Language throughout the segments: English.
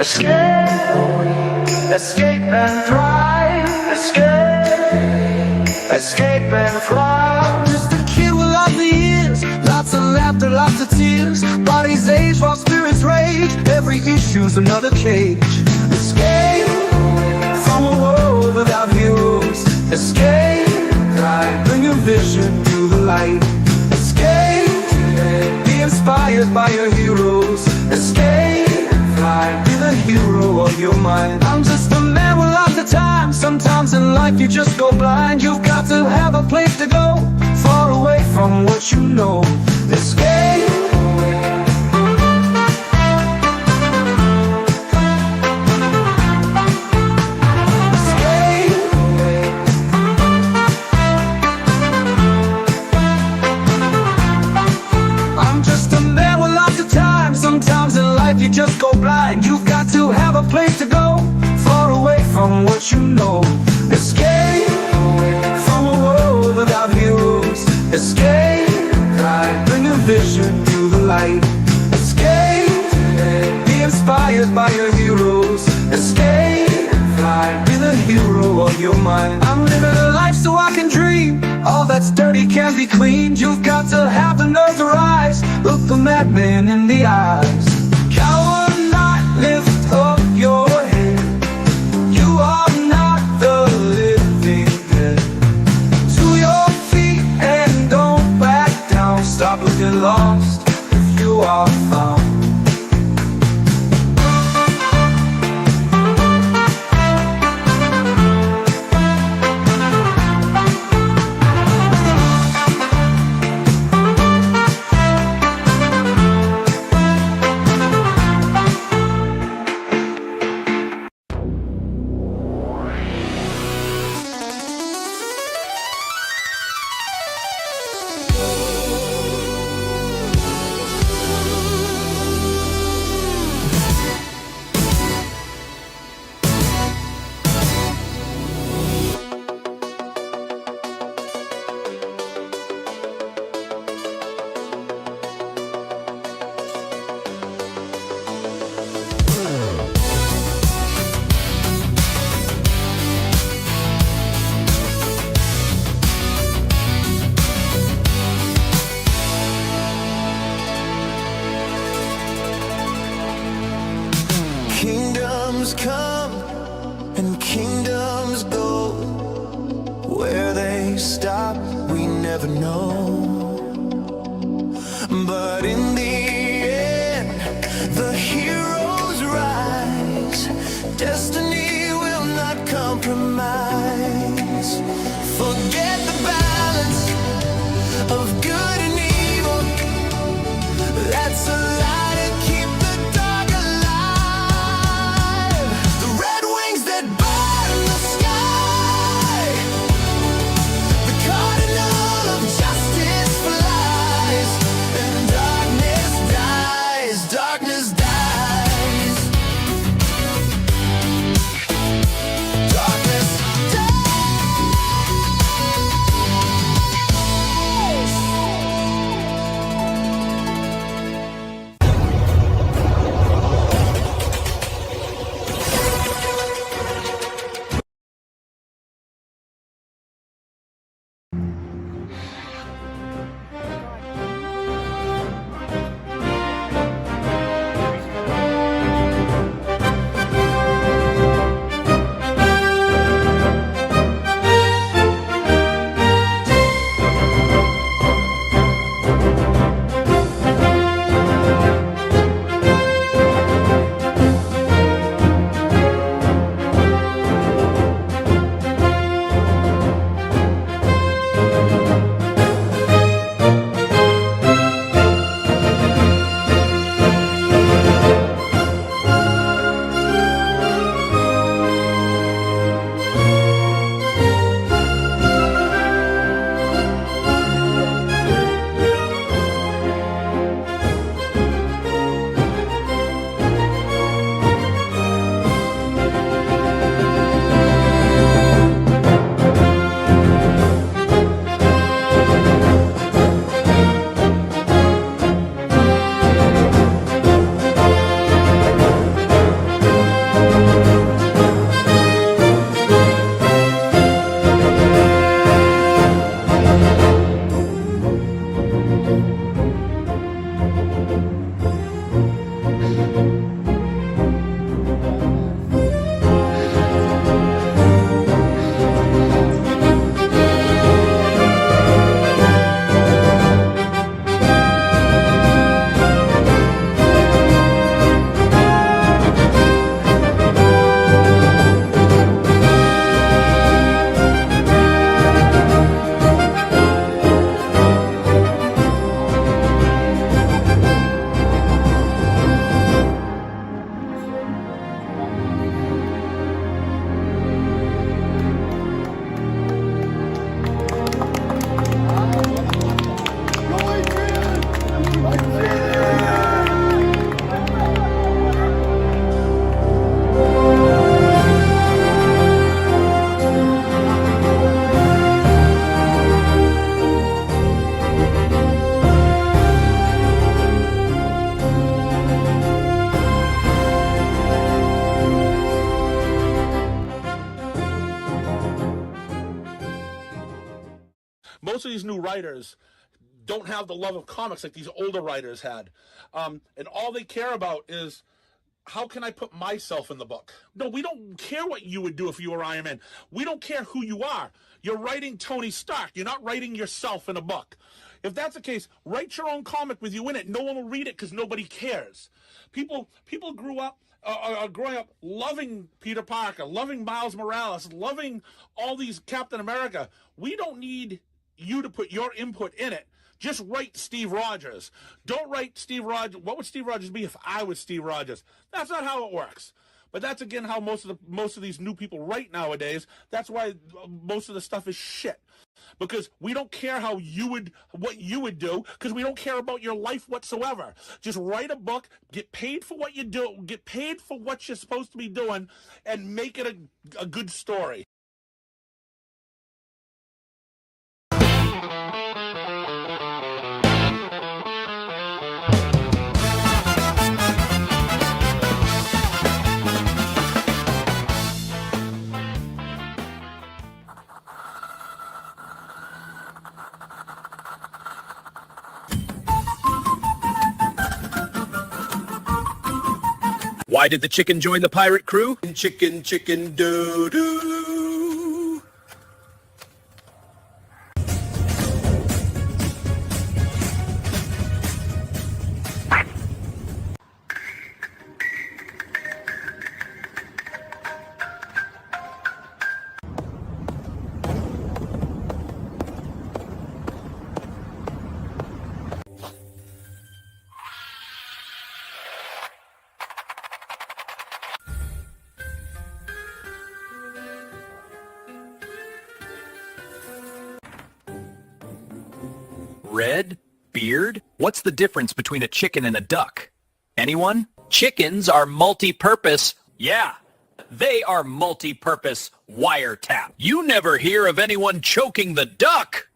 Escape, escape and thrive. Escape, escape and thrive. Just a kid with lots of years, lots of laughter, lots of tears. Bodies age while spirits rage. Every issue's another cage. Escape from a world without heroes. Escape, bring your vision to the light. Escape, be inspired by your heroes. Escape, be the hero of your mind. I'm just a man with lots of time. Sometimes in life you just go blind. You've got to have a place to go, far away from what you know. Escape. Sometimes in life you just go blind. You've got to have a place to go, far away from what you know. Escape from a world without heroes. Escape, bring a vision to the light. Escape, be inspired by your heroes. Escape, be the hero of your mind. I'm living a life so I can dream. All that's dirty can be cleaned. You've got to have the nerve to rise. Look the madman in the eyes. Coward not, lift up your head. You are not the living dead. To your feet and don't back down. Stop looking lost if you are found. Kingdoms come and kingdoms go. Where they stop, we never know. But in the end, the heroes rise. Destiny will not compromise. Forget the balance of good and evil. That's a lie. Most of these new writers don't have the love of comics like these older writers had. And all they care about is, how can I put myself in the book? No, we don't care what you would do if you were Iron Man. We don't care who you are. You're writing Tony Stark. You're not writing yourself in a book. If that's the case, write your own comic with you in it. No one will read it because nobody cares. People grew up, are growing up loving Peter Parker, loving Miles Morales, loving all these Captain America. We don't need you to put your input in it. Just write Steve Rogers. Don't write Steve Rogers. What would Steve Rogers be if I was Steve Rogers? That's not how it works. But that's again how most of these new people write nowadays. That's why most of the stuff is shit. Because we don't care what you would do, because we don't care about your life whatsoever. Just write a book, get paid for what you do, get paid for what you're supposed to be doing, and make it a good story. Why did the chicken join the pirate crew? Chicken, chicken, doo-doo. Red? Beard? What's the difference between a chicken and a duck? Anyone? Chickens are multi-purpose. Yeah, they are multi-purpose wiretap. You never hear of anyone choking the duck.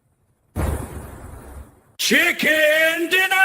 Chicken dinner!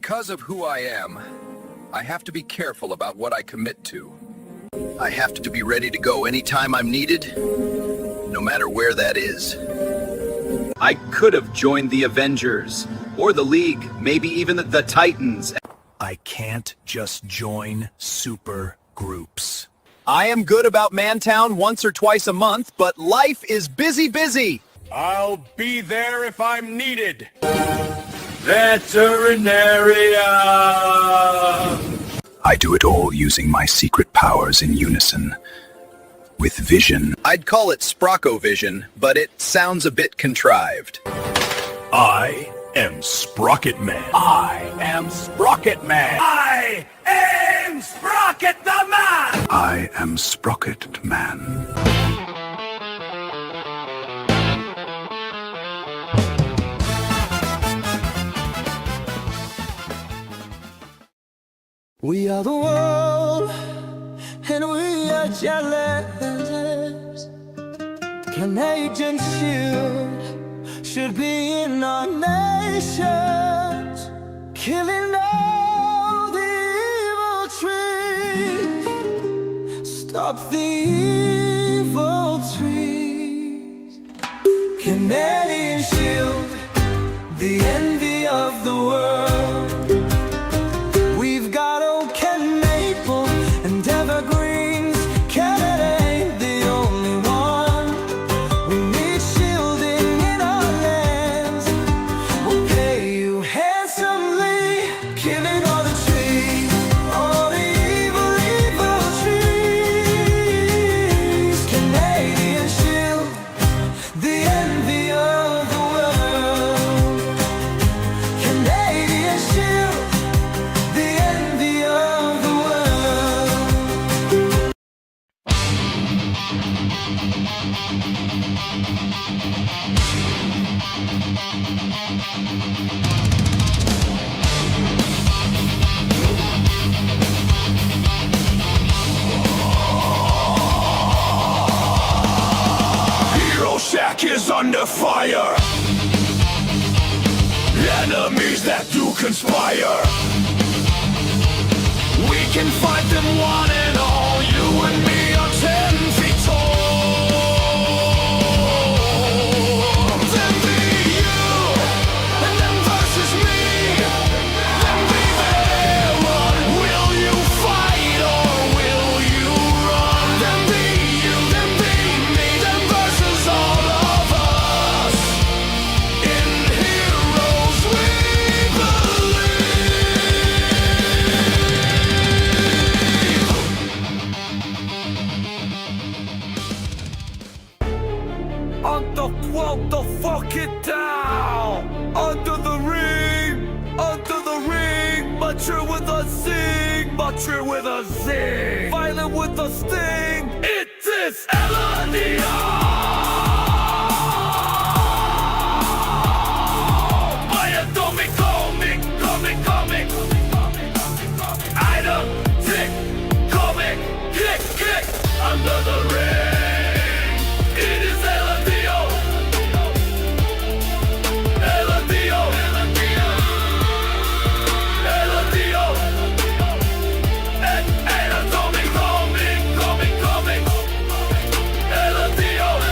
Because of who I am, I have to be careful about what I commit to. I have to be ready to go anytime I'm needed, no matter where that is. I could have joined the Avengers, or the League, maybe even the Titans. I can't just join super groups. I am good about Mantown once or twice a month, but life is busy. I'll be there if I'm needed. Veterinaria! I do it all using my secret powers in unison. With vision. I'd call it Sprocko-vision, but it sounds a bit contrived. I am Sprocket Man. I am Sprocket Man. I am Sprocket the Man! I am Sprocket Man. We are the world, and we are challengers. Canadian shield should be in our nations, killing all the evil trees. Stop the evil trees. Canadian shield, the envy of the world. We've got oak and maple and evergreens. Canada ain't the only one. We need shielding in our lands. We'll pay you handsomely, killing all the trees, all the evil, evil trees. Canadian shield, the envy of the world. Canadian shield, the envy of the world. Hero Shack is under fire. Enemies that do conspire. We can fight them one and all. You and me are 10 feet tall. Them be you, and them versus me. Them be there. Will you fight or will you run? Them be you, them be me. Them versus all of us. In heroes we believe. Underworld, the fuck it down. Under the ring, mature with a zing, mature with a zing, violent with a sting. It is Eladia. My atomic comic. Item, tick, comic, kick, under the ring. It is Eladio. And atomic comic. Eladio.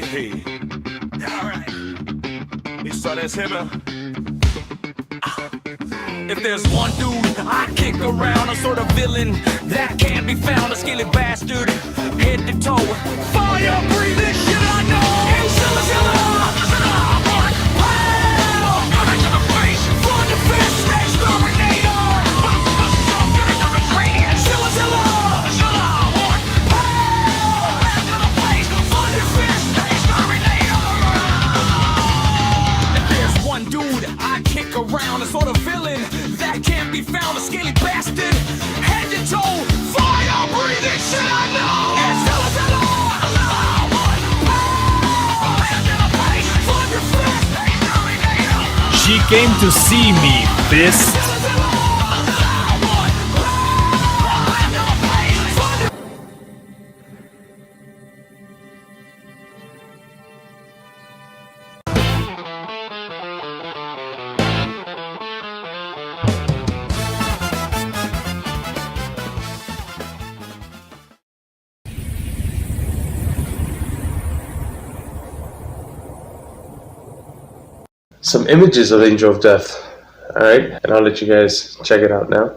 it. Hey. Alright. So let's hit her. If there's one dude I kick around, a sort of villain that can't be found, a skinny bastard, head to toe, fire breathing shit I know. Coming to the face, for the fist, exterminator. Dude, I kick around a sort of villain that can't be found, a skinny bastard, head to toe, fire breathing shit I know. She came to see me, fist. Some images of Angel of Death. Alright, and I'll let you guys check it out now.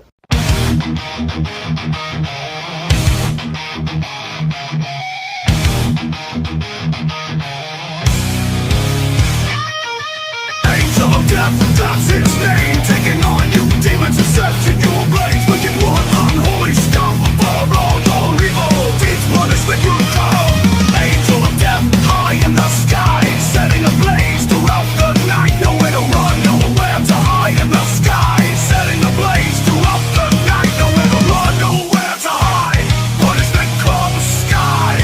Angel of Death, that's its name. Taking on you demons and setting your blades. Wicked one, unholy scum for all evil deeds, punishment you come. Angel of Death, high in the sky, setting ablaze throughout the night. Nowhere to run, nowhere to hide in the sky. Setting ablaze throughout the night. Nowhere to run, nowhere to hide. Punishment comes sky.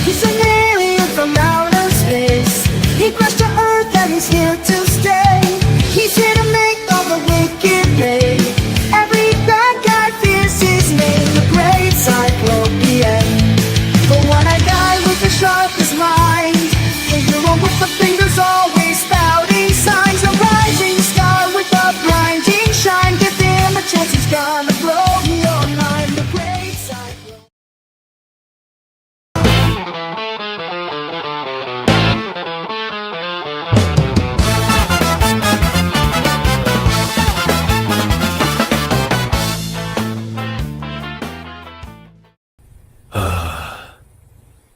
He's an alien from outer space. He crashed to Earth and he's here to stay. He's here to make all the wicked pay. Every bad guy fears his name, the great Cyclopean. The one-eyed guy with the sharpest mind, the hero with the fingers always spouting signs. A rising star with a blinding shine. Give him a chance, he's gonna blow your mind. The great Cyclopean.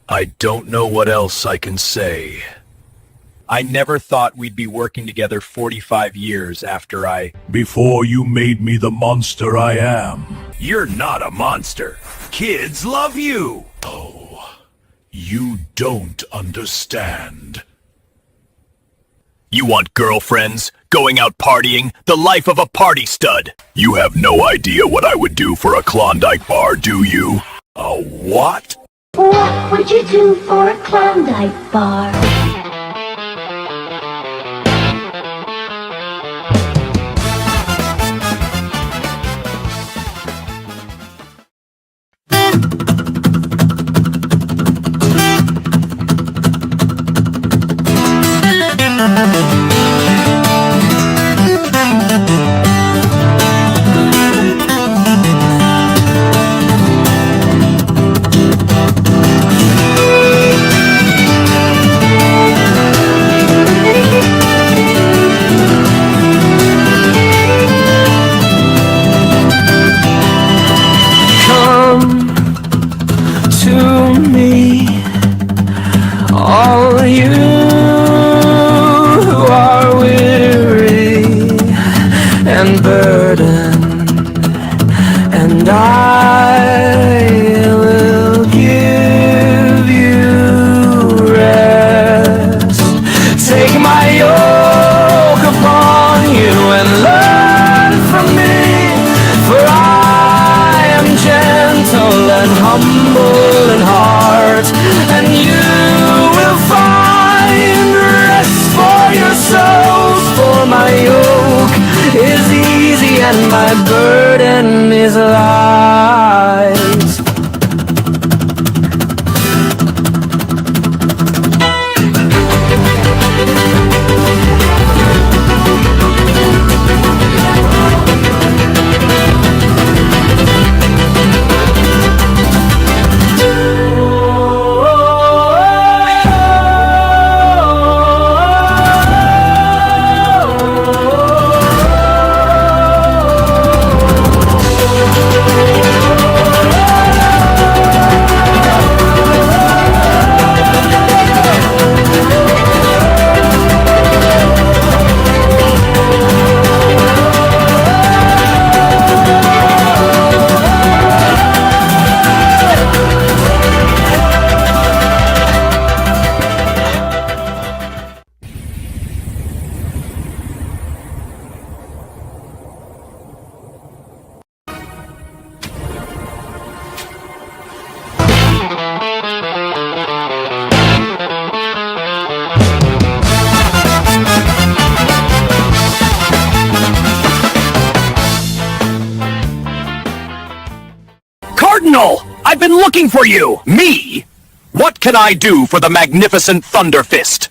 I don't know what else I can say. I never thought we'd be working together 45 years after Before you made me the monster I am. You're not a monster. Kids love you. Oh, you don't understand. You want girlfriends, going out partying, the life of a party stud. You have no idea what I would do for a Klondike bar, do you? A what? What would you do for a Klondike bar? my burden is light. Cardinal! I've been looking for you! Me? What can I do for the magnificent Thunderfist?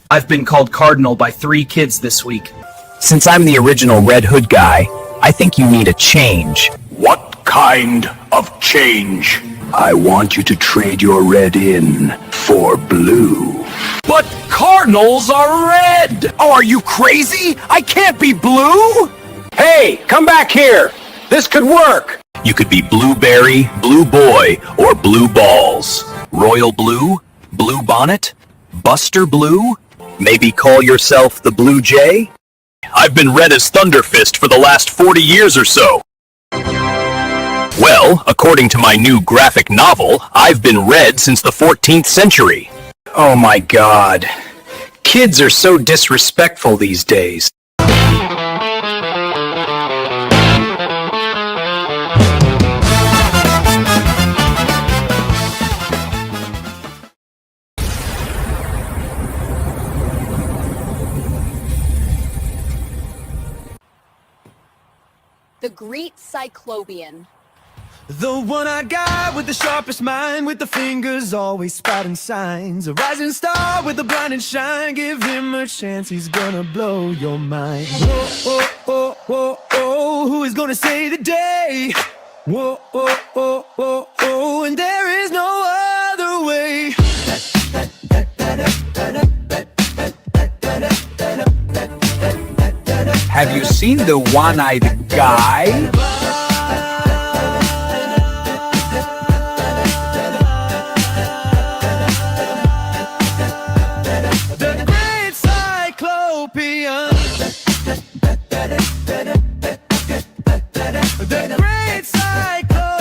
I've been called Cardinal by 3 kids this week. Since I'm the original Red Hood guy, I think you need a change. What kind of change? I want you to trade your red in for blue. But cardinals are red! Oh, are you crazy? I can't be blue! Hey, come back here! This could work! You could be Blueberry, Blue Boy, or Blue Balls. Royal Blue? Blue Bonnet? Buster Blue? Maybe call yourself the Blue Jay? I've been red as Thunderfist for the last 40 years or so. Well, according to my new graphic novel, I've been red since the 14th century. Oh my god. Kids are so disrespectful these days. The Great Cyclopean. The one I got with the sharpest mind, with the fingers always spotting signs. A rising star with a blinding shine. Give him a chance, he's gonna blow your mind. Whoa, oh, oh, oh, oh, who is gonna save the day? Whoa, oh, oh, oh, oh, and there is no other way. Have you seen the one-eyed guy? The Great Cyclopean. The Great Cyclopean.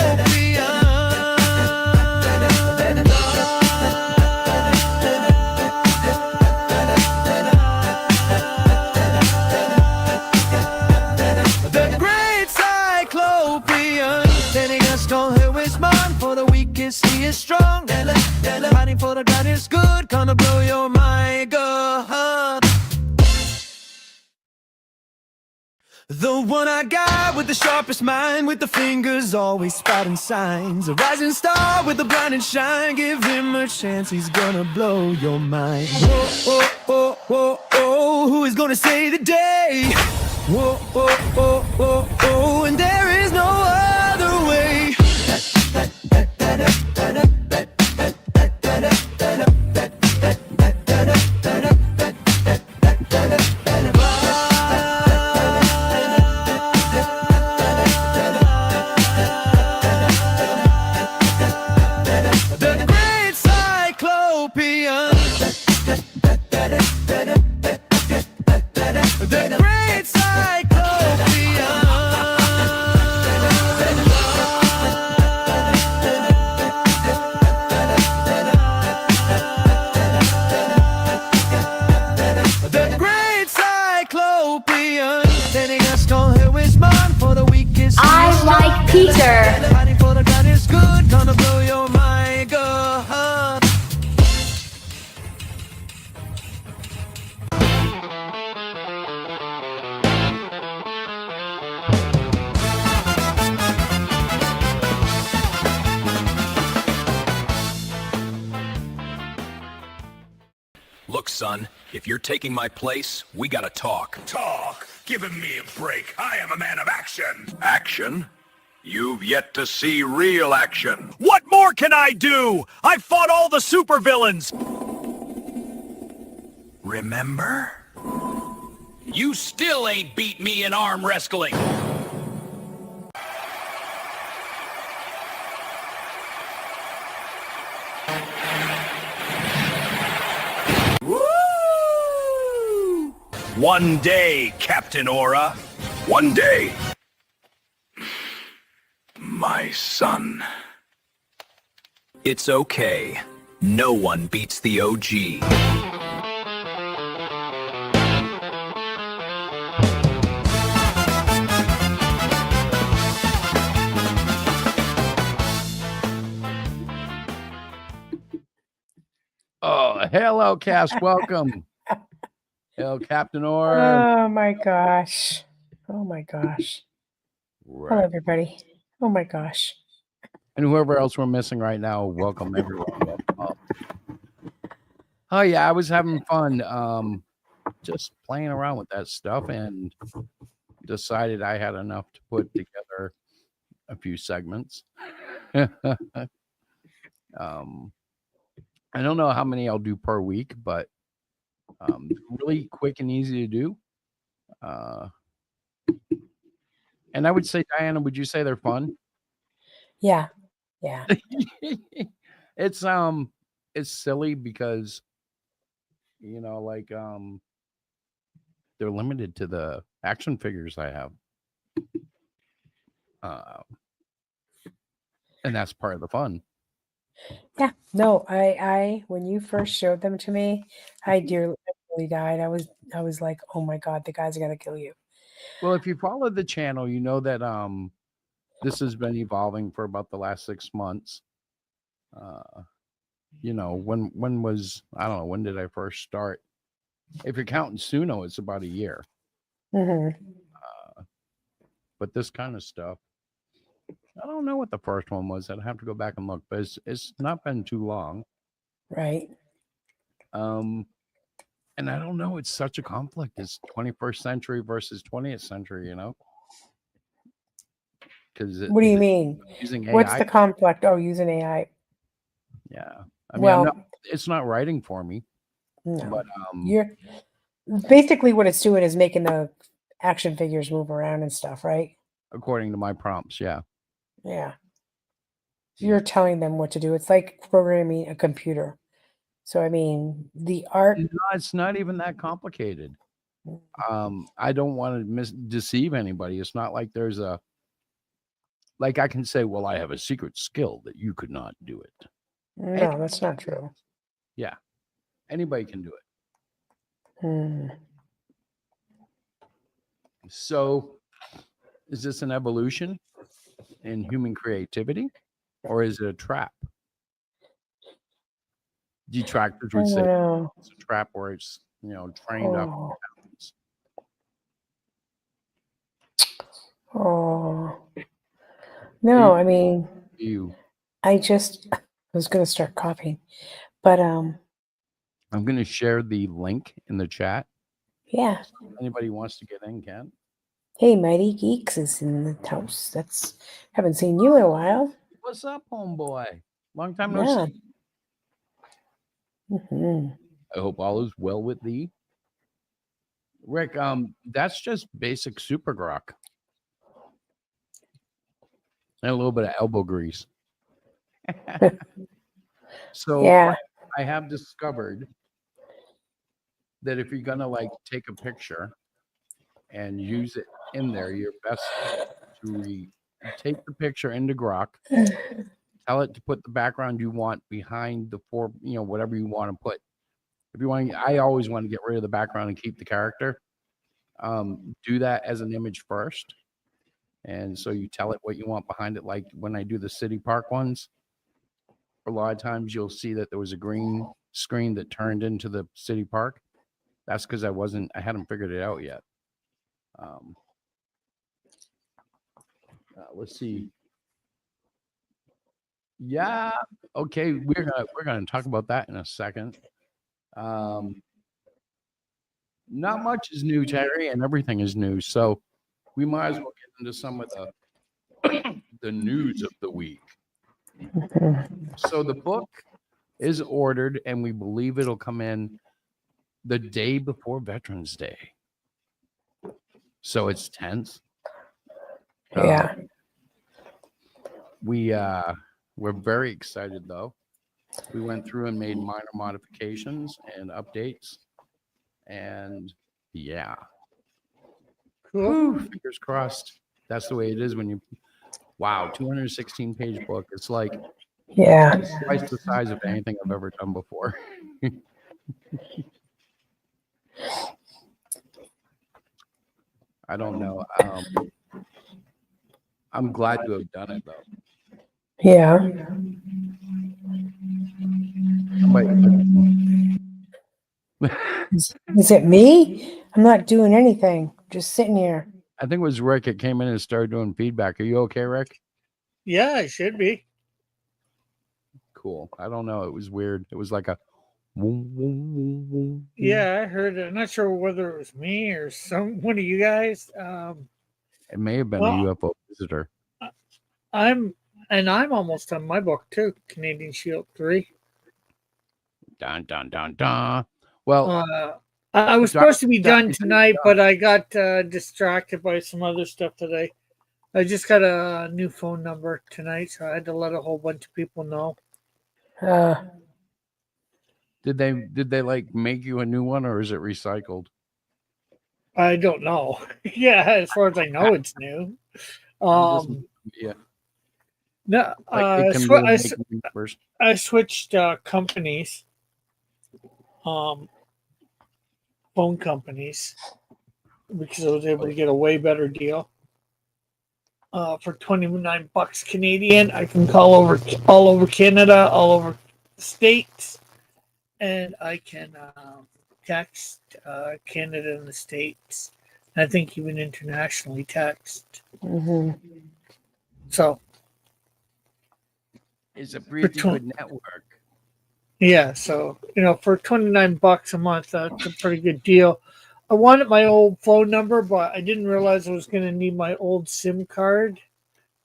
The Great Cyclopean. Standing a strong hill is mine. For the weakest he is strong. Fighting for the greatest good. Gonna blow your mind, God. The one I got with the sharpest mind, with the fingers always spotting signs. A rising star with a blinding shine. Give him a chance, he's gonna blow your mind. Whoa, oh, oh, oh, oh, who is gonna save the day? Whoa, oh, oh, oh, oh, and there is no other way. The Great Cyclopean. The Great Cyclopean. The Great Cyclopean. Standing a strong hill is mine. For the weakest I like Peter. fighting for the greatest good. Gonna blow your mind, God. son. If you're taking my place, we gotta talk. Talk. Giving me a break. I am a man of action. Action? You've yet to see real action. What more can I do? I've fought all the supervillains. Remember? You still ain't beat me in arm wrestling. One day, Captain Aura. One day. My son. It's okay. No one beats the OG. Oh, hello, cast. Welcome. Hello, Captain Aura. Oh my gosh. Oh my gosh. Hello, Right. everybody. Oh my gosh. And whoever else we're missing right now, welcome everyone. Welcome. Oh yeah, I was having fun just playing around with that stuff and decided I had enough to put together a few segments. I don't know how many I'll do per week, but really quick and easy to do. And I would say, Diana, would you say they're fun? Yeah. Yeah. It's silly because like they're limited to the action figures I have. And that's part of the fun. Yeah. No, I when you first showed them to me, I dearly died. I was like, oh my God, the guys are gonna kill you. Well, if you follow the channel, you know that this has been evolving for about the last 6 months. When was, I don't know, when did I first start? If you're counting Suno, it's about a year. Mm-hmm. But this kind of stuff, I don't know what the first one was. I'd have to go back and look, but it's not been too long. Right. And I don't know, it's such a conflict. It's 21st century versus 20th century, because What do you mean? using AI. What's the conflict? Oh, using AI. Yeah, I mean, Well, it's not writing for me. No. But You're basically what it's doing is making the action figures move around and stuff, right? according to my prompts, yeah. Yeah. You're telling them what to do. It's like programming a computer. So I mean, the art. No, it's not even that complicated. I don't want to deceive anybody. It's not like there's like I can say, well, I have a secret skill that you could not do it. No, that's not true. Yeah, anybody can do it. Hmm. So, is this an evolution in human creativity, or is it a trap? Detractors would say it's a trap where it's trained up. Oh no, I mean, You. I was gonna start coughing, but I'm going to share the link in the chat. Yeah. So if anybody wants to get in, can. Hey, Mighty Geeks is in the house. Haven't seen you in a while. What's up, homeboy? Long time no Yeah. see. Mm-hmm. I hope all is well with thee. Rick, that's just basic super grok. And a little bit of elbow grease. So Yeah. I have discovered that if you're gonna take a picture and use it in there, you're best to take the picture into grok, tell it to put the background you want behind the whatever you want to put. If you want, I always want to get rid of the background and keep the character. Do that as an image first. And so you tell it what you want behind it. Like when I do the city park ones, a lot of times you'll see that there was a green screen that turned into the city park. That's because I hadn't figured it out yet. Let's see. Yeah. Okay. We're gonna talk about that in a second. not much is new, Terry, and everything is new. So we might as well get into some of the news of the week. So the book is ordered, and we believe it'll come in the day before Veterans Day. So it's tense. Yeah. We're very excited though. We went through and made minor modifications and updates, and yeah. Whew, fingers crossed. That's the way it is when you. Wow, 216-page book. It's like Yeah. twice the size of anything I've ever done before. I don't know. I'm glad to have done it though. Yeah. Is it me? I'm not doing anything. Just sitting here. I think it was Rick. It came in and started doing feedback. Are you okay, Rick? Yeah, I should be. Cool. I don't know. It was weird. It was like a. Yeah, I heard it. I'm not sure whether it was me or one of you guys. It may have been well, a UFO visitor. I'm almost done my book too, Canadian Shield 3. Dun dun dun dun. Well, I was supposed to be done tonight, but I got distracted by some other stuff today. I just got a new phone number tonight, so I had to let a whole bunch of people know. Did they like make you a new one, or is it recycled? I don't know. Yeah, as far as I know, it's new. Yeah. No, I switched companies, phone companies, because I was able to get a way better deal. For $29 Canadian, I can call all over Canada, all over the States, and I can text Canada and the States. I think even internationally text. So it's a pretty good network. Yeah, so for $29 a month, that's a pretty good deal. I wanted my old phone number, but I didn't realize I was going to need my old SIM card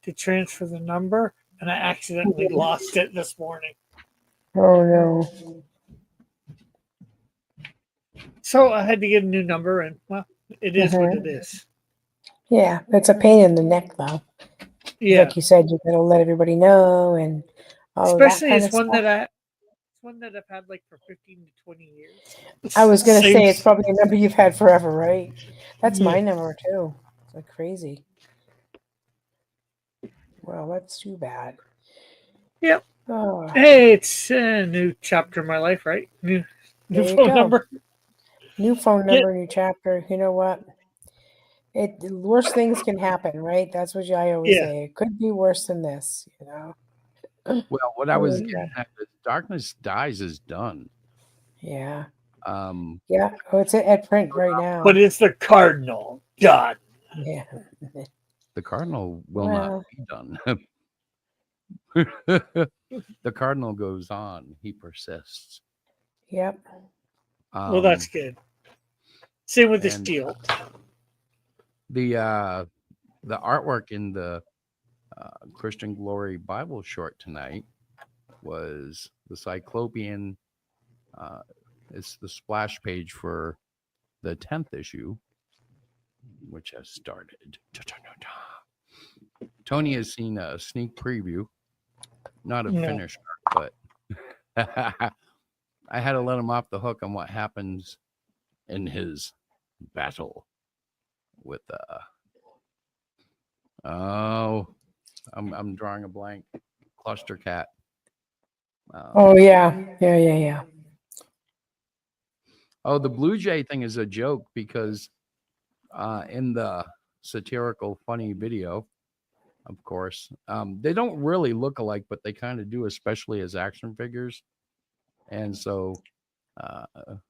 to transfer the number, and I accidentally lost it this morning. Oh no. So I had to get a new number, and well, it is what it is. Yeah, it's a pain in the neck though. Yeah, like you said, you gotta let everybody know, and especially it's one that I've had like for 15 to 20 years. I was gonna say it's probably a number you've had forever, right? That's my number too. It's like crazy. Well, that's too bad. Yep. Oh. Hey, it's a new chapter in my life, right? New phone number. New phone number, new chapter. You know what? Worse things can happen, right? That's what I always say. It could be worse than this, Well, what I was getting at, the Darkness Dies is done. Yeah. Yeah. Oh, it's at print right now. But it's the Cardinal done. Yeah. The Cardinal will not be done. The Cardinal goes on. He persists. Yep. Well, that's good. Same with the steel. The artwork in the Christian Glory Bible short tonight was the Cyclopean. It's the splash page for the 10th issue, which has started. Tony has seen a sneak preview, not a finished art, but I had to let him off the hook on what happens in his battle with I'm drawing a blank. Cluster Cat. Oh yeah. Oh, the Blue Jay thing is a joke because in the satirical funny video, of course, they don't really look alike, but they kind of do, especially as action figures. And so the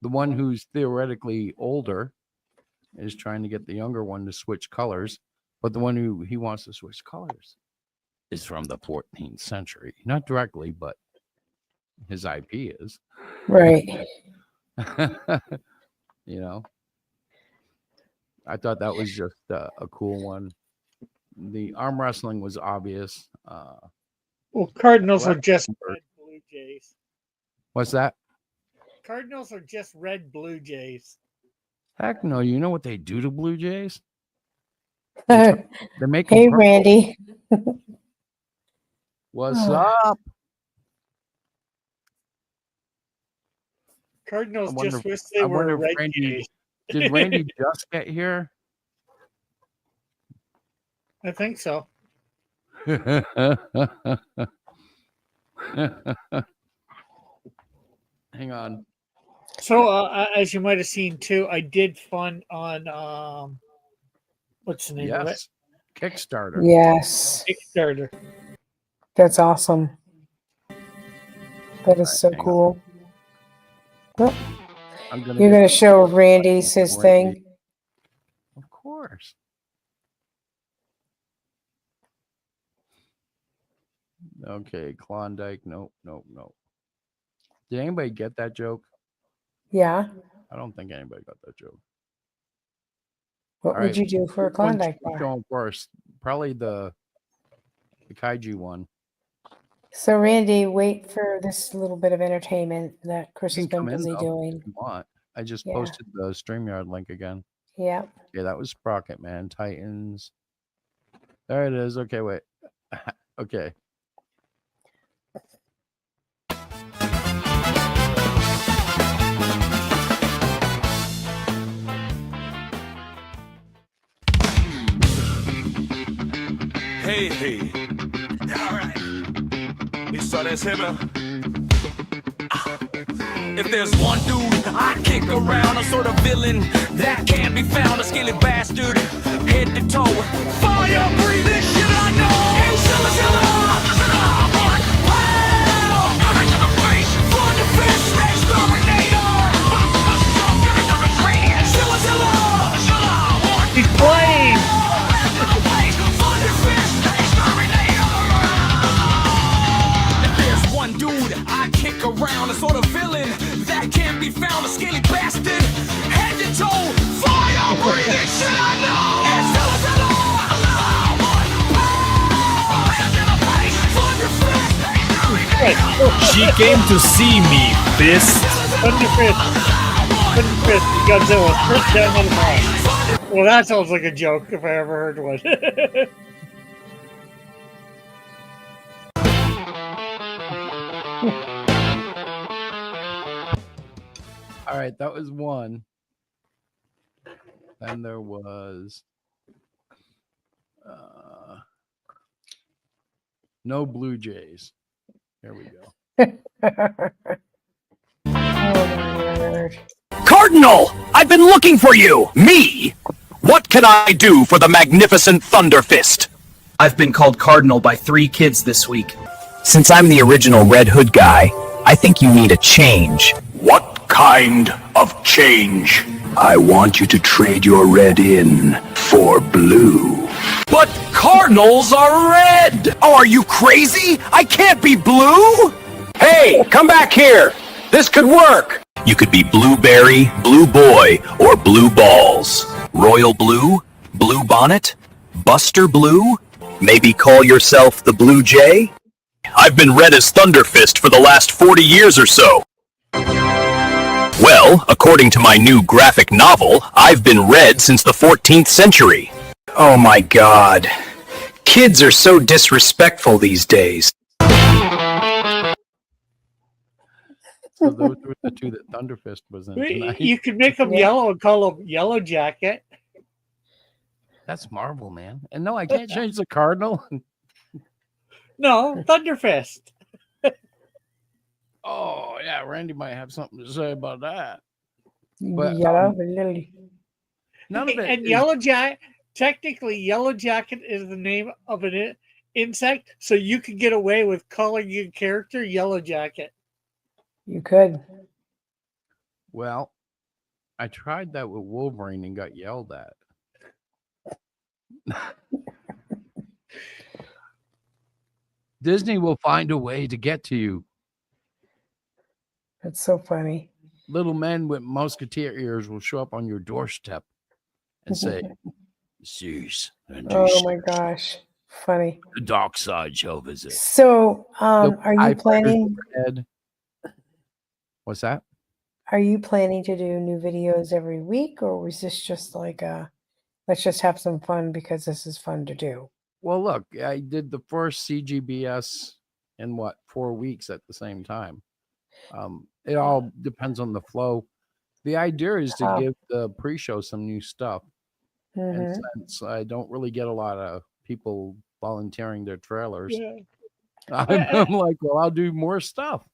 one who's theoretically older is trying to get the younger one to switch colors, but the one who he wants to switch colors is from the 14th century. Not directly, but his IP is. Right. You know, I thought that was just a cool one. The arm wrestling was obvious. Well, Cardinals are Well, just red Blue Jays. What's that? Cardinals are just red Blue Jays. Heck no! You know what they do to Blue Jays? They make them Hey, purple. Randy. What's up? Cardinals wonder just if- wish they I were wonder if red Randy- Jays. Did Randy just get here? I think so. Hang on. So, as you might have seen too, I did fun on what's the name of it? Yes. Kickstarter. Yes. Kickstarter. That's awesome. That is so hang on. cool. Oh, I'm gonna you're get- going to show Randy's his Randy. thing. Of course. Okay, Klondike. Nope. Did anybody get that joke? Yeah. I don't think anybody got that joke. What All would right, you do for a which one should Klondike we bar? show 'em first? Probably the kaiju one. So, Randy, wait for this little bit of entertainment that Chris You has can been come in busy though, doing. if you want. I just Yeah. posted the StreamYard link again. Yeah. Okay, that was Sprocket Man, Titans. There it is. Okay, wait. Okay. Hey, hey. All right. Isso decima. If there's one dude I kick around, a sort of villain that can't be found, a skinny bastard, head to toe, fire breathing shit I know. Hey, Zilla, Zilla, Zilla, boy, wow. Coming to the face, for the fish, exterminator. Zilla, Zilla, Zilla, boy, He's playing. There's one dude I kick around, a sort of villain that can't be found, a skinny bastard, head to toe, fire breathing shit I know. It's Zilla, Zilla, She came to see me, Fist. Thunderfist. Thunderfist. Godzilla. First down on the ball. Well, that sounds like a joke if I ever heard one. All right, that was one. Then there was no Blue Jays. Here we go. Oh, my word. Cardinal, I've been looking for you. Me? What can I do for the magnificent Thunderfist? I've been called Cardinal by 3 kids this week. Since I'm the original Red Hood guy, I think you need a change. What kind of change? I want you to trade your red in for blue. But Cardinals are red! Oh, are you crazy? I can't be blue! Hey, come back here! This could work! You could be Blueberry, Blue Boy, or Blue Balls. Royal Blue? Blue Bonnet? Buster Blue? Maybe call yourself the Blue Jay? I've been red as Thunderfist for the last 40 years or so. Well, according to my new graphic novel, I've been red since the 14th century. Oh my god. Kids are so disrespectful these days. So those were the two that Thunderfist was in tonight. You could make them yellow and call them Yellow Jacket. That's Marvel, man. And no, I can't change the Cardinal. No, Thunderfist. Oh, yeah, Randy might have something to say about that. But Yellow, lily. none of it And is- Yellow Jacket, technically, Yellow Jacket is the name of an insect, so you could get away with calling your character Yellow Jacket. You could. Well, I tried that with Wolverine and got yelled at. Disney will find a way to get to you. That's so funny. little men with musketeer ears will show up on your doorstep and say, "Cease and Oh desist. my gosh, funny. The dark side shall visit." So, The are you TIE fighters planning? overhead. What's that? Are you planning to do new videos every week, or was this just like let's just have some fun because this is fun to do? Well, look, I did the first CGBS in 4 weeks at the same time. It all depends on the flow. The idea is to Oh. give the pre-show some new stuff. And Mhm. since I don't really get a lot of people volunteering their trailers, Yeah. I'm like, well, I'll do more stuff.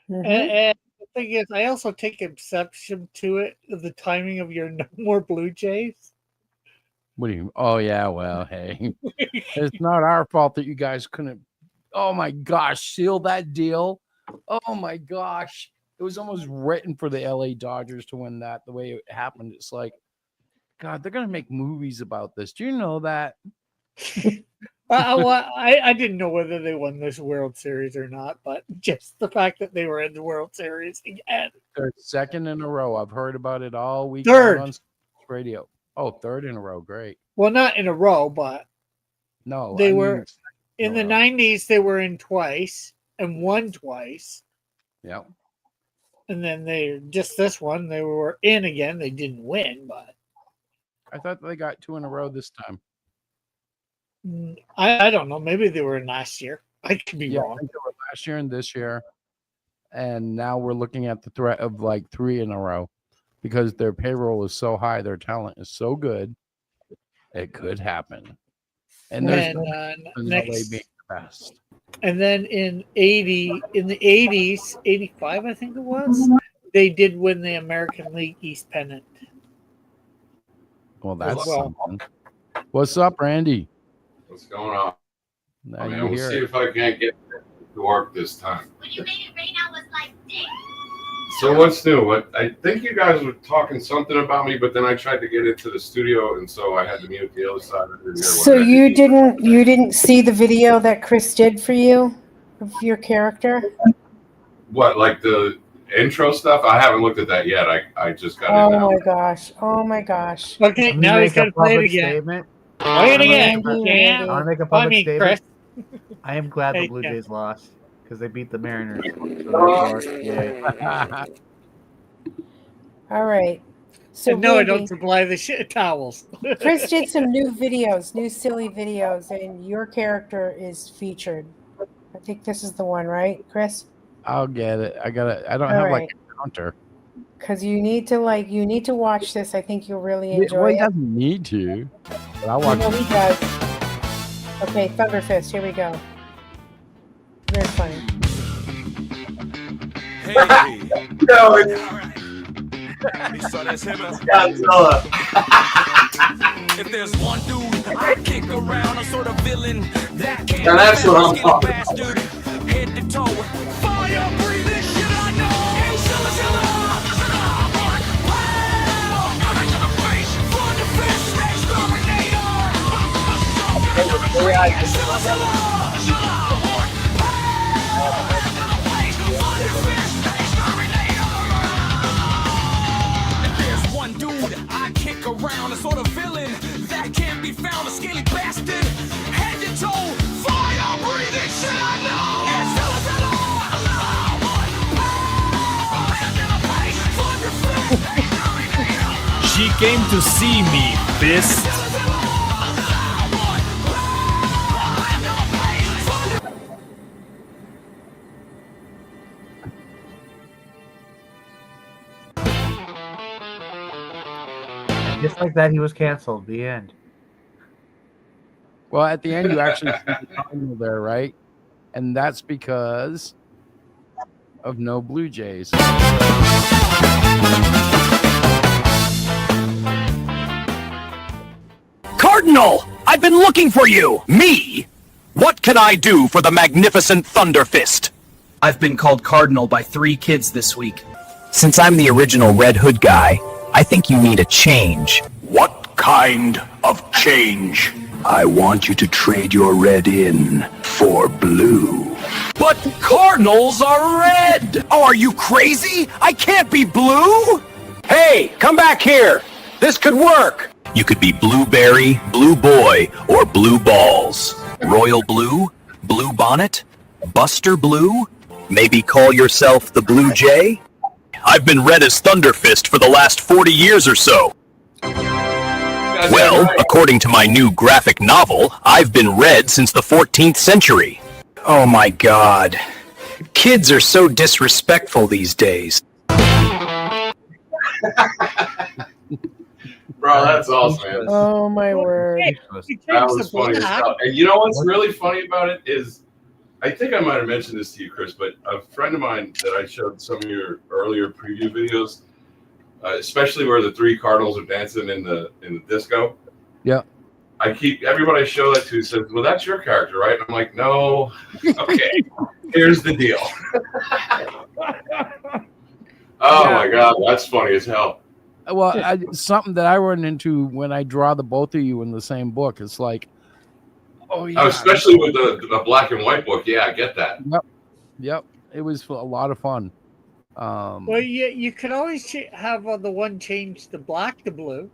Mhm. And the thing is, I also take exception to it, the timing of your No More Blue Jays. What do you? Oh yeah, well, hey, it's not our fault that you guys couldn't. Oh my gosh, seal that deal. Oh my gosh, it was almost written for the LA Dodgers to win that. The way it happened, it's like, God, they're gonna make movies about this. Do you know that? I didn't know whether they won this World Series or not, but just the fact that they were in the World Series again. They're second in a row. I've heard about it all week Third. long on radio. Oh, third in a row. Great. Well, not in a row, but No, they I were mean, in in a the row. 90s. They were in twice and won twice. Yep. And then they just this one, they were in again. They didn't win, but I thought they got 2 in a row this time. I don't know. Maybe they were in last year. I could be Yeah, I wrong. think they were last year and this year. And now we're looking at the threat of like 3 in a row because their payroll is so high, their talent is so good, it could happen. And there's And in next, LA being the best. and then in the 80s, 85, I think it was, they did win the American League East pennant. Well, that's well. something. What's up, Randy? What's going on? Now I mean, you we'll hear see it. if I can't get to work this time. When you made it rain, I was like, damn. So what's new? What I think you guys were talking something about me, but then I tried to get into the studio, and so I had to mute the other side. I didn't hear what So I you did. didn't see the video that Chris did for you of your character? What, like the intro stuff? I haven't looked at that yet. I just got in Oh now. my gosh! Oh my gosh! Okay, Let me now he's make got a to play it public again. statement. Play it again. Randy, Yeah. I want to make a I public mean, statement. Chris. I am glad the Hey, Blue yeah. Jays lost because they beat the Mariners. So therefore, yay. All right. So And no, I Randy, don't supply the shit towels. Chris did some new videos, new silly videos, and your character is featured. I think this is the one, right, Chris? I'll get it. I don't All have right. like a counter. Because you need to watch this. I think you'll really enjoy Well, he it. doesn't need to. But I'll You watch know it. he does. Okay, Thunderfist. Here we go. Very funny. Hey. No, it's So that's him. Godzilla. If there's one dude I kick around, a sort of villain that can't Now that's be what found, I'm skinny talking bastard, head to toe, fire breathing shit I know. Hey, Shilla, Shilla, from the fish, exterminator. If there's one dude I kick around, a sort of villain that can't be found, a skinny bastard, head to toe, fire breathing shit I know. It's Shilla, Shilla, She came to see me, fist. Just like that, he was canceled. The end. Well, at the end, you actually see the triangle there, right? And that's because of no Blue Jays. Cardinal, I've been looking for you. Me? What can I do for the magnificent Thunderfist? I've been called Cardinal by 3 kids this week. Since I'm the original Red Hood guy, I think you need a change. What kind of change? I want you to trade your red in for blue. But cardinals are red! Oh, are you crazy? I can't be blue! Hey, come back here! This could work! You could be Blueberry, Blue Boy, or Blue Balls. Royal Blue, Blue Bonnet, Buster Blue, maybe call yourself the Blue Jay? I've been red as Thunderfist for the last 40 years or so. Well, according to my new graphic novel, I've been red since the 14th century. Oh my god. Kids are so disrespectful these days. Bro, that's awesome, man. Oh my word. That was funny as hell. And you know what's really funny about it is, I think I might have mentioned this to you, Chris, but a friend of mine that I showed some of your earlier preview videos, especially where the three cardinals are dancing in the disco. Yeah. Everybody I show that to says, well, that's your character, right? I'm like, no. Okay, here's the deal. My God, that's funny as hell. Well, something that I run into when I draw the both of you in the same book. It's like, oh yeah, especially with the black and white book. Yeah, I get that. Yep. It was a lot of fun. Well, you could always have the one change the black to blue,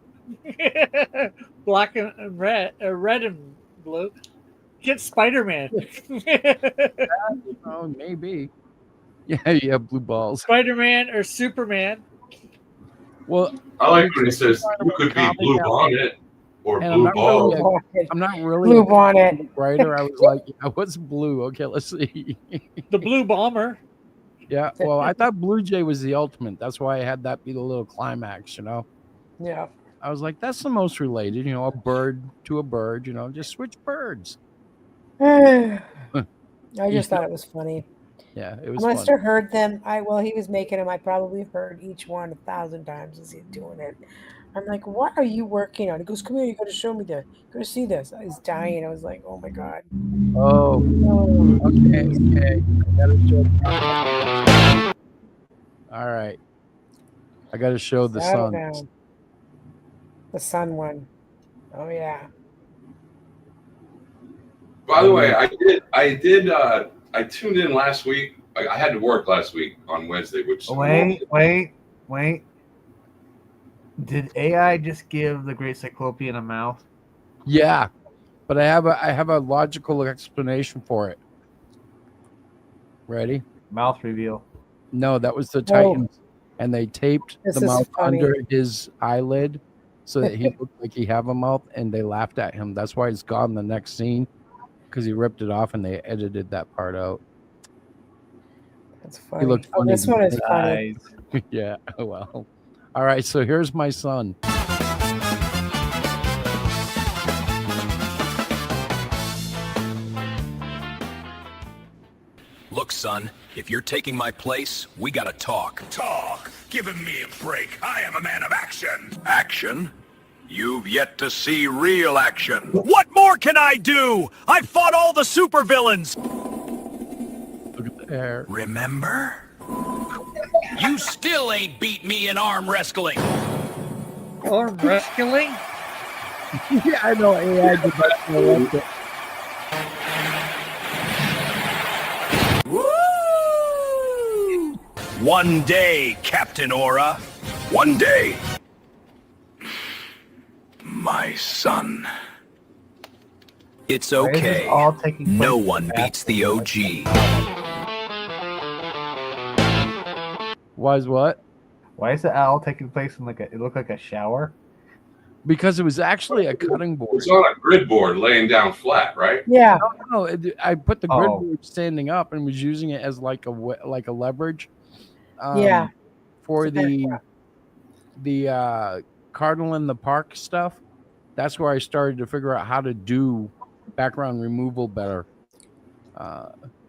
black and red, red and blue. Get Spider-Man. Oh, maybe. Yeah, blue balls. Spider-Man or Superman. Well, I like when he says you could be Blue Bonnet or Blue Ball. I'm not really Blue Bonnet writer. I was like, what's blue? Okay, let's see. The Blue Bomber. Yeah, well, I thought Blue Jay was the ultimate. That's why I had that be the little climax, Yeah. I was like, that's the most related, a bird to a bird, just switch birds. I just thought it was funny. Yeah, it was I must fun. have heard them. He was making them. I probably heard each one 1,000 times as he's doing it. I'm like, what are you working on? He goes, come here, you got to show me this. Got to see this. I was dying. I was like, oh my God. Oh, okay. I gotta show. All right. I got to show the Settle sun. down. The sun one. Oh yeah. By the way, I tuned in last week. I had to work last week on Wednesday, which Wait. Did AI just give the Great Cyclopean a mouth? Yeah, but I have a logical explanation for it. Ready? Mouth reveal. No, that was the Titans, and they taped This the is mouth funny. under his eyelid so that he looked like he have a mouth, and they laughed at him. That's why he's gone in the next scene, because he ripped it off and they edited that part out. That's funny. He looked funny. This one is funny. Yeah. Well. All right. So here's my son. Look, son, if you're taking my place, we gotta talk. Talk. Giving me a break. I am a man of action. Action? You've yet to see real action. What more can I do? I fought all the supervillains. Look at the hair. Remember? You still ain't beat me in arm wrestling. Arm wrestling? Yeah, I know AI did that. I liked it. Woo! One day, Captain Aura. One day. My son. It's okay. No one beats the OG. Why is what? Why is the owl taking place in it looked like a shower? Because it was actually a cutting board. It's on a grid board laying down flat, right? Yeah. No, I put the grid board standing up and was using it as like a leverage. Yeah. For the Cardinal in the Park stuff. That's where I started to figure out how to do background removal better.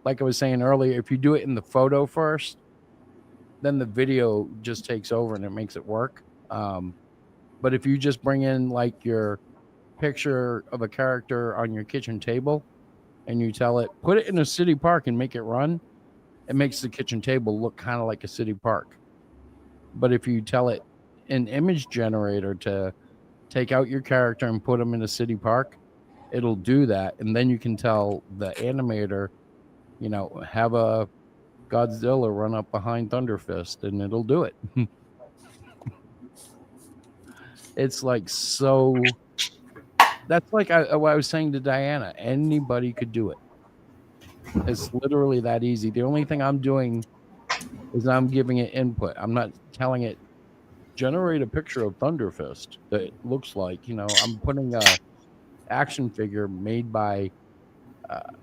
Like I was saying earlier, if you do it in the photo first, then the video just takes over and it makes it work. But if you just bring in like your picture of a character on your kitchen table and you tell it, put it in a city park and make it run, it makes the kitchen table look kind of like a city park. But if you tell it an image generator to take out your character and put them in a city park, it'll do that. And then you can tell the animator have a Godzilla run up behind Thunderfist and it'll do it. It's like so. That's like what I was saying to Diana. Anybody could do it. It's literally that easy. The only thing I'm doing is I'm giving it input. I'm not telling it generate a picture of Thunderfist that looks like. I'm putting a action figure made by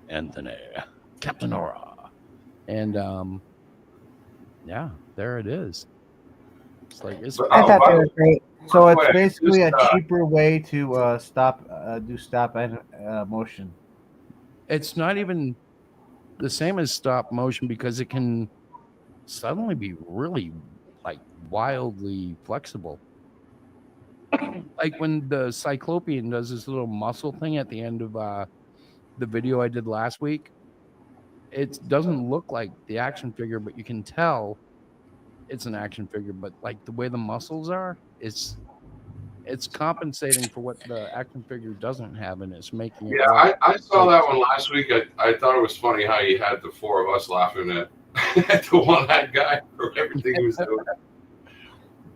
Anthony Captain Aura, and yeah, there it is. It's like it's. I thought they were great. So it's basically a cheaper way to do stop motion. It's not even the same as stop motion because it can suddenly be really like wildly flexible. Like when the Cyclopean does this little muscle thing at the end of the video I did last week, it doesn't look like the action figure, but you can tell it's an action figure. But like the way the muscles are, it's compensating for what the action figure doesn't have, and it's making it. Yeah, I saw that one last week. I thought it was funny how you had the four of us laughing at, at the one-eyed guy for everything he was doing.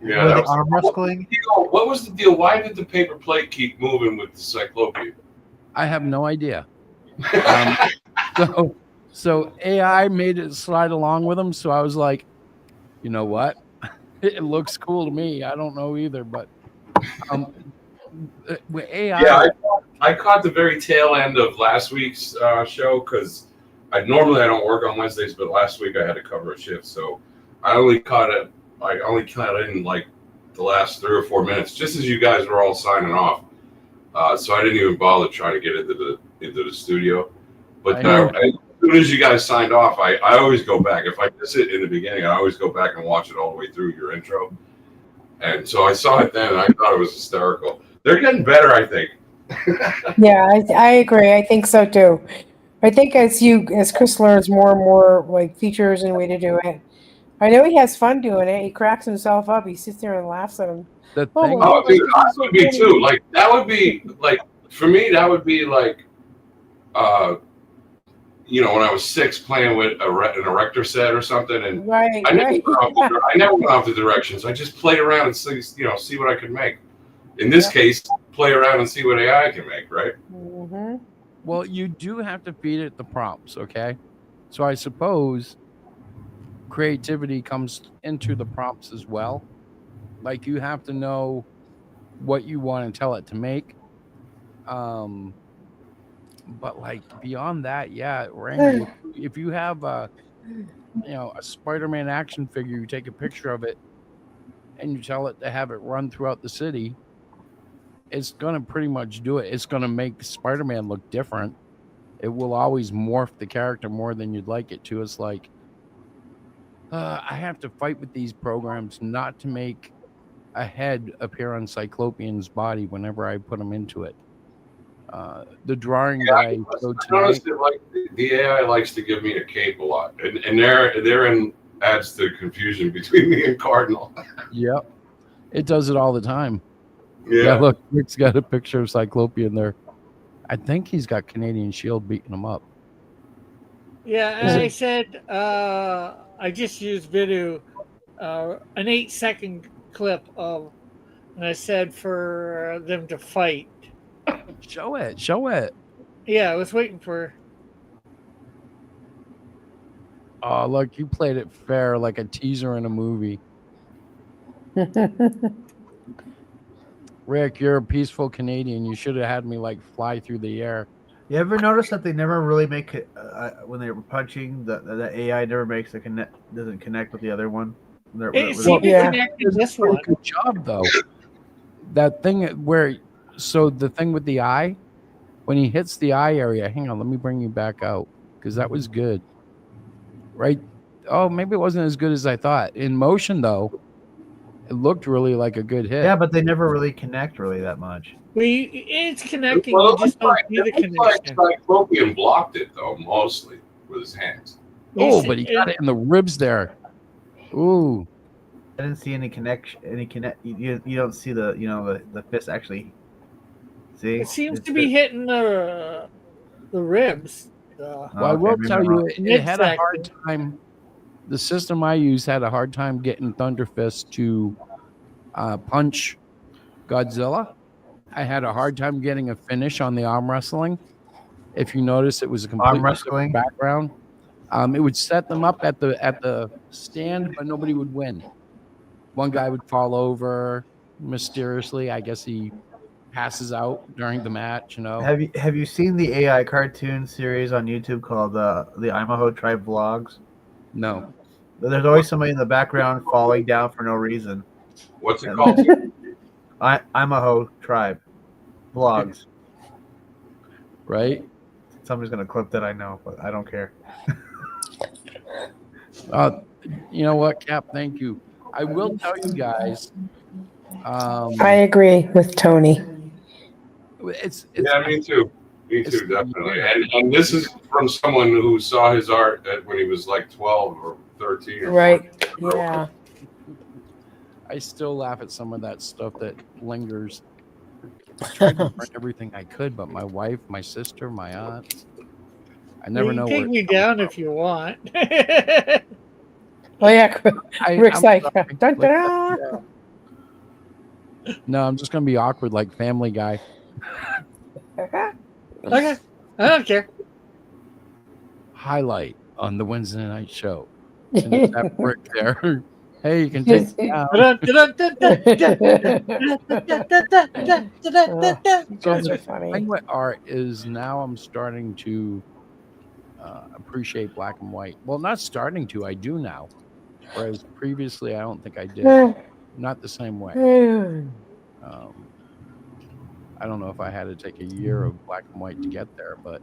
Yeah, the arm wrestling. What was the deal? Why did the paper plate keep moving with the Cyclopean? I have no idea. So AI made it slide along with them. So I was like, you know what? It looks cool to me. I don't know either, but with AI. Yeah, I caught the very tail end of last week's show because I don't work on Wednesdays, but last week I had to cover a shift, so I only caught it. I only caught in like the last 3 or 4 minutes, just as you guys were all signing off. So I didn't even bother trying to get into the studio. But as soon as you guys signed off, I always go back. If I miss it in the beginning, I always go back and watch it all the way through your intro. And so I saw it then, and I thought it was hysterical. They're getting better, I think. Yeah, I agree. I think so too. I think as Chris learns more and more like features and way to do it. I know he has fun doing it. He cracks himself up. He sits there and laughs at him. The thing, I would be too. Like that would be like for me. That would be like, when I was 6 playing with an erector set or something, and I never went off the directions. I just played around and see what I could make. In this case, play around and see what AI can make. Right. Mm-hmm. Well, you do have to feed it the prompts, okay? So I suppose creativity comes into the prompts as well. Like you have to know what you want to tell it to make. But like beyond that, yeah, Randy, if you have a Spider-Man action figure, you take a picture of it and you tell it to have it run throughout the city, it's gonna pretty much do it. It's gonna make Spider-Man look different. It will always morph the character more than you'd like it to. It's like I have to fight with these programs not to make a head appear on Cyclopean's body whenever I put them into it. The drawing that I showed tonight. Honestly, like the AI likes to give me a cape a lot, and therein adds to confusion between me and Cardinal. Yep, it does it all the time. Yeah, look, Rick's got a picture of Cyclopean there. I think he's got Canadian Shield beating him up. Yeah, as I said, I just used video, an 8-second clip of, and I said for them to fight. Show it. Yeah, I was waiting for. Oh, look, you played it fair, like a teaser in a movie. Rick, you're a peaceful Canadian. You should have had me like fly through the air. You ever notice that they never really make it when they were punching? The AI never makes doesn't connect with the other one. It seemed to connect to this one. Good job, though. That thing the thing with the eye, when he hits the eye area. Hang on, let me bring you back out because that was good. Right? Oh, maybe it wasn't as good as I thought. In motion, though, it looked really like a good hit. Yeah, but they never really connect that much. It's connecting. You just don't see the connection. Cyclopean blocked it though, mostly with his hands. Oh, but he got it in the ribs there. Ooh. I didn't see any connection. You don't see the fist actually. See, it seems to be hitting the ribs. Well, I will tell you, it had a hard time. The system I use had a hard time getting Thunderfist to punch Godzilla. I had a hard time getting a finish on the arm wrestling. If you notice, it was a completely wrestling? different background. It would set them up at the stand, but nobody would win. One guy would fall over mysteriously. I guess he passes out during the match. Have you seen the AI cartoon series on YouTube called the Imaho Tribe Vlogs? No. There's always somebody in the background falling down for no reason. What's it called? Imaho Tribe Vlogs. Right? Somebody's gonna clip that, I know, but I don't care. You know what, Cap? Thank you. I will tell you guys. I agree with Tony. It's yeah, me too. Me too, definitely. And this is from someone who saw his art when he was like 12 or 13 or Right. 14. Yeah. I still laugh at some of that stuff that lingers. I tried to burn everything I could, but my wife, my sister, my aunt, I never know. You can take me down if you want. Oh yeah, Rick's like, dun, dun, dun. No, I'm just gonna be awkward like Family Guy. Okay, I don't care. Highlight on the Wednesday night show. And it's that Rick there. Hey, you can take it down. So the thing with art is now I'm starting to appreciate black and white. Well, not starting to, I do now. Whereas previously, I don't think I did. Not the same way. I don't know if I had to take a year of black and white to get there, but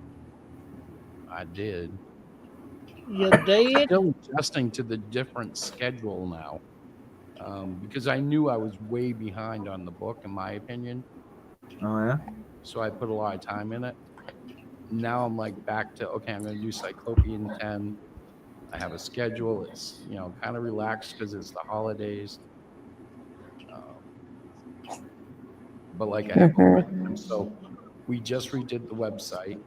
I did. You I'm did? still adjusting to the different schedule now. Because I knew I was way behind on the book, in my opinion. Oh, yeah? So I put a lot of time in it. Now I'm like back to, okay, I'm going to do Cyclopean 10. I have a schedule. It's, kind of relaxed because it's the holidays. But like I have a rhythm. So we just redid the website.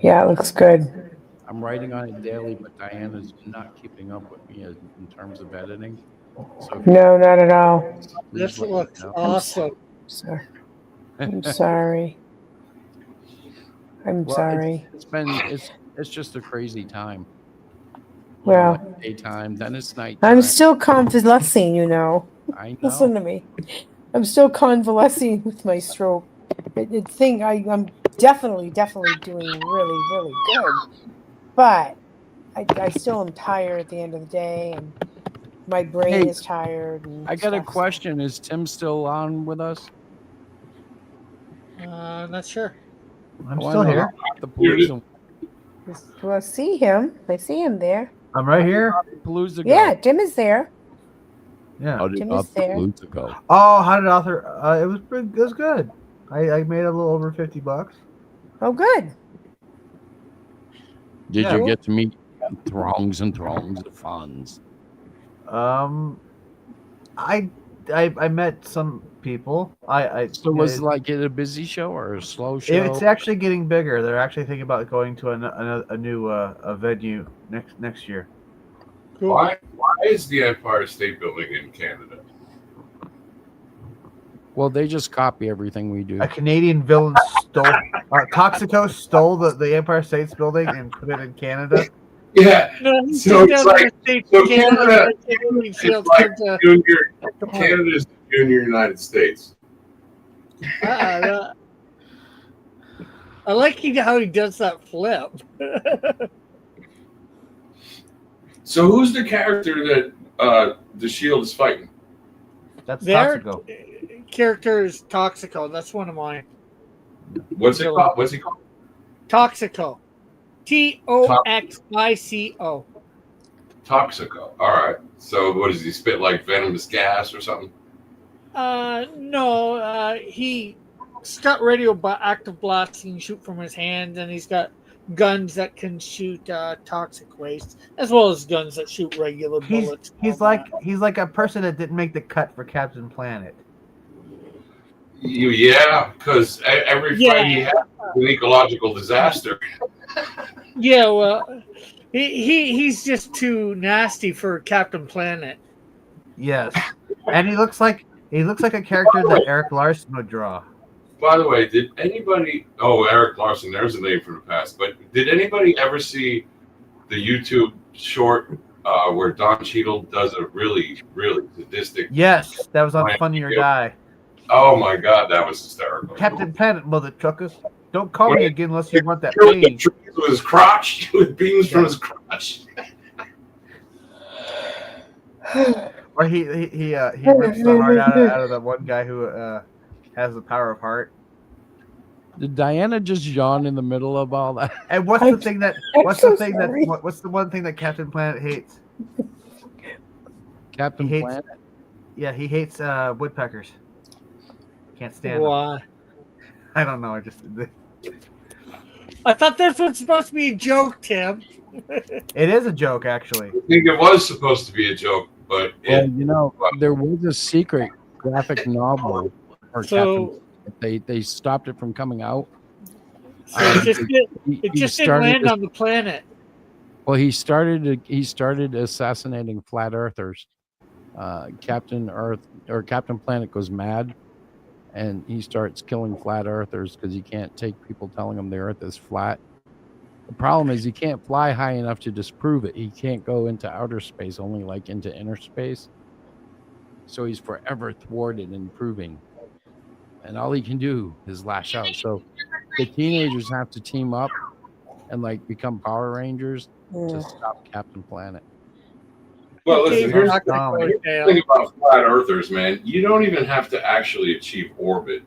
Yeah, it looks good. I'm writing on it daily, but Diana's not keeping up with me in terms of editing. So No, not at all. This looks awesome. Sorry. I'm sorry. I'm sorry. It's just a crazy time. Well, daytime, then it's night. I'm still convalescing, I know. Listen to me. I'm still convalescing with my stroke. I'm definitely doing really, really good. But I still am tired at the end of the day, and my brain is tired. And I got a question. Is Tim still on with us? Not sure. I'm still here. The Palooza. Well, I see him. I see him there. I'm right here. Palooza go? Yeah, Tim is there. Yeah. How did Tim is there. Palooza go? Oh, how did Arthur? It was good. I made a little over $50. Oh, good. Did you get to meet throngs and throngs of fans? I met some people. So was it a busy show or a slow show? It's actually getting bigger. They're actually thinking about going to a new venue next year. Cool. Why is the Empire State Building in Canada? Well, they just copy everything we do. A Canadian villain stole Toxico stole the Empire State Building and put it in Canada. Yeah. No, So it's like Canada is is like junior. Canada's junior United States. I like how he does that flip. So who's the character that the Shield is fighting? That's Their Toxico. character is Toxico. That's one of mine. What's it called? What's he called? Toxico. Toxico. Toxico. All right. So what does he spit like venomous gas or something? No. He's got radioactive blasts he can shoot from his hands, and he's got guns that can shoot toxic waste, as well as guns that shoot regular bullets. He's like a person that didn't make the cut for Captain Planet. Yeah, because every fight he had an ecological disaster. Yeah, well, he's just too nasty for Captain Planet. Yes, and he looks like a character that Eric Larson would draw. By the way, did anybody? Oh, Eric Larson. There's a name from the past. But did anybody ever see the YouTube short where Don Cheadle does a really, really sadistic? Yes, that was on Funny or Die. Oh my God, that was hysterical. Captain Planet, mother trucker. Don't call me again unless you want that Killed the pain. trees with his crotch, with beams from his crotch. Or he rips the heart out of the one guy who has the power of heart. Did Diana just yawn in the middle of all that? And what's the thing that what's the one thing that Captain Planet hates? Captain Planet? Yeah, he hates woodpeckers. Can't stand Why? them. I don't know. I thought this was supposed to be a joke, Tim. It is a joke, actually. I think it was supposed to be a joke, but Well, you know, there was a secret graphic novel for So- Captain. They stopped it from coming out. So it just didn't land on the planet. Well, he started assassinating flat earthers. Captain Earth or Captain Planet goes mad, and he starts killing flat earthers because he can't take people telling him the Earth is flat. The problem is he can't fly high enough to disprove it. He can't go into outer space, only like into inner space. So he's forever thwarted in proving. And all he can do is lash out. So the teenagers have to team up and like become Power Rangers to stop Captain Planet. Well, listen, here's not the gonna go down. thing about flat earthers, man. You don't even have to actually achieve orbit.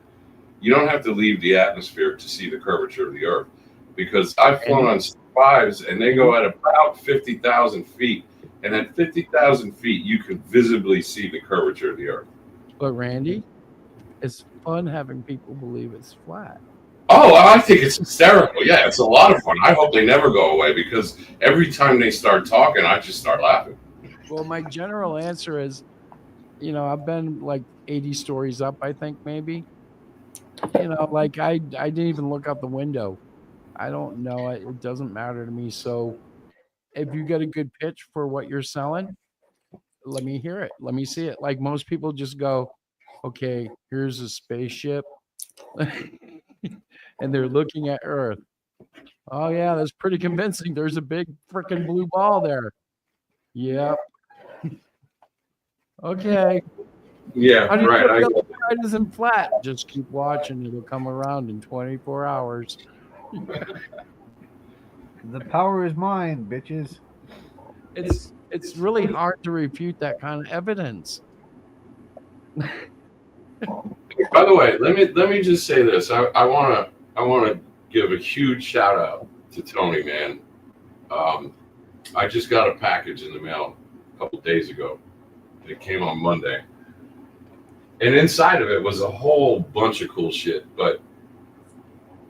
You don't have to leave the atmosphere to see the curvature of the Earth. Because I've flown on C5s and they go at about 50,000 feet. And at 50,000 feet, you can visibly see the curvature of the Earth. But Randy, it's fun having people believe it's flat. Oh, I think it's hysterical. Yeah, it's a lot of fun. I hope they never go away because every time they start talking, I just start laughing. Well, my general answer is, you know, I've been like 80 stories up, I think maybe. You know, like I didn't even look out the window. I don't know. It doesn't matter to me. So if you get a good pitch for what you're selling, let me hear it. Let me see it. Like most people just go, okay, here's a spaceship. And they're looking at Earth. Oh, yeah, that's pretty convincing. There's a big freaking blue ball there. Yep. Okay. Yeah, How do you right. know I the other side isn't flat? Just keep watching. It'll come around in 24 hours. The power is mine, bitches. It's really hard to refute that kind of evidence. By the way, let me just say this. I wanna give a huge shout out to Tony, man. I just got a package in the mail a couple days ago. It came on Monday, and inside of it was a whole bunch of cool shit. But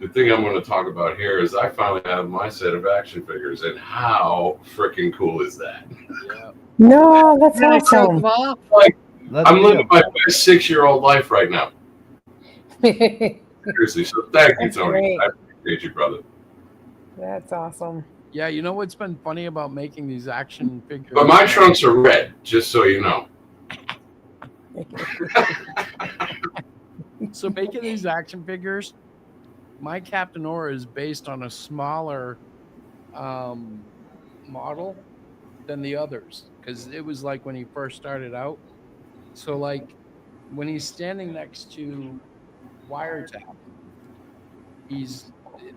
the thing I'm going to talk about here is I finally have my set of action figures, and how freaking cool is that? Yeah. No, that's Really awesome. cool. Like, I'm living my best 6-year-old life right now. Seriously, so thank you, That's Tony. great. I appreciate you, brother. That's awesome. Yeah, you know what's been funny about making these action figures? But my trunks are red, just so you know. So making these action figures, my Captain Aura is based on a smaller model than the others because it was like when he first started out. So like when he's standing next to Wiretap,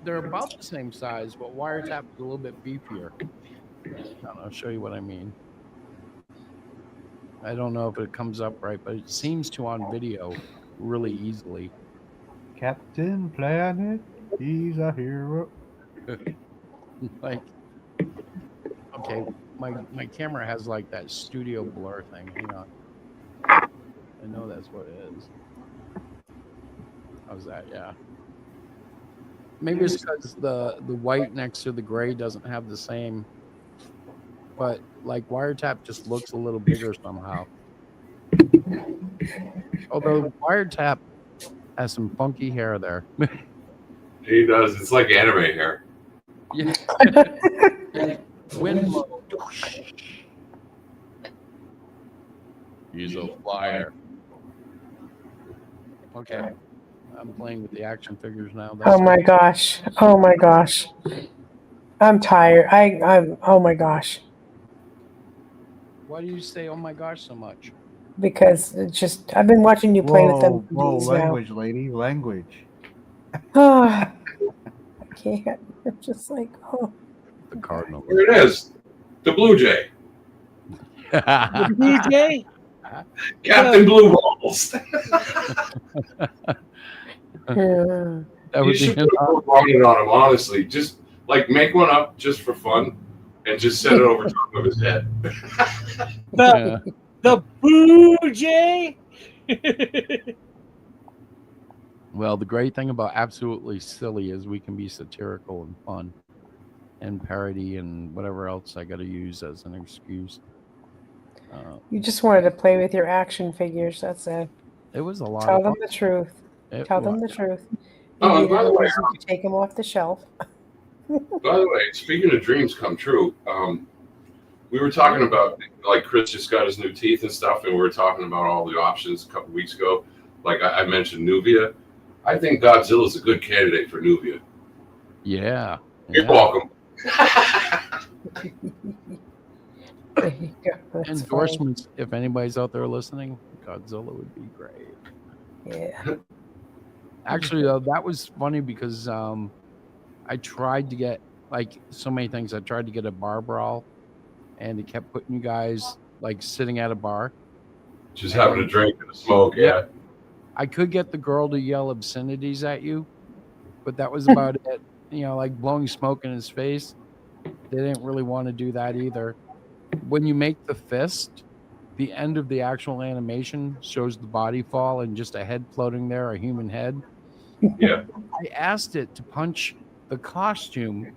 they're about the same size, but Wiretap is a little bit beefier. I'll show you what I mean. I don't know if it comes up right, but it seems to on video really easily. Captain Planet, he's a hero. Like, okay, my camera has like that studio blur thing. Hang on. I know that's what it is. How's that? Yeah. Maybe it's because the white next to the gray doesn't have the same, but like Wiretap just looks a little bigger somehow. Although Wiretap has some funky hair there. He does. It's like anime hair. Yeah. Yeah. Wind blow. He's a flyer. Okay. I'm playing with the action figures now. That's Oh my gosh. Oh my gosh. I'm tired. I'm oh my gosh. Why do you say "oh my gosh" so much? Because it's just I've been watching you play with them for days now. language, lady, language. Oh, I can't. I'm just like, oh. The Cardinal. Here it is. The Blue Jay. The DJ? Captain Blue Balls. That You would should be put a bonnet on him, honestly. Just like make one up just for fun and just set it over top of his head. The Blue Jay? Well, the great thing about Absolutely Silly is we can be satirical and fun and parody and whatever else I got to use as an excuse. You just wanted to play with your action figures. That's it. It was a lot Tell of them fun. the truth. It Tell them was. the truth. Oh, You and by needed the a way, reason to take them off the shelf. By the way, speaking of dreams come true, we were talking about, like, Chris just got his new teeth and stuff, and we were talking about all the options a couple weeks ago. Like I mentioned Nubia. I think Godzilla's a good candidate for Nubia. Yeah. You're welcome. Endorsements, if anybody's out there listening, Godzilla would be great. Yeah. Actually, though, that was funny because I tried to get, like so many things, I tried to get a bar brawl, and it kept putting you guys, like, sitting at a bar. Just having a drink and a smoke, yeah. I could get the girl to yell obscenities at you, but that was about it. You know, like blowing smoke in his face. They didn't really want to do that either. When you make the fist, the end of the actual animation shows the body fall and just a head floating there, a human head. Yeah. I asked it to punch the costume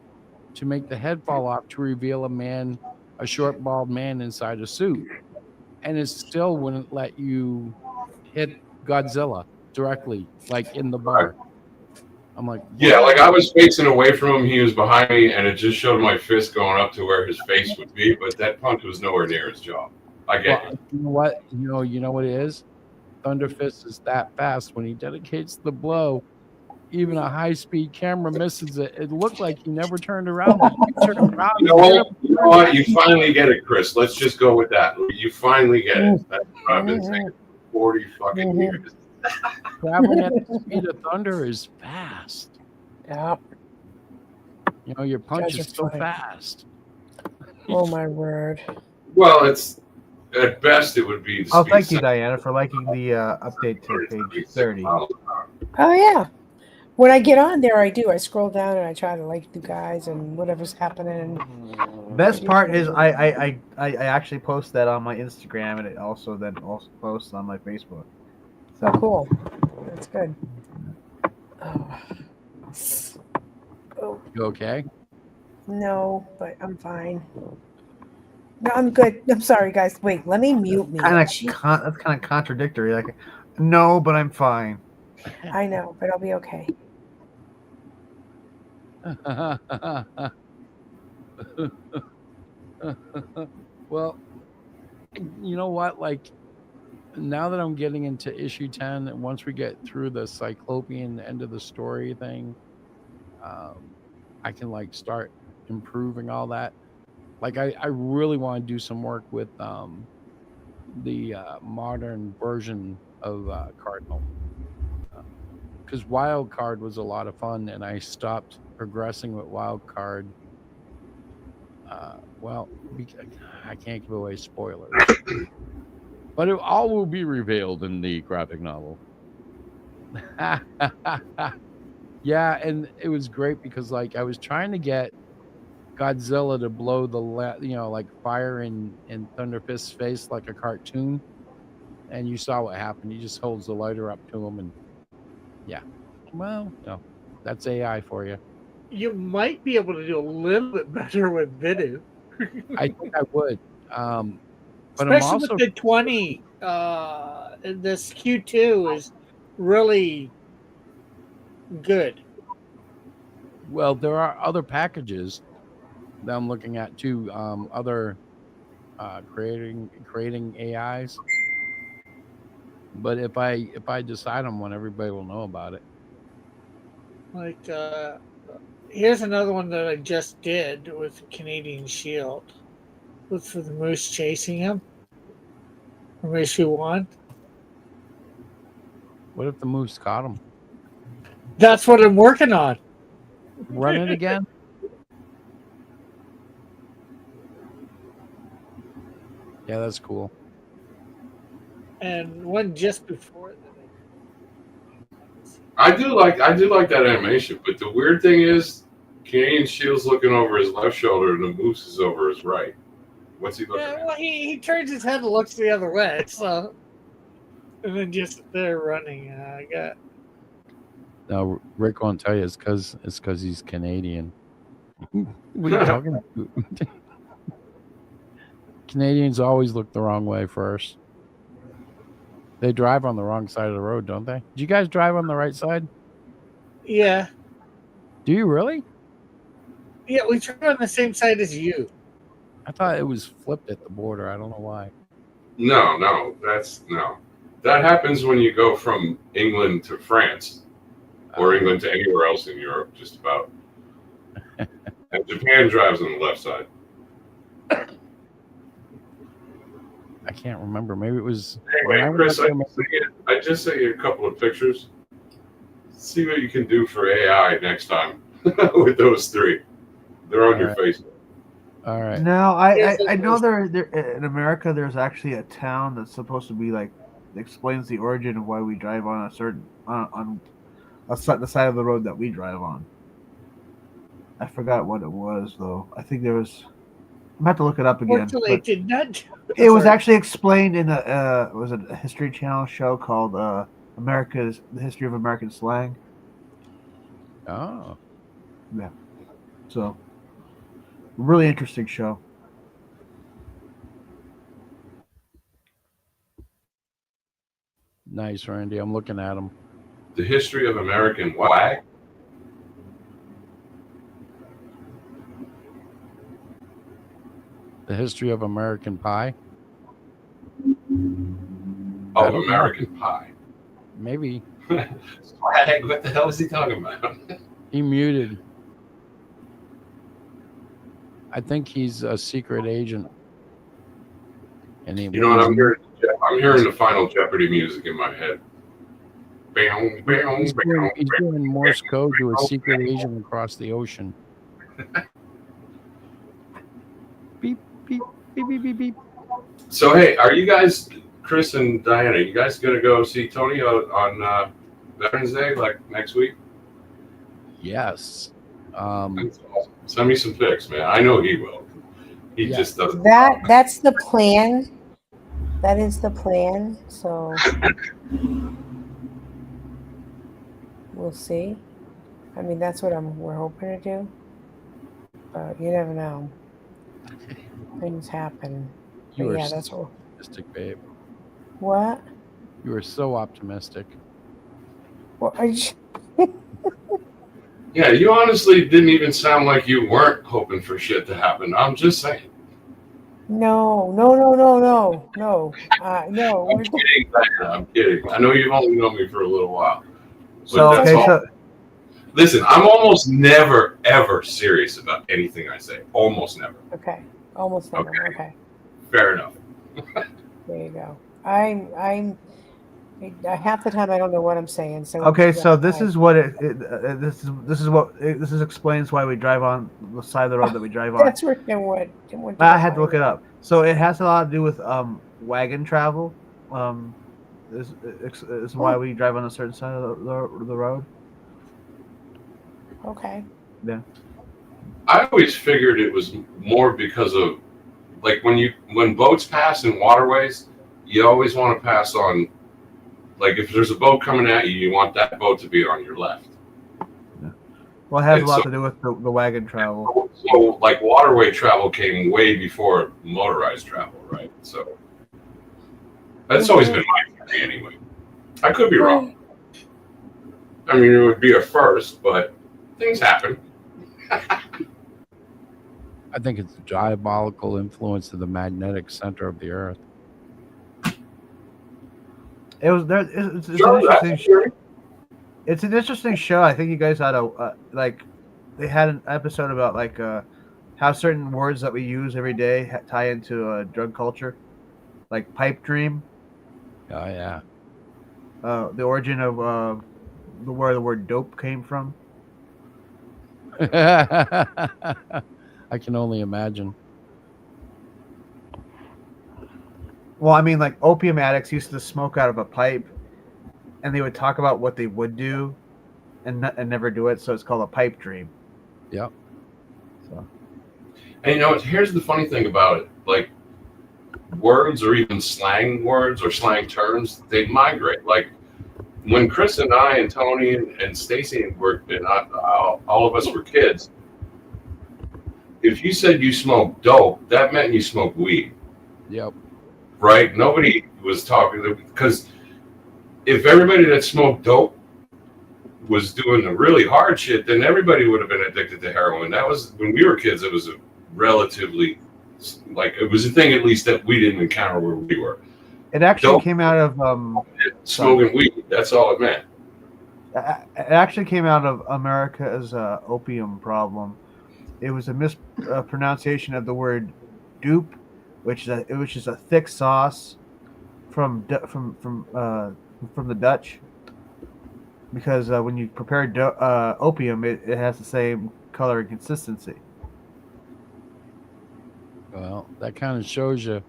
to make the head fall off to reveal a short, bald man inside a suit. And it still wouldn't let you hit Godzilla directly, like in the bar. I'm like, Yeah, like I was facing away from him, he was behind me, and it just showed my fist going up to where his face would be, but that punch was nowhere near his jaw. I get it. You know what? You know what it is? Thunder Fist is that fast. When he dedicates the blow, even a high-speed camera misses it. It looked like he never turned around. You know what? You finally get it, Chris. Let's just go with that. You finally get it. That's what I've been saying for 40 fucking years. Traveling at the speed of thunder is fast. Yeah. You know, your punch Guys is are so funny. fast. Oh my word. Well, it's at best it would be. Oh, thank you, Diana, for liking the update to page 30. Oh yeah. When I get on there, I do. I scroll down and I try to like you guys and whatever's happening. Best part is I actually post that on my Instagram, and it also posts on my Facebook. So cool. That's good. Oh. You okay? No, but I'm fine. No, I'm good. I'm sorry, guys. Wait, let me mute me. That's kind of contradictory. Like, no, but I'm fine. I know, but I'll be okay. Well, you know what? Like, now that I'm getting into issue 10, and once we get through the Cyclopean end of the story thing, I can like start improving all that. Like, I really want to do some work with the modern version of Cardinal, because Wild Card was a lot of fun, and I stopped progressing with Wild Card. Well, I can't give away spoilers, but it all will be revealed in the graphic novel. Yeah, and it was great because like I was trying to get Godzilla to blow like fire in Thunder Fist's face like a cartoon, and you saw what happened. He just holds the lighter up to him, and yeah, well, no, that's AI for you. You might be able to do a little bit better with Vidu. I think I would, but especially I'm also with the 20. This Q2 is really good. Well, there are other packages that I'm looking at too. Other creating AIs. But if I decide on one, everybody will know about it. Like, here's another one that I just did with the Canadian Shield. Look for the moose chasing him. Or moose who won. What if the moose caught him? That's what I'm working on. Run it again? Yeah, that's cool. And one just before that. I do like that animation, but the weird thing is, Canadian Shield's looking over his left shoulder, and the moose is over his right. What's he looking at? Well, he turns his head and looks the other way. So, and then just there running. I got. No, Rick won't tell you. It's because he's Canadian. What are you talking about? Canadians always look the wrong way first. They drive on the wrong side of the road, don't they? Do you guys drive on the right side? Yeah. Do you really? Yeah, we turn on the same side as you. I thought it was flipped at the border. I don't know why. No, that happens when you go from England to France, or England to anywhere else in Europe, just about. And Japan drives on the left side. I can't remember. Maybe it was. Anyway, Chris, I just sent you a couple of pictures. See what you can do for AI next time with those three. They're on your Facebook. All right. Now, I know there in America there's actually a town that's supposed to be like explains the origin of why we drive on a certain on the side of the road that we drive on. I forgot what it was though. I think there was. I'm gonna have to look it up again. Fortunately, it did not. It was actually explained in a History Channel show called the History of American Slang. Oh. Yeah. So, really interesting show. Nice, Randy. I'm looking at him. The History of American Wag? The History of American Pie. Oh, American Pie. Maybe. Swag? What the hell is he talking about? He muted. I think he's a secret agent. And You know what I'm hearing? I'm hearing the Final Jeopardy music in my head. He's doing Morse code to a secret agent across the ocean. Beep, beep, beep, beep, beep, beep. So, hey, are you guys, Chris and Diana, you guys going to go see Tony on Veterans Day, like next week? Yes. Send me some pics, man. I know he will. He just doesn't. That's the plan. That is the plan. So we'll see. I mean, that's what we're hoping to do. But you never know. Things happen. You But are yeah, that's so what. optimistic, babe. What? You are so optimistic. What? Are you... Yeah, you honestly didn't even sound like you weren't hoping for shit to happen. I'm just saying. No. No. I'm kidding, Diana. I'm kidding. I know you've only known me for a little while. But So, that's okay, all. so Listen, I'm almost never, ever serious about anything I say. Almost never. Okay. Almost never. Okay. Fair enough. There you go. I'm half the time I don't know what I'm saying. So okay, so this is what this explains why we drive on the side of the road that we drive on. That's what I had to look it up. So it has a lot to do with wagon travel. Is why we drive on a certain side of the road. Okay. Yeah. I always figured it was more because of, like, when boats pass in waterways, you always want to pass on, like, if there's a boat coming at you, you want that boat to be on your left. Yeah. Well, it has a lot to do with the wagon travel. So, like, waterway travel came way before motorized travel, right? So that's always been my theory anyway. I could be wrong. I mean, it would be a first, but things happen. I think it's a diabolical influence of the magnetic center of the Earth. It was there. It's an Sure, interesting. that's true. It's an interesting show. I think you guys ought to like. They had an episode about like how certain words that we use every day tie into drug culture, like pipe dream. Oh yeah. The origin of where the word dope came from. I can only imagine. Well, I mean, like opium addicts used to smoke out of a pipe, and they would talk about what they would do, and never do it. So it's called a pipe dream. Yep. So. And you know, here's the funny thing about it: like words, or even slang words or slang terms, they migrate. Like when Chris and I and Tony and Stacy were, and all of us were kids. If you said you smoked dope, that meant you smoked weed. Yep. Right? Nobody was talking, because if everybody that smoked dope was doing the really hard shit, then everybody would have been addicted to heroin. That was, when we were kids, it was a relatively, like, it was a thing at least that we didn't encounter where we were. It actually Dope, came out of smoking weed. That's all it meant. It actually came out of America's opium problem. It was a mispronunciation of the word dupe, which is a thick sauce from the Dutch. Because when you prepare opium, it has the same color and consistency. Well, that kind of shows you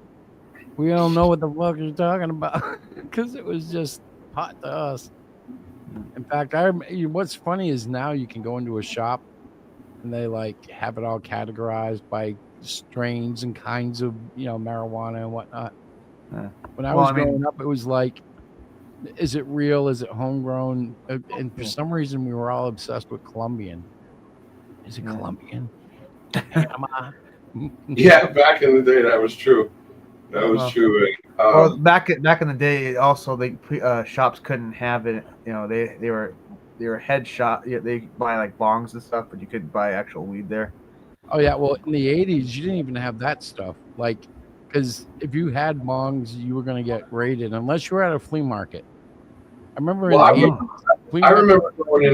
we don't know what the fuck you're talking about, because it was just hot to us. In fact, what's funny is now you can go into a shop and they like have it all categorized by strains and kinds of marijuana and whatnot. When I was growing up, it was like, is it real? Is it homegrown? And for some reason, we were all obsessed with Colombian. Is it Colombian? Yeah, back in the day, that was true. That was true. Well, back in the day, also shops couldn't have it. They were head shop. Yeah, they buy like bongs and stuff, but you couldn't buy actual weed there. Oh yeah, well in the 80s, you didn't even have that stuff. Like, because if you had bongs, you were going to get raided unless you were at a flea market. I remember. I remember going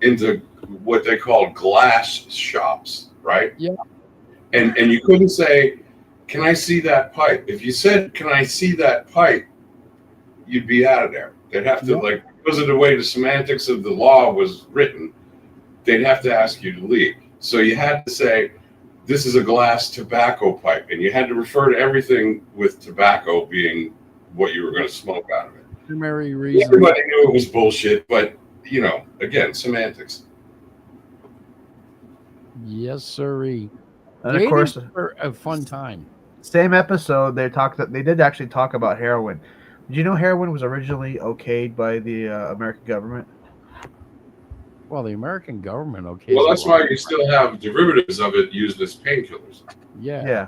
into what they call glass shops, right? Yeah. And you couldn't say, "Can I see that pipe?" If you said, "Can I see that pipe?" you'd be out of there. They'd have to, like, because of the way the semantics of the law was written, they'd have to ask you to leave. So you had to say, "This is a glass tobacco pipe," and you had to refer to everything with tobacco being what you were going to smoke out of it. Primary reason. Everybody knew it was bullshit, but again, semantics. Yes, sirree. And of course, a fun time. Same episode, they did actually talk about heroin. Did you know heroin was originally okayed by the American government? Well, the American government okayed. Well, that's why you still have derivatives of it used as painkillers. Yeah.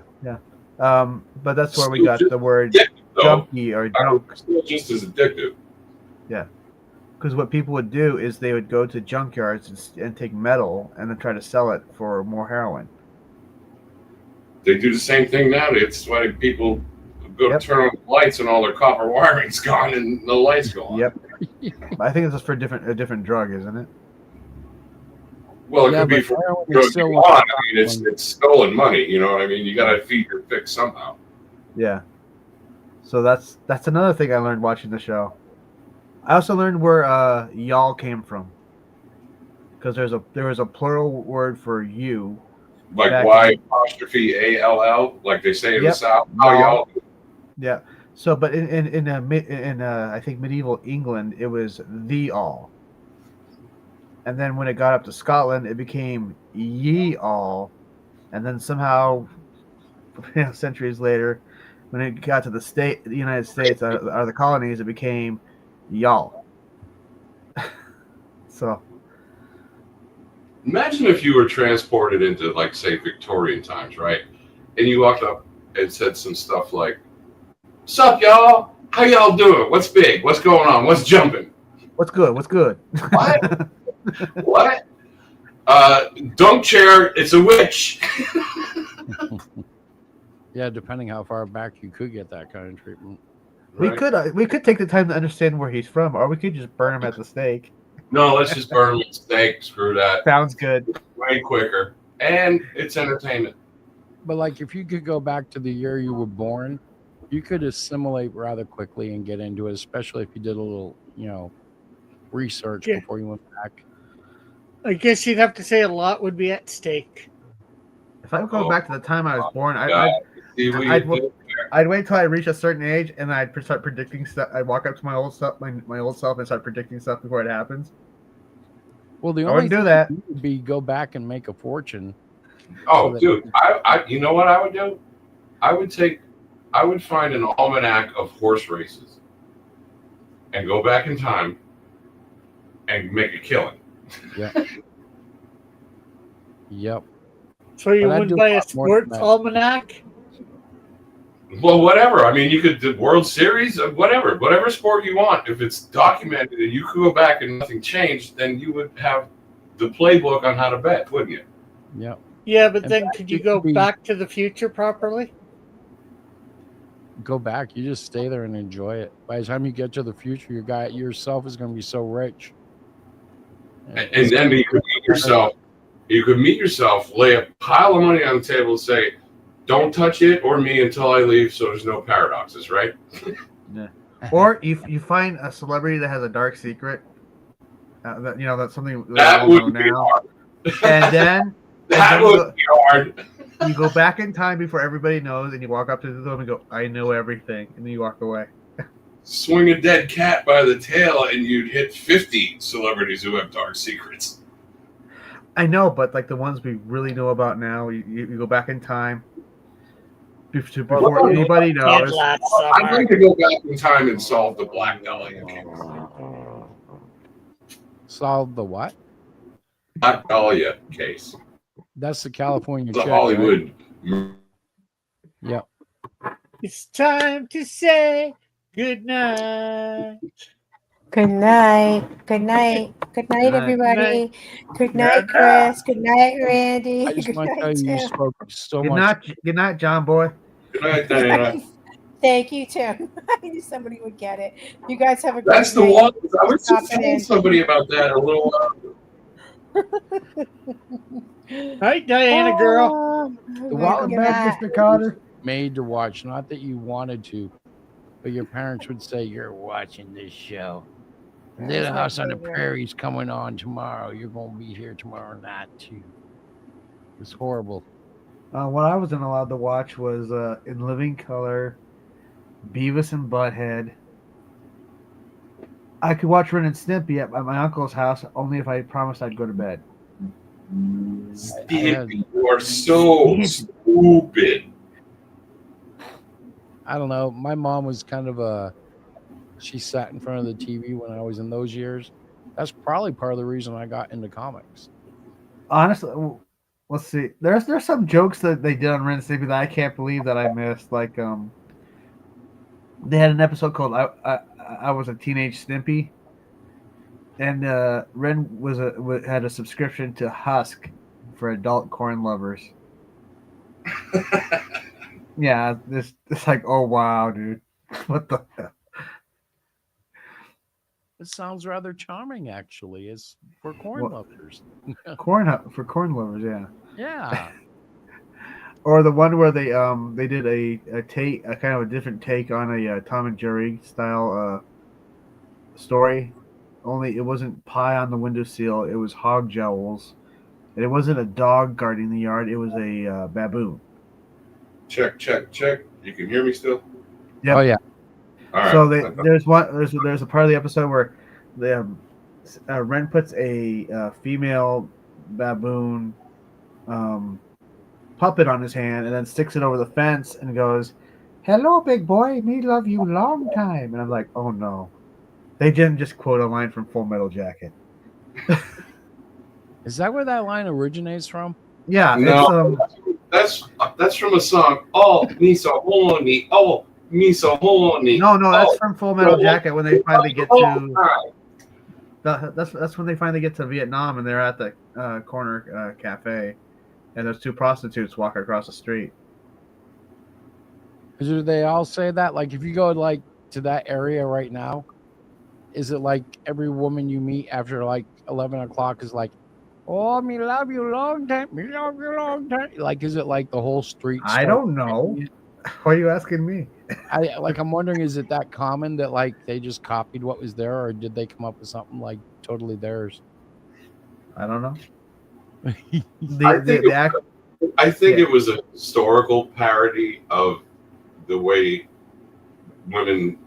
But that's where we got the word junkie or junk. Still just as addictive. Yeah. Because what people would do is they would go to junkyards and take metal and then try to sell it for more heroin. They do the same thing nowadays. It's why people go turn on the lights and all their copper wiring's gone and the lights go on. Yep. I think it's for a different drug, isn't it? Well, it could be for drugs you want. I mean, it's stolen money. You know what I mean? You got to feed your fix somehow. Yeah. So that's another thing I learned watching the show. I also learned where y'all came from, because there was a plural word for you. Like Y''ALL, like they say in the South. How y'all? Yeah. So, but in I think medieval England, it was the all. And then when it got up to Scotland, it became ye all. And then somehow, centuries later, when it got to the United States or the colonies, it became y'all. So. Imagine if you were transported into, like, say, Victorian times, right? And you walked up and said some stuff like, "Sup, y'all? How y'all doing? What's big? What's going on? What's jumping? What's good? What's good?" What? What? Dunk chair, it's a witch. Yeah, depending how far back you could get that kind of treatment. We could take the time to understand where he's from, or we could just burn him at the stake. No, let's just burn him at stake. Screw that. Sounds good. Way quicker. And it's entertainment. But like, if you could go back to the year you were born, you could assimilate rather quickly and get into it, especially if you did a little, research before you went back. I guess you'd have to say a lot would be at stake. If I go back to the time I was born, I'd wait till I reach a certain age, and I'd start predicting stuff. I'd walk up to my old self, my old self, and start predicting stuff before it happens. Well, the I only wouldn't do thing that. would be go back and make a fortune. Oh, dude, I you know what I would do? I would find an almanac of horse races and go back in time and make a killing. Yeah. Yep. So you wouldn't buy a sports almanac? Well, whatever. I mean, you could do World Series, whatever sport you want. If it's documented and you could go back and nothing changed, then you would have the playbook on how to bet, wouldn't you? Yeah. Yeah, but then could you go back to the future properly? Go back. You just stay there and enjoy it. By the time you get to the future, yourself is going to be so rich. And then you could meet yourself. You could meet yourself, lay a pile of money on the table, and say, "Don't touch it or me until I leave, so there's no paradoxes." Right? Yeah. Or you find a celebrity that has a dark secret. That's something that would be hard. And then that would be hard. You go back in time before everybody knows, and you walk up to the room and go, "I know everything," and then you walk away. Swing a dead cat by the tail, and you'd hit 50 celebrities who have dark secrets. I know, but like the ones we really know about now, you go back in time before anybody knows. I'm going to go back in time and solve the Black Dahlia case. Solve the what? Black Dahlia case. That's the California The check, Hollywood. Right? Yep. It's time to say good night. Good night. Good night. Good night, everybody. Good night, Chris. Good night, Randy. I just Good want to tell night, you, you Tim. spoke so Good much. night, good night, John boy. Good night, Diana. Thank you, Tim. I knew somebody would get it. You guys have a good That's the night. one. I was Stop just it telling in. somebody about that a little while ago. Night, Diana girl. Oh, Welcome look at back, that. Mr. Carter. Made to watch, not that you wanted to, but your parents would say, "You're watching this show. Little House on the Prairie's coming on tomorrow. You're going to be here tomorrow night too." It's horrible. What I wasn't allowed to watch was In Living Color, Beavis and Butthead. I could watch Ren and Stimpy at my uncle's house only if I promised I'd go to bed. Stimpy, you are so stupid. I don't know. My mom was kind of she sat in front of the TV when I was in those years. That's probably part of the reason I got into comics. Honestly, let's see. There's some jokes that they did on Ren and Stimpy that I can't believe that I missed. Like they had an episode called I Was a Teenage Stimpy, and Ren had a subscription to Husk for adult corn lovers. Yeah, it's like, oh wow, dude, what the hell? It sounds rather charming, actually. It's for corn lovers. For corn lovers, yeah. Yeah. Or the one where they did a kind of a different take on a Tom and Jerry style story. Only it wasn't pie on the windowsill; it was hog jowls, and it wasn't a dog guarding the yard; it was a baboon. Check. You can hear me still? Yep. Oh yeah. All right. So there's a part of the episode where Ren puts a female baboon puppet on his hand and then sticks it over the fence and goes, "Hello, big boy. Me love you long time." And I'm like, oh no, they didn't just quote a line from Full Metal Jacket. Is that where that line originates from? Yeah. No, that's from a song. Oh, me so horny. Oh, me so horny. No, that's Oh, from Full Metal Jacket when they finally get to. That's when they finally get to Vietnam and they're at the corner cafe, and there's two prostitutes walking across the street. Do they all say that? Like, if you go like to that area right now, is it like every woman you meet after like 11 o'clock is like, "Oh, me love you long time, me love you long time"? Like, is it like the whole street? I don't know. Why are you asking me? I'm wondering, is it that common that like they just copied what was there, or did they come up with something like totally theirs? I don't know. I think it was a historical parody of the way women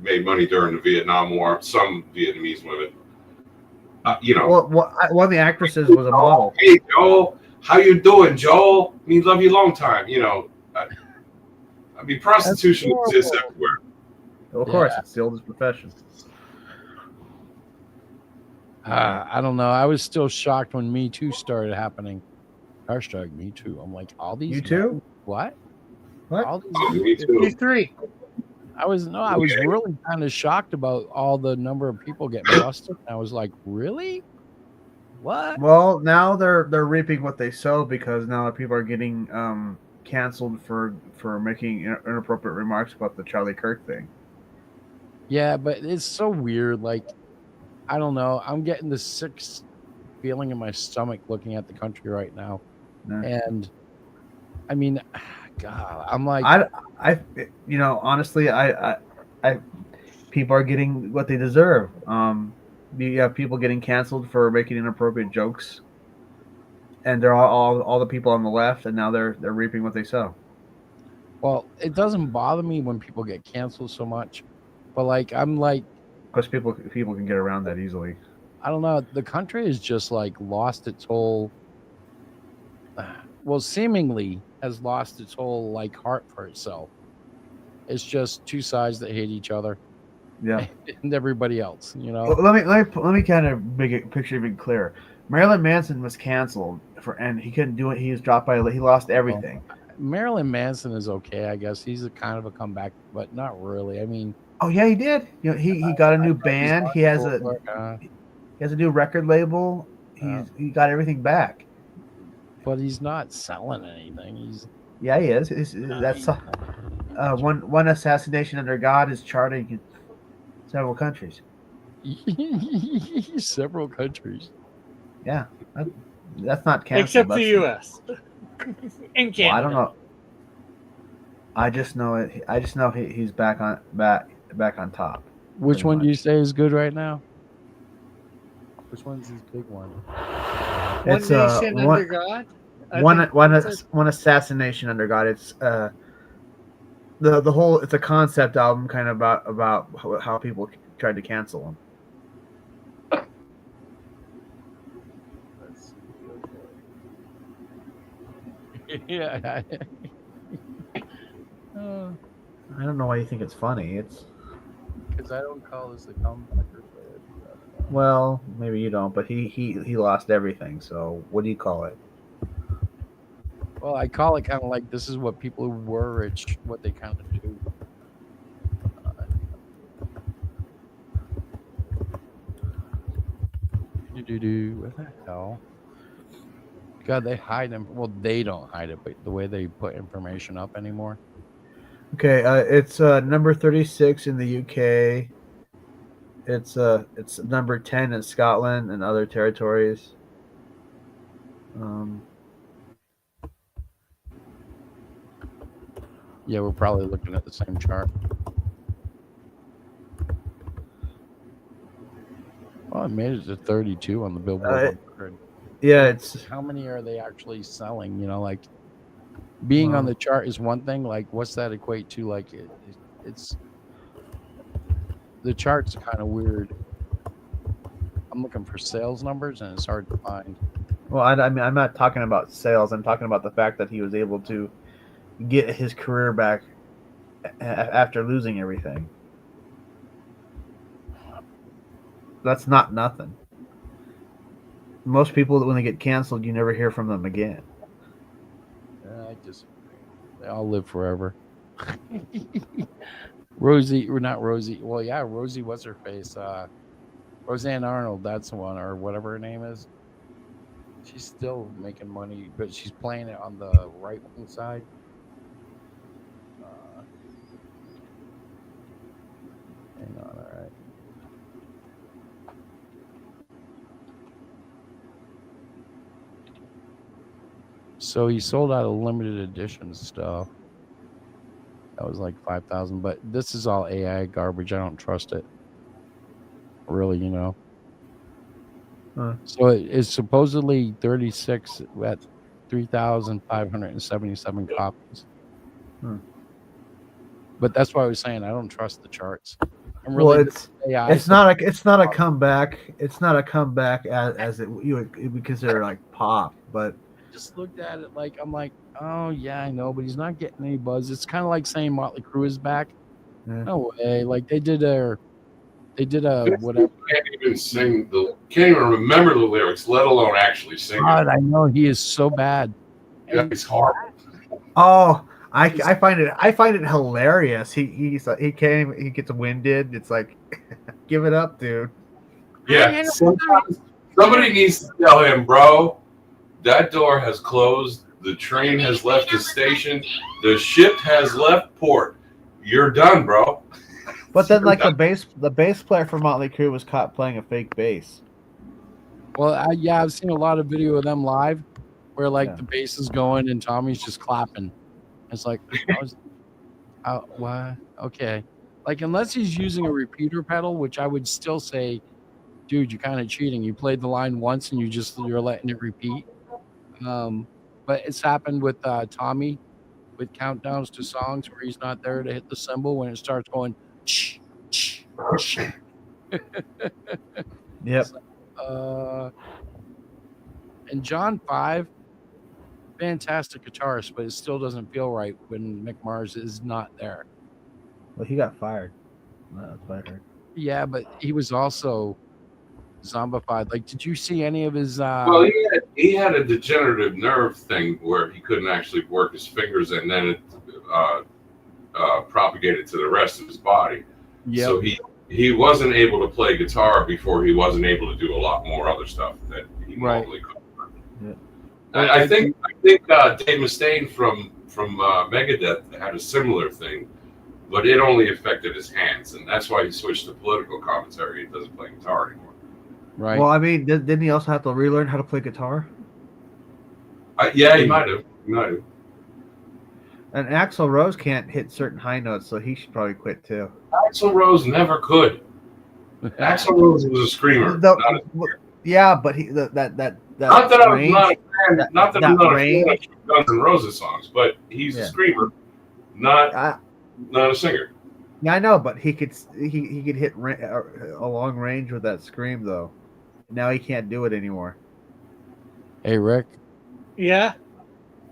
made money during the Vietnam War. Some Vietnamese women, Well, one of the actresses was a model. Hey Joel, how you doing, Joel? Me love you long time. I mean, prostitution exists everywhere. Of course, it's the oldest profession. I don't know. I was still shocked when Me Too started happening. Hashtag Me Too. I'm like, all these You too? What? What? All these Me too. 3. I was really kind of shocked about all the number of people getting busted. I was like, really? What? Well, now they're reaping what they sow because now people are getting canceled for making inappropriate remarks about the Charlie Kirk thing. Yeah, but it's so weird. Like, I don't know. I'm getting the sick feeling in my stomach looking at the country right now. Yeah. And I mean, God, I'm like, honestly, I people are getting what they deserve. You have people getting canceled for making inappropriate jokes, and they're all the people on the left, and now they're reaping what they sow. well, it doesn't bother me when people get canceled so much, but like, I'm like, because people can get around that easily. I don't know. The country has just like lost its whole, well, seemingly has lost its whole like heart for itself. It's just two sides that hate each other. Yeah, and everybody else, Well, let me kind of make a picture even clearer. Marilyn Manson was canceled and he couldn't do it. He was dropped by. He lost everything. Marilyn Manson is okay, I guess. He's a kind of a comeback, but not really. I mean, oh yeah, he did. He got a new band. He has a new record label. He got everything back. But he's not selling anything. He is. That's one assassination under God is charting in several countries. Several countries. Yeah, that's not canceled. Except the U.S. and Canada. Well, I don't know. I just know it. I just know he's back on top. Which one do you say is good right now? Which one's his big one? It's One Nation Under God. One assassination under God. It's the whole. It's a concept album, kind of about how people tried to cancel him. Yeah. I don't know why you think it's funny. It's because I don't call this a comeback. Well, maybe you don't, but he lost everything. So what do you call it? Well, I call it kind of like this is what people who were rich, what they kind of do. What the hell? God, they hide them. Well, they don't hide it, but the way they put information up anymore. Okay, it's number 36 in the UK. It's number 10 in Scotland and other territories. Yeah, we're probably looking at the same chart. Well, it made it to 32 on the Billboard 100. Yeah, it's how many are they actually selling? Like being on the chart is one thing. Like, what's that equate to? Like, it's the chart's kind of weird. I'm looking for sales numbers, and it's hard to find. Well, I mean, I'm not talking about sales. I'm talking about the fact that he was able to get his career back after losing everything. That's not nothing. Most people, when they get canceled, you never hear from them again. I disagree. They all live forever. Rosie, or not Rosie. Well, yeah, Rosie, what's her face? Roseanne Arnold, that's the one, or whatever her name is. She's still making money, but she's playing it on the right wing side. Hang on, all right. So he sold out of limited edition stuff. That was like 5,000, but this is all AI garbage. I don't trust it. Really, you know. Huh. So it is supposedly 36 at 3,577 copies. But that's why I was saying I don't trust the charts. I'm Well, really it's not a comeback. It's not a comeback as it would consider like pop, but just looked at it like I'm like, oh yeah, I know, but he's not getting any buzz. It's kind of like saying Motley Crue is back. Yeah. No way. Like they did a whatever. Can't even remember the lyrics, let alone actually sing God, it. I know he is so bad. Yeah, it's horrible. oh, I find it hilarious. He gets winded. It's like, give it up, dude. Yeah, somebody needs to tell him, bro, that door has closed. The train has left the station. The ship has left port. You're done, bro. But then, like the bass player for Motley Crue was caught playing a fake bass. Well, I've seen a lot of video of them live, where like the bass is going and Tommy's just clapping. It's like, what? Okay, like unless he's using a repeater pedal, which I would still say, dude, you're kind of cheating. You played the line once and you're letting it repeat. But it's happened with Tommy with countdowns to songs where he's not there to hit the cymbal when it starts going. Yep. And John 5, fantastic guitarist, but it still doesn't feel right when Mick Mars is not there. Well, he got fired. That's what I heard. Yeah, but he was also zombified. Like, did you see any of his? Well, he had a degenerative nerve thing where he couldn't actually work his fingers, and then it propagated to the rest of his body. Yep. So he wasn't able to play guitar before he wasn't able to do a lot more other stuff that he normally could. Yeah. I think Dave Mustaine from Megadeth had a similar thing, but it only affected his hands, and that's why he switched to political commentary. He doesn't play guitar anymore. Right. Well, I mean, didn't he also have to relearn how to play guitar? Yeah, he might have. And Axl Rose can't hit certain high notes, so he should probably quit too. Axl Rose never could. Axl Rose was a screamer. Yeah, but he not that I'm not a fan. Not that I'm not a fan of Guns N' Roses songs, but he's a screamer, not a singer. Yeah, I know, but he could hit a long range with that scream though. Now he can't do it anymore. Hey, Rick. Yeah.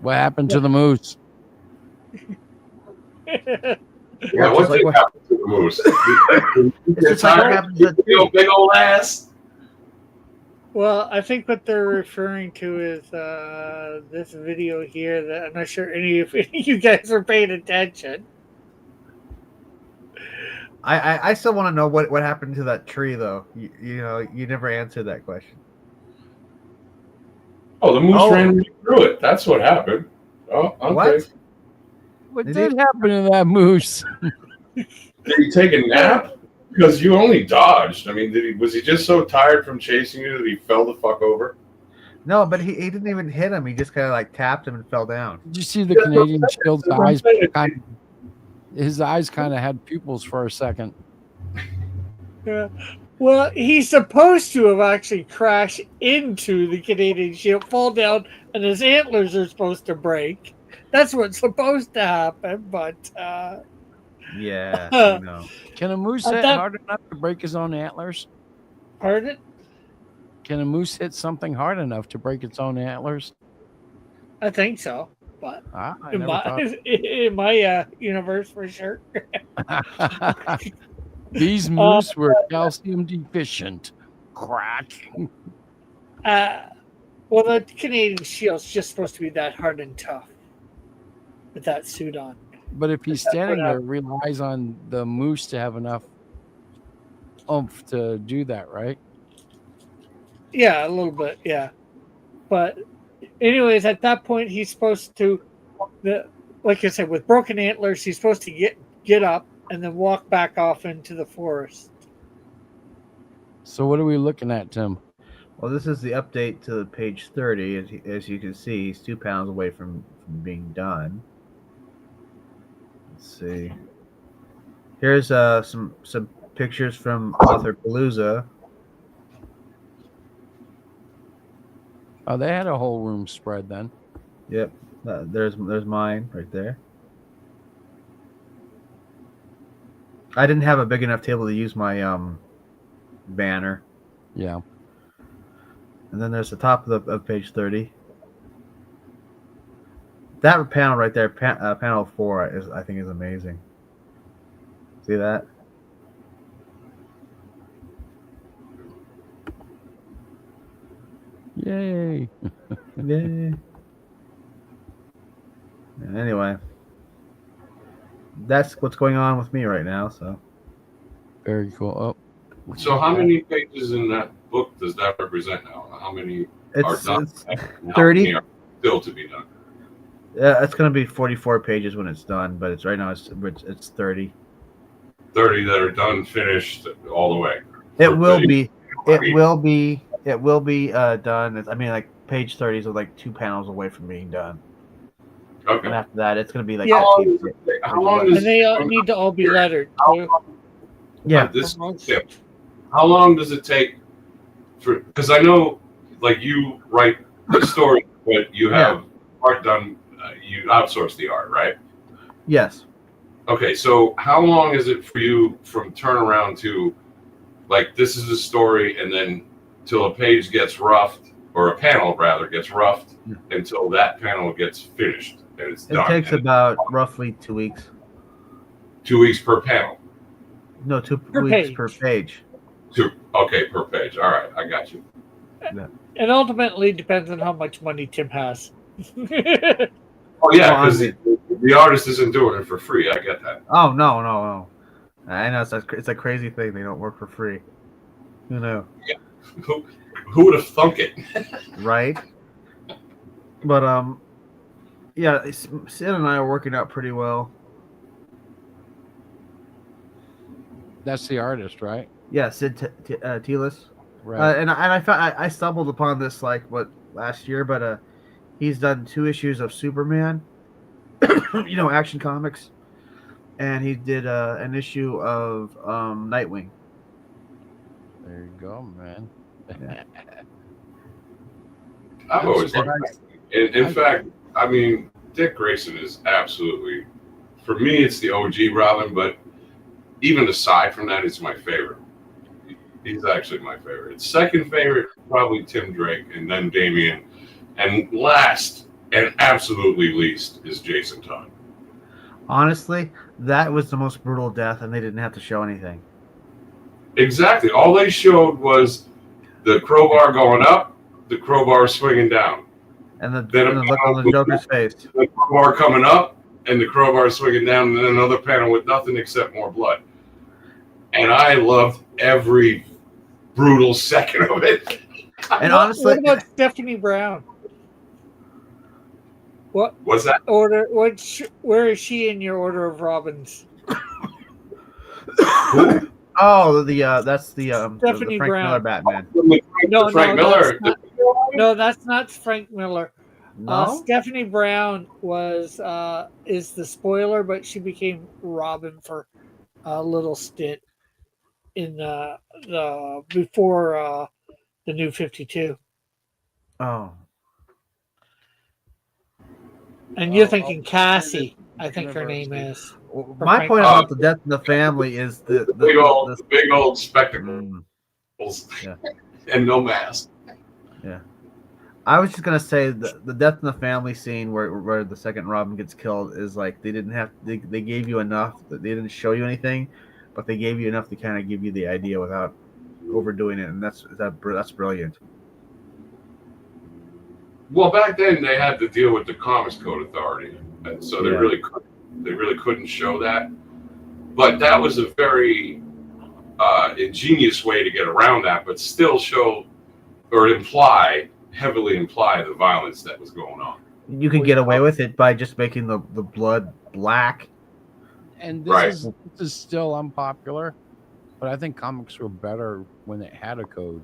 What happened to the Moose? Yeah, what did happen to the Moose? It's like what happened to the big old ass. Well, I think what they're referring to is this video here that I'm not sure any of you guys are paying attention. I still want to know what happened to that tree though. You know, you never answered that question. Oh, the Moose ran through it. That's what happened. Oh, okay. What did happen to that Moose? Did he take a nap? Because you only dodged. I mean, was he just so tired from chasing you that he fell the fuck over? No, but he didn't even hit him. He just kind of like tapped him and fell down. Did you see the Canadian Shield's eyes? His eyes kind of had pupils for a second. Yeah. Well, he's supposed to have actually crashed into the Canadian Shield, fall down, and his antlers are supposed to break. That's what's supposed to happen, but yeah, I know. Can a moose hit hard enough to break his own antlers? Pardon? Can a moose hit something hard enough to break its own antlers? I think so, but in in my universe, for sure. These moose were calcium deficient. Crack. Well, the Canadian Shield's just supposed to be that hard and tough with that suit on. But if he's standing there, relies on the moose to have enough oomph to do that, right? Yeah, a little bit. Yeah, but anyways, at that point, he's supposed to like I said, with broken antlers, he's supposed to get up and then walk back off into the forest. So what are we looking at, Tim? Well, this is the update to page 30. As you can see, he's 2 pounds away from being done. Let's see. Here's some pictures from Author Palooza. Oh, they had a whole room spread then. Yep, there's mine right there. I didn't have a big enough table to use my banner. Yeah. And then there's the top of page 30. That panel right there, panel 4, I think is amazing. See that? Yay! Yay! Anyway, that's what's going on with me right now. So very cool. Oh, So how many pages in that book does that represent now? How many are done? It's and how 30. many are still to be done? Yeah, it's going to be 44 pages when it's done, but it's right now it's 30. 30 that are done, finished all the way. It will be. It will be. It will be done. I mean, like page 30 is like 2 panels away from being done. Okay. And after that, it's going to be like. Yeah. How long And they need to all be lettered. Yeah. How long does it take for? Because I know, like you write the story, but you have art done. You outsource the art, right? Yes. Okay, so how long is it for you from turnaround to, like, this is a story, and then till a page gets roughed, or a panel rather gets roughed, until that panel gets finished and it's done? It takes about roughly 2 weeks. 2 weeks per panel. No, 2 Per weeks page. per page. Okay, per page. All right, I got you. And ultimately depends on how much money Tim has. Oh yeah, because the artist isn't doing it for free. I get that. Oh no! I know it's a crazy thing. They don't work for free. Who knew? Yeah. Who would have thunk it? Right. But yeah, Sid and I are working out pretty well. That's the artist, right? Yeah, Sid Telis. Right. And I found I stumbled upon this last year, but he's done 2 issues of Superman, Action Comics, and he did an issue of Nightwing. There you go, man. Yeah. I've always liked that. In fact, I mean, Dick Grayson is absolutely, for me, it's the OG Robin, but even aside from that, it's my favorite. He's actually my favorite. Second favorite, probably Tim Drake, and then Damian. And last, and absolutely least, is Jason Todd. Honestly, that was the most brutal death, and they didn't have to show anything. Exactly. All they showed was the crowbar going up, the crowbar swinging down. And the look on the Joker's face. The crowbar coming up, and the crowbar swinging down, and then another panel with nothing except more blood. And I loved every brutal second of it. And honestly, what about Stephanie Brown? What's that? Where is she in your order of Robins? Oh, that's the Stephanie Frank Brown. Miller Batman. No, Frank Miller. That's not Frank Miller. No? Stephanie Brown is the spoiler, but she became Robin for a little stint in the before the New 52. Oh. And you're thinking Cassie, I think her name is. My point about the death in the family is the big old spectacles and no mask. Yeah. I was just gonna say the death in the family scene where the second Robin gets killed is like they gave you enough that they didn't show you anything, but they gave you enough to kind of give you the idea without overdoing it, and that's brilliant. Well, back then they had to deal with the Comics Code Authority, and so they really couldn't show that. But that was a very ingenious way to get around that, but still show or heavily imply the violence that was going on. You could get away with it by just making the blood black. And Right. this is still unpopular, but I think comics were better when it had a code.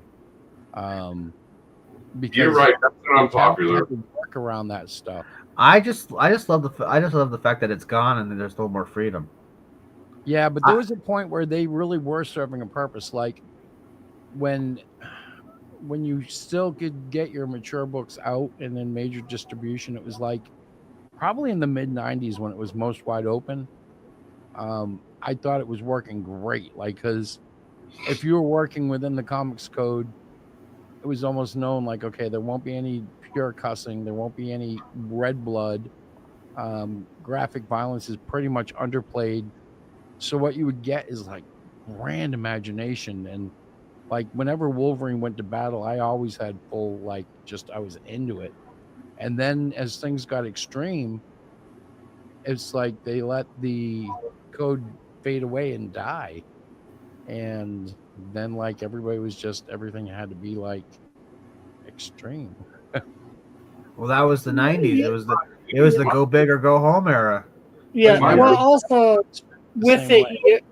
Because You're right. That's not unpopular. had to work around that stuff. I just love the fact that it's gone and there's no more freedom. Yeah, but there was a point where they really were serving a purpose, like when you still could get your mature books out and in major distribution. It was like probably in the mid 90s when it was most wide open. I thought it was working great, like, because if you were working within the comics code, it was almost known like, okay, there won't be any pure cussing, there won't be any red blood. Graphic violence is pretty much underplayed. So what you would get is like grand imagination. And like whenever Wolverine went to battle, I always had full, like, just I was into it. And then as things got extreme, it's like they let the code fade away and die. And then like everybody was just, everything had to be like extreme. Well, that was the '90s. It was the go big or go home era. Yeah. Like, Well, also with same it,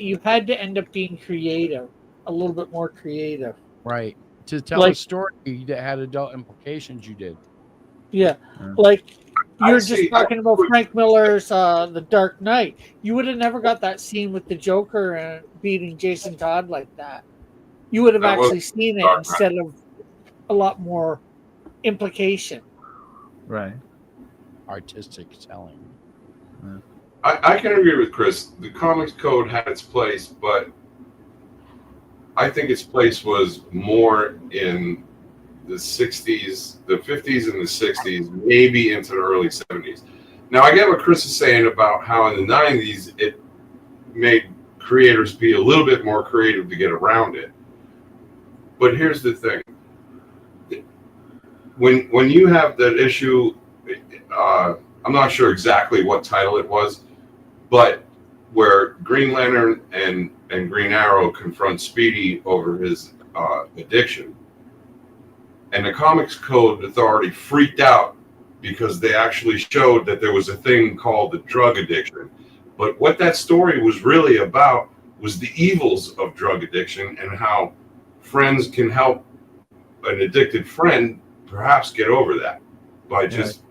you had to end up being creative, a little bit more creative. Right. To tell a story that had adult implications, you did. Yeah. Like you're just talking about Frank Miller's The Dark Knight. You would have never got that scene with the Joker beating Jason Todd like that. You would have actually seen it instead of a lot more implication. Right. Artistic telling. I can agree with Chris. The comics code had its place, but I think its place was more in the 60s, the 50s and the 60s, maybe into the early 70s. Now, I get what Chris is saying about how in the 90s it made creators be a little bit more creative to get around it. But here's the thing. When you have that issue, I'm not sure exactly what title it was, but where Green Lantern and Green Arrow confront Speedy over his addiction, and the Comics Code Authority freaked out because they actually showed that there was a thing called the drug addiction. But what that story was really about was the evils of drug addiction and how friends can help an addicted friend perhaps get over that by just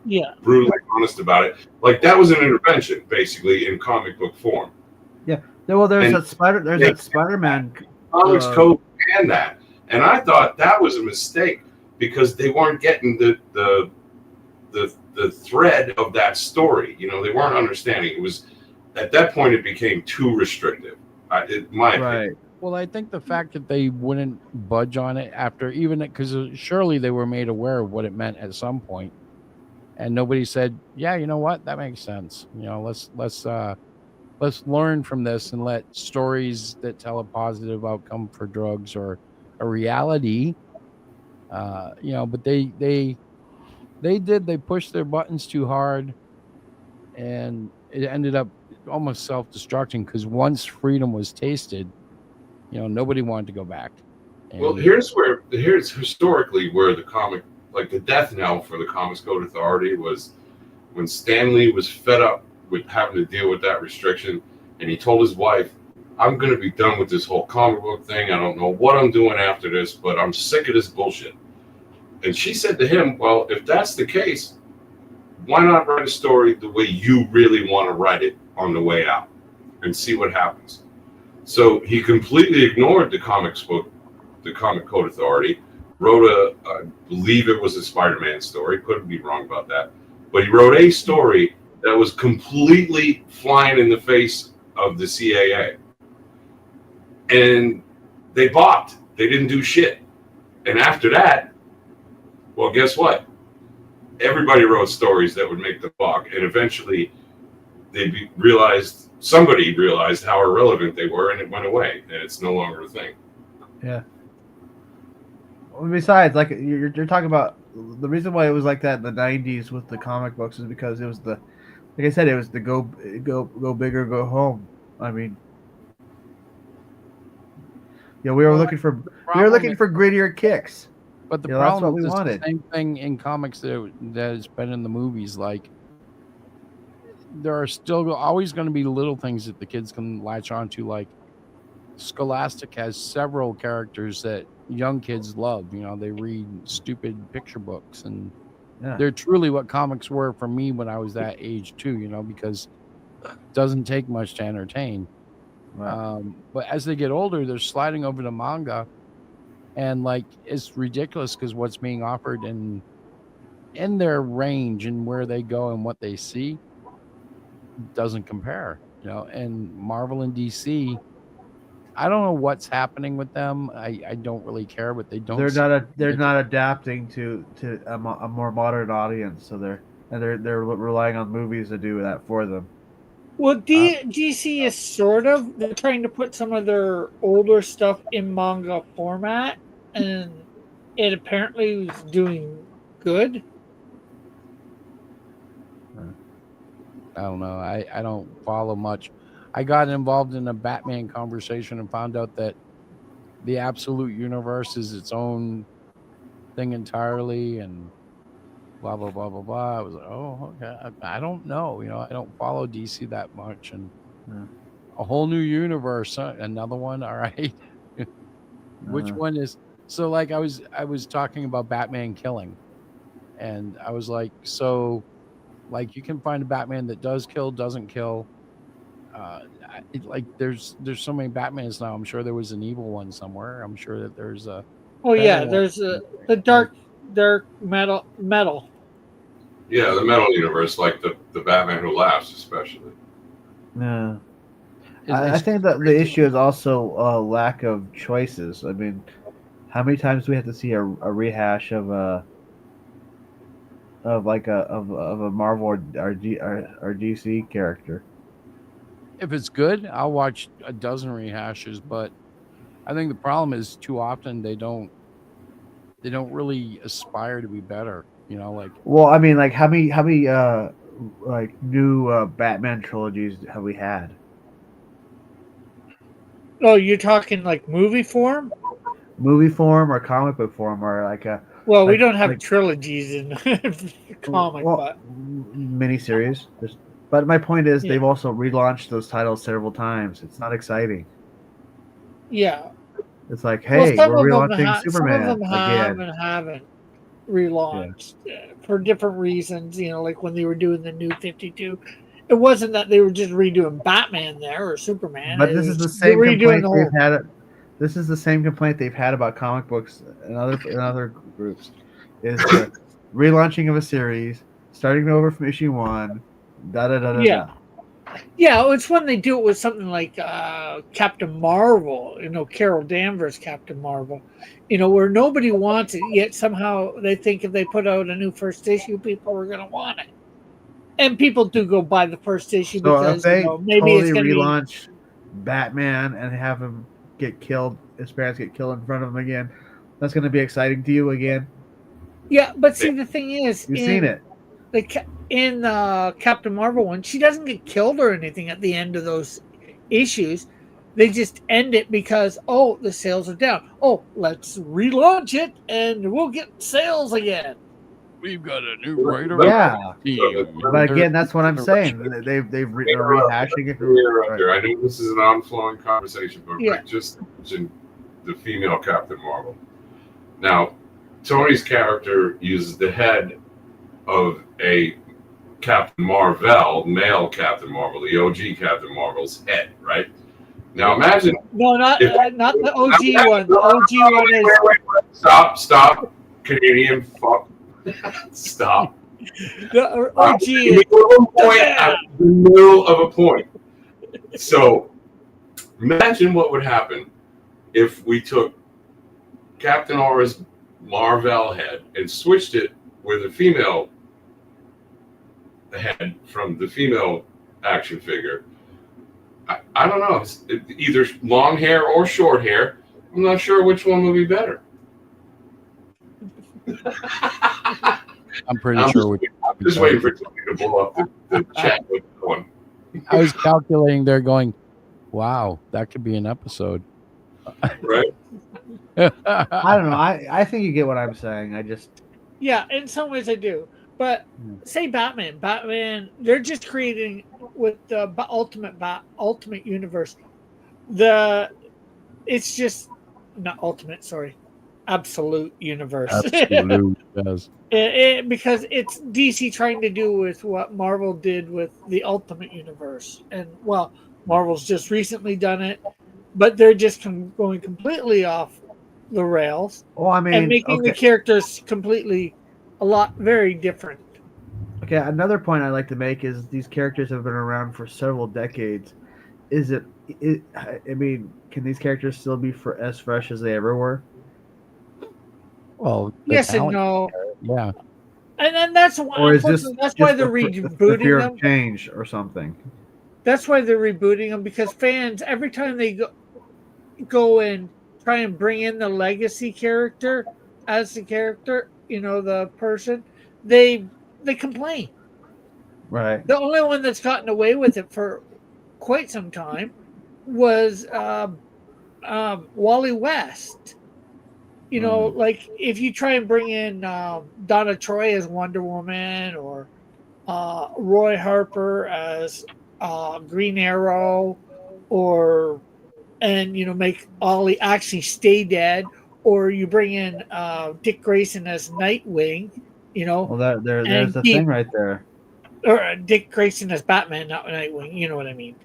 brutally honest about it. Like that was an intervention, basically, in comic book form. Yeah. Well, there's that Spider-Man comics code and that, and I thought that was a mistake because they weren't getting the thread of that story. You know, they weren't understanding. It was at that point it became too restrictive. My opinion. Well, I think the fact that they wouldn't budge on it after, even because surely they were made aware of what it meant at some point, and nobody said, "Yeah, you know what, that makes sense." You know, let's learn from this and let stories that tell a positive outcome for drugs or a reality. You know, but they pushed their buttons too hard, and it ended up almost self-destructing because once freedom was tasted, you know, nobody wanted to go back. And well, here's historically where the comic, like the death knell for the Comics Code Authority was when Stan Lee was fed up with having to deal with that restriction, and he told his wife, "I'm going to be done with this whole comic book thing. I don't know what I'm doing after this, but I'm sick of this bullshit." And she said to him, "Well, if that's the case, why not write a story the way you really want to write it on the way out and see what happens?" So he completely ignored the Comic Code Authority, wrote I believe it was a Spider-Man story, couldn't be wrong about that, but he wrote a story that was completely flying in the face of the CAA. And they balked. They didn't do shit. And after that, well, guess what? Everybody wrote stories that would make the balk, and eventually somebody realized how irrelevant they were, and it went away, and it's no longer a thing. Yeah. Well, besides, like you're talking about, the reason why it was like that in the '90s with the comic books is because it was like I said, it was the go big or go home. I mean, yeah, we were looking for grittier kicks. But the You know, that's what problem we is it's wanted. the same thing in comics that has been in the movies. Like there are still always going to be little things that the kids can latch onto. Like Scholastic has several characters that young kids love. You know, they read stupid picture books, and Yeah. they're truly what comics were for me when I was that age too. You know, because it doesn't take much to entertain. Right. But as they get older, they're sliding over to manga, and like it's ridiculous because what's being offered in their range and where they go and what they see doesn't compare. You know, and Marvel and DC, I don't know what's happening with them. I don't really care, but they don't. They're not adapting to a more modern audience, so they're relying on movies to do that for them. Well, DC is sort of. They're trying to put some of their older stuff in manga format, and it apparently is doing good. I don't know. I don't follow much. I got involved in a Batman conversation and found out that the absolute universe is its own thing entirely, and blah blah blah blah blah. I was like, oh, okay. I don't know. You know, I don't follow DC that much, and a whole new universe, another one. All right, which one is? So, like, I was talking about Batman killing, and I was like, so, like, you can find a Batman that does kill, doesn't kill. Like, there's so many Batmans now. I'm sure there was an evil one somewhere. I'm sure that there's a. Oh better yeah, one. there's the dark metal. Yeah, the metal universe, like the Batman Who Laughs, especially. Yeah. I think that the issue is also a lack of choices. I mean, how many times do we have to see a rehash of a Marvel or DC character? If it's good, I'll watch a dozen rehashes, but I think the problem is too often they don't really aspire to be better. You know, like Well, I mean, like how many like new Batman trilogies have we had? Oh, you're talking like movie form? Movie form or comic book form or like a Well, we like, don't have like trilogies in comic, but miniseries. But my point is, Yeah. they've also relaunched those titles several times. It's not exciting. yeah. It's like, Well, hey, some we're of them relaunching some of Superman them have again. and haven't relaunched for different reasons. You know, like when they were doing the New 52, it wasn't that they were just redoing Batman there or Superman. But It this is was the same redoing complaint the they've whole. had. This is the same complaint they've had about comic books and other groups. Is the relaunching of a series, starting over from issue one, da da da da Yeah. da. Yeah, it's when they do it with something like Captain Marvel, you know, Carol Danvers Captain Marvel, you know, where nobody wants it, yet somehow they think if they put out a new first issue, people are going to want it. And people do go buy the first issue So if because, you they know, maybe it's totally going to be. relaunch Batman and have him get killed, his parents get killed in front of him again, that's going to be exciting to you again. Yeah, but see, the thing is, You've seen it. In Captain Marvel one, she doesn't get killed or anything at the end of those issues. They just end it because the sales are down. Oh, let's relaunch it and we'll get sales again. We've got a new writer. Yeah, but again, that's what I'm saying. They're rehashing it. I know this is an ongoing conversation, but Yeah. Rick just mentioned the female Captain Marvel. Now, Tony's character uses the head of a Captain Marvel, male Captain Marvel, the OG Captain Marvel's head, right? Now imagine. No, not the OG one. The OG one is. Stop, Canadian fuck. Stop. The OG is. Point at the middle of a point. So imagine what would happen if we took Captain Aura's Marvel head and switched it with a female head from the female action figure. I don't know. It's either long hair or short hair. I'm not sure which one would be better. I'm pretty sure. I'm just waiting for Tony to blow up the chat with one. I was calculating there, going, "Wow, that could be an episode." Right. I don't know. I think you get what I'm saying. I just Yeah, in some ways I do. But say Batman, they're just creating with the ultimate universe. The it's just not ultimate, sorry, absolute universe. Absolute, yes. Because it's DC trying to do with what Marvel did with the Ultimate Universe, and well, Marvel's just recently done it, but they're just going completely off the rails Well, I and mean, making the okay. characters completely very different. Okay, another point I'd like to make is these characters have been around for several decades. I mean, can these characters still be as fresh as they ever were? Well, the Yes and talent, no, yeah. and then that's why, Or is this unfortunately, that's why just they're the rebooting fear of them. change or something? That's why they're rebooting them, because fans, every time they go and try and bring in the legacy character as the character, the person, they complain. Right. The only one that's gotten away with it for quite some time was Wally West. Like if you try and bring in Donna Troy as Wonder Woman, or Roy Harper as Green Arrow, or make Ollie actually stay dead, or you bring in Dick Grayson as Nightwing, Well, there's and the thing keep right there. or Dick Grayson as Batman, not Nightwing. You know what I mean?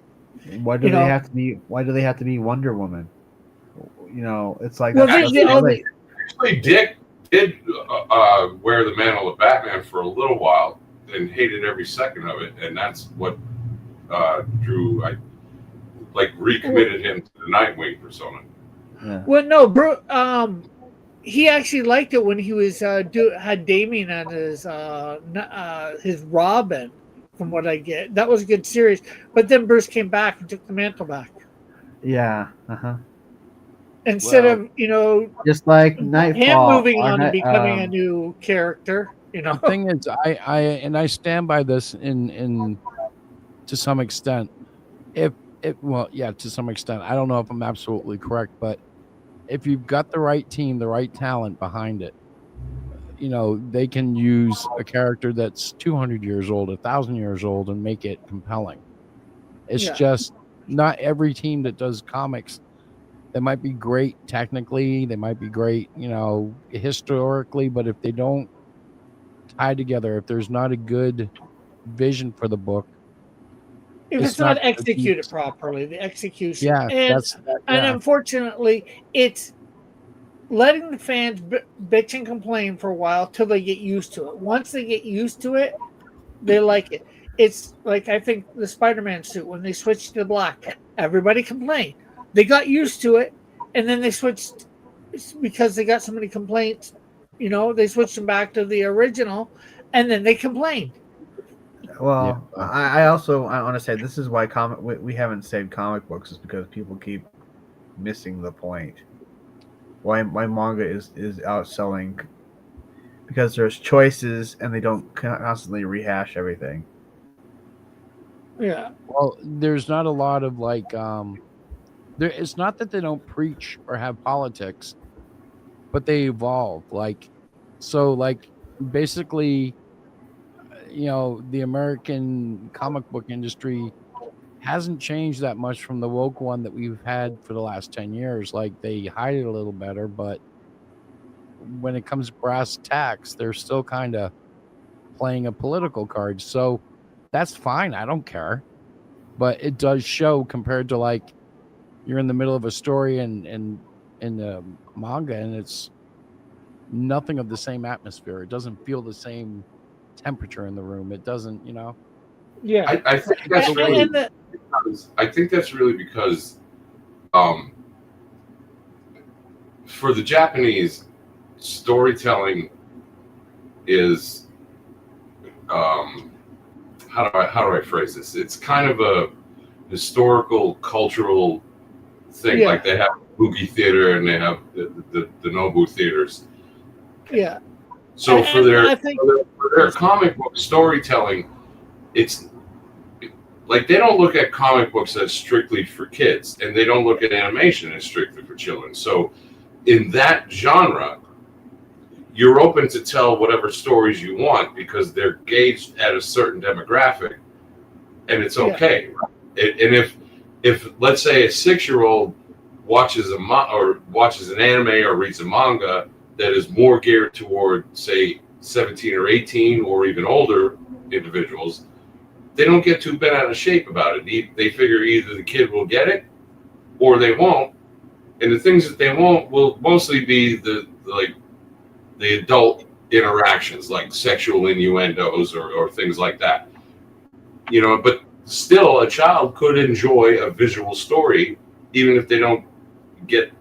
Why do they have to be? Why do they have to be Wonder Woman? It's like Well, that's actually, Dick did wear the mantle of Batman for a little while and hated every second of it, and that's what recommitted him to the Nightwing persona. Yeah. Well, no, he actually liked it when he was had Damien as his Robin. From what I get, that was a good series. But then Bruce came back and took the mantle back. Yeah. Uh-huh. Instead of just like him Nightfall moving on and becoming a new character. The thing is, I stand by this in to some extent. To some extent, I don't know if I'm absolutely correct, but if you've got the right team, the right talent behind it, they can use a character that's 200 years old, 1,000 years old, and make it compelling. It's just not every team that does comics. They might be great technically, they might be great, historically, but if they don't tie together, if there's not a good vision for the book, if it's not executed properly, the execution. Yeah, and unfortunately, it's letting the fans bitch and complain for a while till they get used to it. Once they get used to it, they like it. It's like, I think, the Spider-Man suit, when they switched to black, everybody complained. They got used to it, and then they switched because they got so many complaints. They switched them back to the original, and then they complained. Well, I want to say this is why we haven't saved comic books, is because people keep missing the point. Why manga is outselling, because there's choices and they don't constantly rehash everything. Yeah. Well, there's not a lot of it's not that they don't preach or have politics, but they evolve. Basically, the American comic book industry hasn't changed that much from the woke one that we've had for the last 10 years. Like, they hide it a little better, but when it comes to brass tacks, they're still kind of playing a political card. So that's fine. I don't care. But it does show, compared to you're in the middle of a story in the manga, and it's nothing of the same atmosphere. It doesn't feel the same temperature in the room. It doesn't, Yeah. I think that's really because for the Japanese, storytelling is how do I phrase this? It's kind of a historical, cultural thing. Yeah. Like, they have Buki theater and they have the Nobu theaters. Yeah. So for their comic book storytelling, it's like they don't look at comic books as strictly for kids, and they don't look at animation as strictly for children. So in that genre, you're open to tell whatever stories you want because they're gauged at a certain demographic, and it's okay. And if let's say a 6-year-old watches watches an anime or reads a manga that is more geared toward, say, 17 or 18 or even older individuals, they don't get too bent out of shape about it. They figure either the kid will get it or they won't, and the things that they won't will mostly be the adult interactions, like sexual innuendos or things like that. But still, a child could enjoy a visual story even if they don't get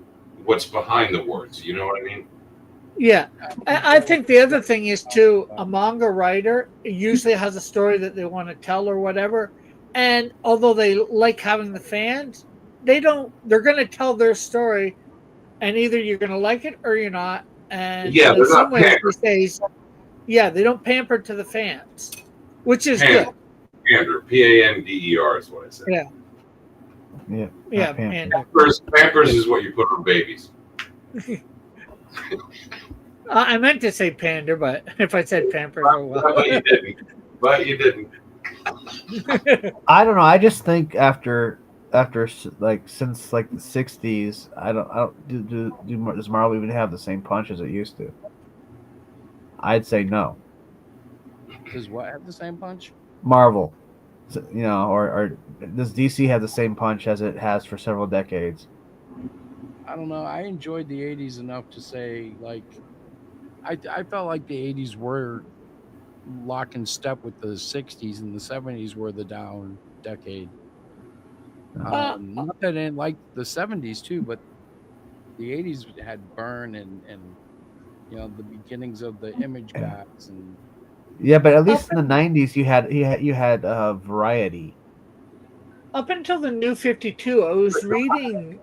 what's behind the words. You know what I mean? Yeah, I think the other thing is too, a manga writer usually has a story that they want to tell or whatever, and although they like having the fans, they're going to tell their story, and either you're going to like it or you're not. And Yeah, in they're some not ways, pampered. these days, yeah, they don't pamper to the fans, which is good. Pander, Pander is what I said. Yeah, pander. Pampers is what you put on babies. I meant to say pander, but if I said pamper, oh well. But you didn't. I don't know. I just think after since the 60s, I don't does Marvel even have the same punch as it used to? I'd say no. Does what have the same punch? Marvel, or does DC have the same punch as it has for several decades? I don't know. I enjoyed the 80s enough to say, like, I felt like the 80s were lock and step with the 60s, and the 70s were the down decade. Not that I didn't like the 70s too, but the 80s had Burn and the beginnings of the Image guys. And Yeah, but at least in the 90s you had variety. Up until the New 52, I was reading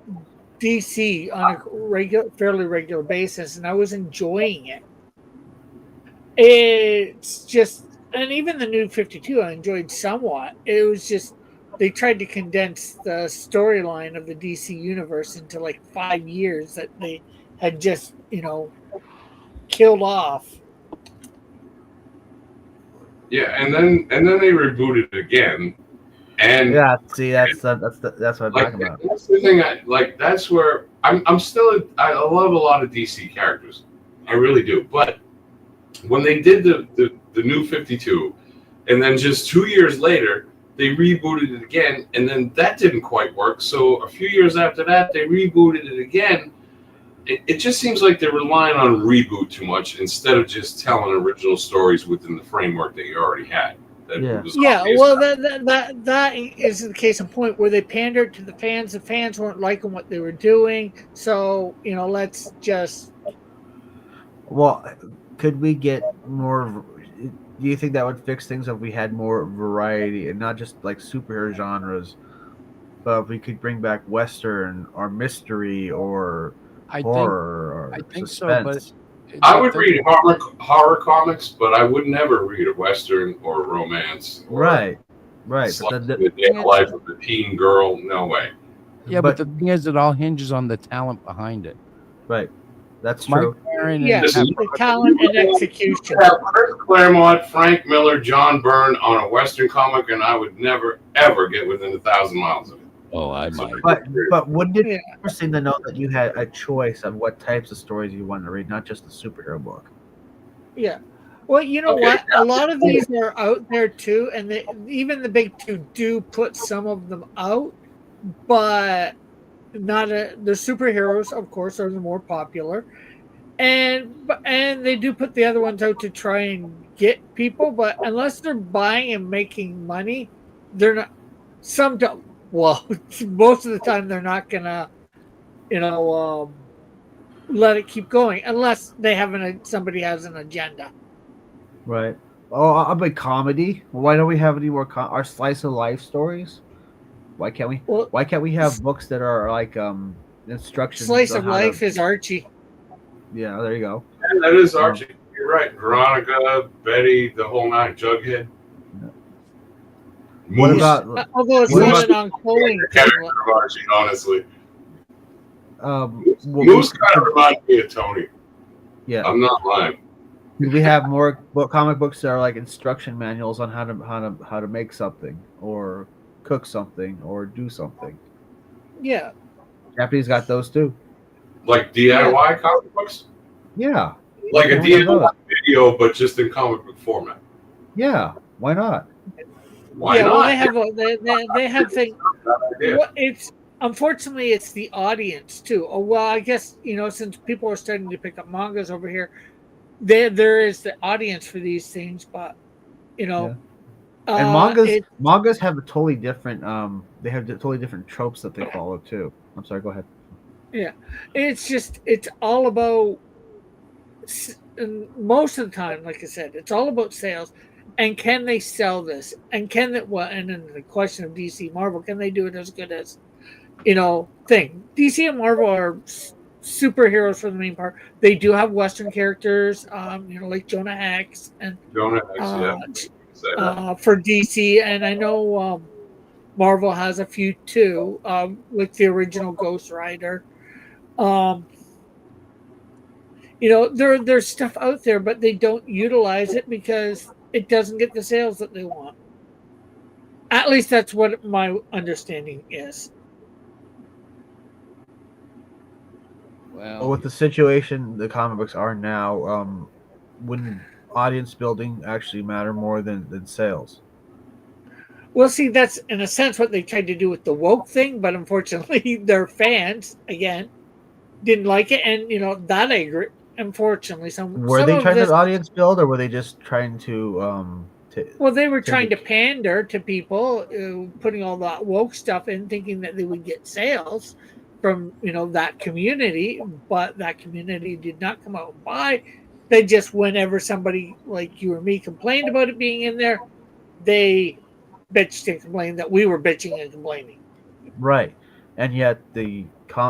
DC on a fairly regular basis, and I was enjoying it. It's just, and even the New 52, I enjoyed somewhat. It was just they tried to condense the storyline of the DC universe into like 5 years that they had just killed off. Yeah, and then they rebooted it again. And yeah, see, that's what I'm talking about. That's the thing. That's where I'm still. I love a lot of DC characters, I really do. But when they did the New 52, and then just 2 years later they rebooted it again, and then that didn't quite work. So a few years after that, they rebooted it again. It just seems like they're relying on reboot too much instead of just telling original stories within the framework that you already had. Yeah, well, that is the case in point where they pandered to the fans. The fans weren't liking what they were doing, so let's just. Well, could we get more? Do you think that would fix things if we had more variety and not just like superhero genres, but if we could bring back Western or mystery or horror or suspense? So, but I would read horror comics, but I would never read a Western or a romance. Right. But the day of life of a teen girl, no way. Yeah, but the thing is, it all hinges on the talent behind it. Right. That's true. The talent and execution. Chris Claremont, Frank Miller, John Byrne on a Western comic, and I would never, ever get within 1,000 miles of it. Oh, I might. But wouldn't it be interesting to know that you had a choice of what types of stories you wanted to read, not just the superhero book? Yeah. Well, you know what? A lot of these are out there too, and even the big two do put some of them out, but the superheroes, of course, are the more popular, and they do put the other ones out to try and get people, but unless they're buying and making money, they're not. Some don't. Well, most of the time they're not gonna, let it keep going unless they have somebody has an agenda. Right. Oh, a big comedy. Why don't we have any more our slice of life stories? Why can't we? Why can't we have books that are like instructions? Slice of life is Archie. Yeah, there you go. Yeah, that is Archie. You're right. Veronica, Betty, the whole nine, Jughead. What about? Although it's not an ongoing character of Archie, honestly. Moose kind of reminds me of Tony. Yeah, I'm not lying. Could we have more comic books that are like instruction manuals on how to make something or cook something or do something? Yeah. Japanese got those too. Like DIY comic books? Yeah. Like a Why can't we have DIY those? video, but just in comic book format. Yeah. Why not? Why yeah, not? well, they have things. idea. Well, it's unfortunately it's the audience too. Oh, well, I guess since people are starting to pick up mangas over here, there is the audience for these things, but Yeah. And mangas it mangas have a totally different they have totally different tropes that they follow too. I'm sorry, go ahead. yeah, it's all about and most of the time, like I said, it's all about sales. And can they sell this? And can that well? And then the question of DC Marvel, can they do it as good as thing? DC and Marvel are superheroes for the main part. They do have Western characters, like Jonah Hex and Jonah Hex, yeah. Say that. for DC, and I know Marvel has a few too, with the original Ghost Rider. There's stuff out there, but they don't utilize it because it doesn't get the sales that they want. At least that's what my understanding is. Well, with the situation the comic books are now, wouldn't audience building actually matter more than sales? Well, see, that's in a sense what they tried to do with the woke thing, but unfortunately, their fans again didn't like it, and that I agree. Unfortunately, Were they of trying this. to audience build, or were they just trying to Well, they were take trying it- to pander to people, putting all that woke stuff in, thinking that they would get sales from that community, but that community did not come out and buy. They just, whenever somebody like you or me complained about it being in there, they bitched and complained that we were bitching and complaining. right? And yet the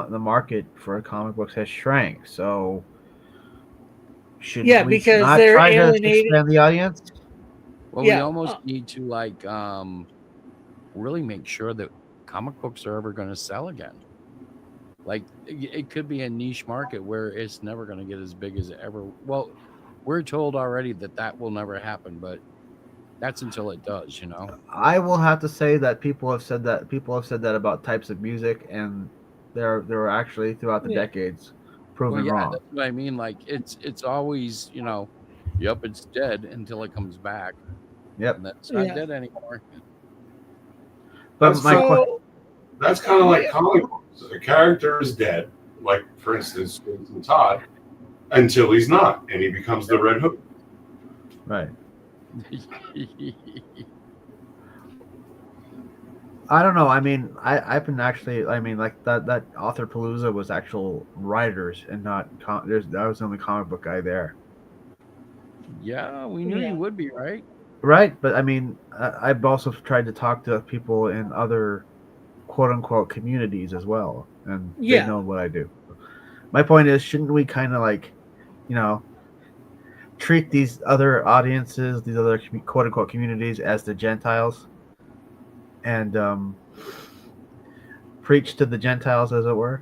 market for comic books has shrank. So should Yeah, we because not they're try to alienated. expand the audience? Well, we Yeah, almost need to really make sure that comic books are ever going to sell again. Like it could be a niche market where it's never going to get as big as it ever. Well, we're told already that will never happen, but that's until it does. I will have to say that people have said that about types of music, and they're actually throughout the Yeah. decades proven Well, yeah, wrong. that's what I mean. Like it's always yep, it's dead until it comes back. Yep. And that's not Yeah. dead anymore. But That's my So That's kind of like comic books. A character is dead, like for instance, Jason Todd, until he's not, and he becomes the Red Hood. right. I don't know. I mean, I've been actually. I mean, like that Author Palooza was actual writers and not. I was the only comic book guy there. Yeah, we knew you would be, right? Right, but I mean, I've also tried to talk to people in other quote unquote communities as well, and Yeah. they know what I do. My point is, shouldn't we kind of like, treat these other audiences, these other quote unquote communities as the Gentiles, and preach to the Gentiles, as it were?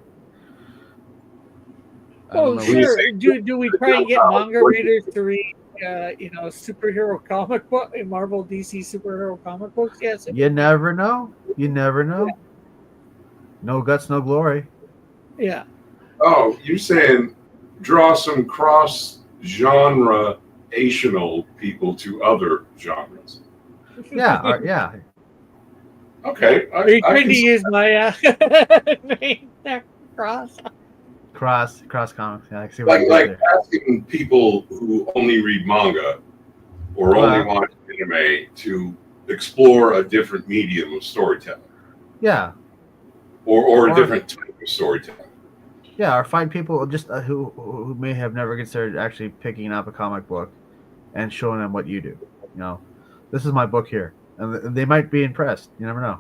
Oh, sure. Do we try and get manga readers to read, superhero comic book, Marvel DC superhero comic books? Yes. You never know. You never know. No guts, no glory. Yeah. Oh, you're saying draw some cross-genre-ational people to other genres. Yeah, yeah. Okay. Are you trying to use my name there? Cross comics. Yeah, I see what Like you did there. asking people who only read manga or only watch anime to explore a different medium of storytelling. Yeah. Or a different type of storytelling. Yeah, or find people just who may have never considered actually picking up a comic book and showing them what you do. This is my book here, and they might be impressed. You never know.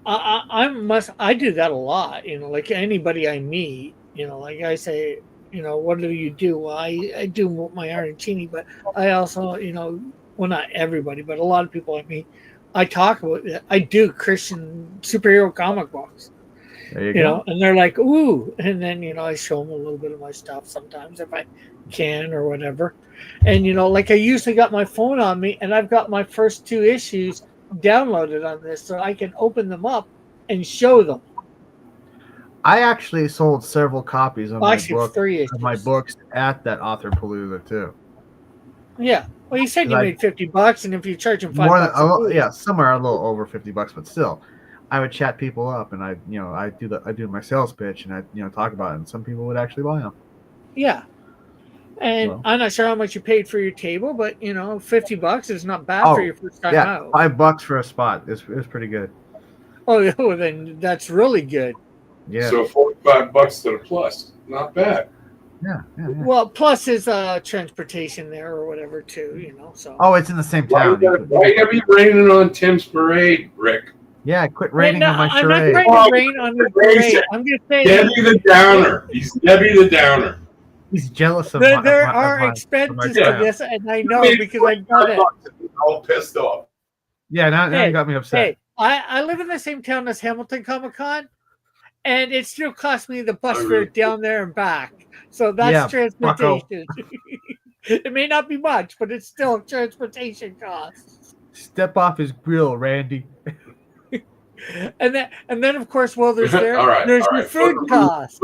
I do that a lot. Like anybody I meet. Like I say, what do you do? Well, I do my arancini, but I also, well, not everybody, but a lot of people I meet, I talk about it. I do Christian superhero comic books. There you You go. know, and they're like, ooh. And then, you know, I show them a little bit of my stuff sometimes if I can or whatever. And, you know, like I usually got my phone on me and I've got my first 2 issues downloaded on this so I can open them up and show them. I actually sold several copies of Well, my actually, book 3 of my issues. books at that author palooza too. Yeah. Well, you said 'Cause you I- made $50, and if you charge them More than $5 a piece, yeah, somewhere a little over $50, but still, I would chat people up, and I do my sales pitch, and I talk about it, and some people would actually buy them. yeah. And So, I'm not sure how much you paid for your table, but you know, $50 is not bad for oh your first time yeah, out. $5 for a spot is pretty good. Oh, yeah, well, then that's really good. Yeah. So $45 to the plus, not bad. Yeah. Well, plus is transportation there or whatever too, you know. So Oh, it's in the same Why town. are you raining on Tim's parade, Rick? Yeah, quit Hey, raining no, on my I'm not charade. trying to rain on your parade. I'm just saying Debbie the Downer. He's Debbie the Downer. He's jealous of there my are of my expenses to town. this, and I know because I've done it. All pissed off. Yeah, now you got me upset. Hey, I live in the same town as Hamilton Comic Con, and it still cost me the bus fare down there and back. So that's Yeah, transportation. It may not be much, but it's still transportation costs. Step off his grill, Randy. And then of course, while there's there, All right, there's all your right. food costs.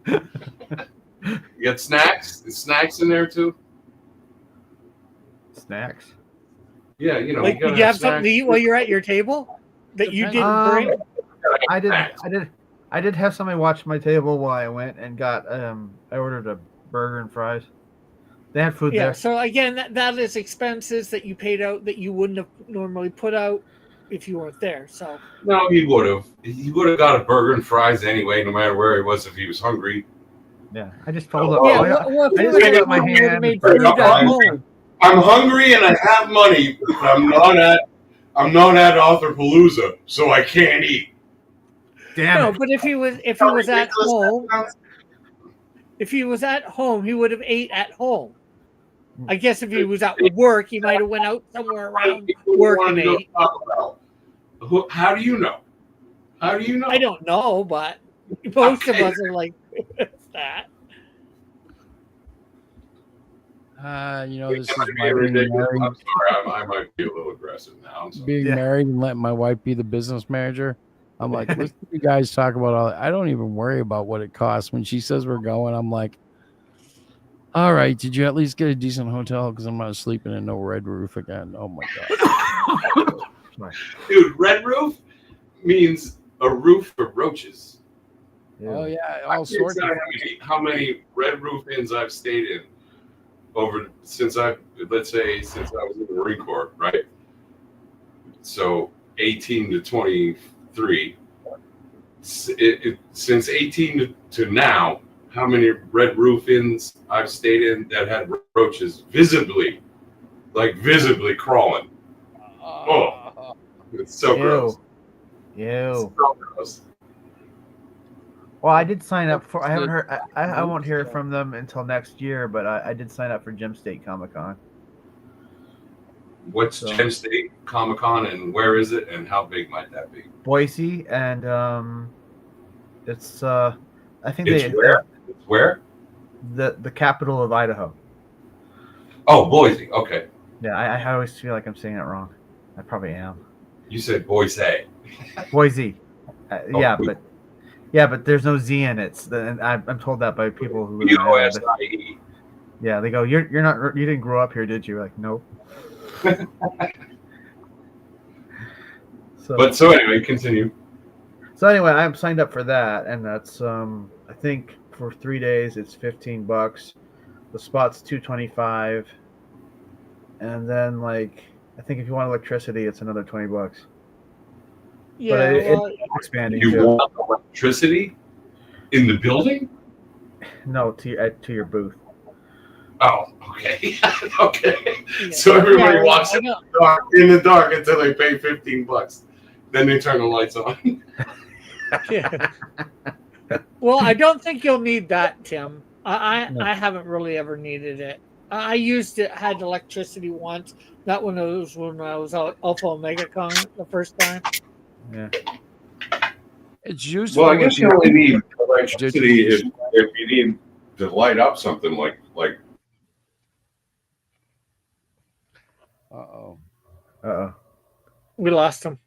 You got snacks? Is snacks in there too? Snacks? Yeah, you know. Like, you did you have something to eat while you're at your table that you didn't bring? I did have somebody watch my table while I went and got I ordered a burger and fries. They had food Yeah. there. So again, that is expenses that you paid out that you wouldn't have normally put out if you weren't there. So No, he would have. He would have got a burger and fries anyway, no matter where he was if he was hungry. Yeah, I just fold up. yeah, I just fold up my you would have hand. made food at home. I'm hungry and I have money, but I'm not at Author Palooza, so I can't eat. Damn No, it. but if he was at home, he would have ate at home. I guess if he was at work, he might have went out somewhere around work and ate. How do you know? How do you know? I don't know, but most of us are like that. This is my I'm being married, sorry, I might be a little aggressive now. So. being married and letting my wife be the business manager. I'm like, listen to you guys talk about all that. I don't even worry about what it costs. When she says we're going, I'm like, all right, did you at least get a decent hotel? Because I'm not sleeping in no red roof again. Oh my God. Dude, red roof means a roof for roaches. Oh yeah, I all can't sorts tell of how many red roof inns I've stayed in since I was in the Marine Corps, right? So 18 to 23. Since 18 to now, how many red roof inns I've stayed in that had roaches visibly crawling. Oh, it's so gross. Ew. So gross. Well, I did sign up for. I haven't heard. I won't hear from them until next year, but I did sign up for Gem State Comic Con. What's Gem State Comic Con and where is it and how big might that be? Boise, and it's I think It's where? It's where? The capital of Idaho. Oh, Boise. Okay. Yeah, I always feel like I'm saying it wrong. I probably am. You said Boise. Boise. Oh, but there's no Z in it. And I'm told that by people who live in B-O-S-I-E. Yeah, they go, you're not, you didn't grow up here, did you? Like, nope. So anyway, continue. So anyway, I'm signed up for that, and that's I think for 3 days it's $15. The spot's $225, and then I think if you want electricity, it's another $20. Yeah, but it's expanding. You too. want electricity in the building? No, to your booth. Oh, okay. Okay. Yeah. So everybody walks in the dark until they pay $15. Then they turn the lights on. Yeah. Well, I don't think you'll need that, Tim. I haven't really ever needed it. I had electricity once. That one was when I was at Alpha Omega Con the first time. Yeah. It's useful. Well, I guess you only need electricity if digital you need to light up something like. Uh-oh. We lost him.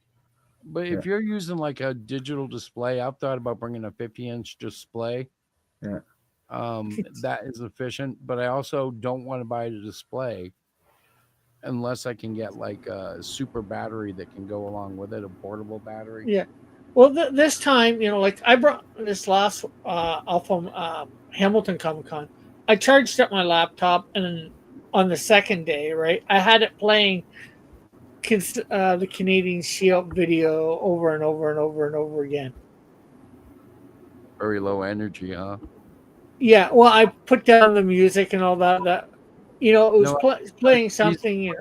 But if you're using like a digital display, I've thought about bringing a 50-inch display. Yeah. That is efficient, but I also don't want to buy a display unless I can get like a super battery that can go along with it, a portable battery. Yeah. Well, this time, like I brought this last Alpha Hamilton Comic Con. I charged up my laptop, and then on the second day, right, I had it playing the Canadian Shield video over and over and over and over again. Very low energy, huh? Yeah. Well, I put down the music and all that. It was playing something. It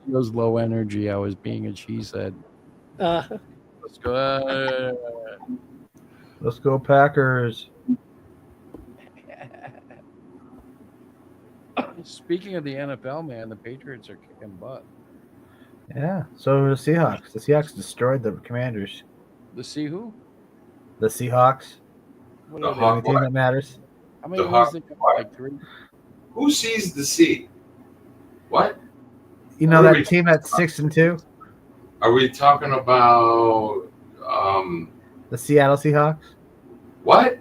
was low energy. I was being a cheesehead. Let's go. Let's go Packers. Speaking of the NFL, man, the Patriots are kicking butt. Yeah. So the Seahawks. The Seahawks destroyed the Commanders. The Sea who? The Seahawks. What The are they? The only team that matters. How many The wins they got? Like 3? Who sees the sea? What? You know What are that we team that's 6-2? Are we talking about The Seattle Seahawks? what?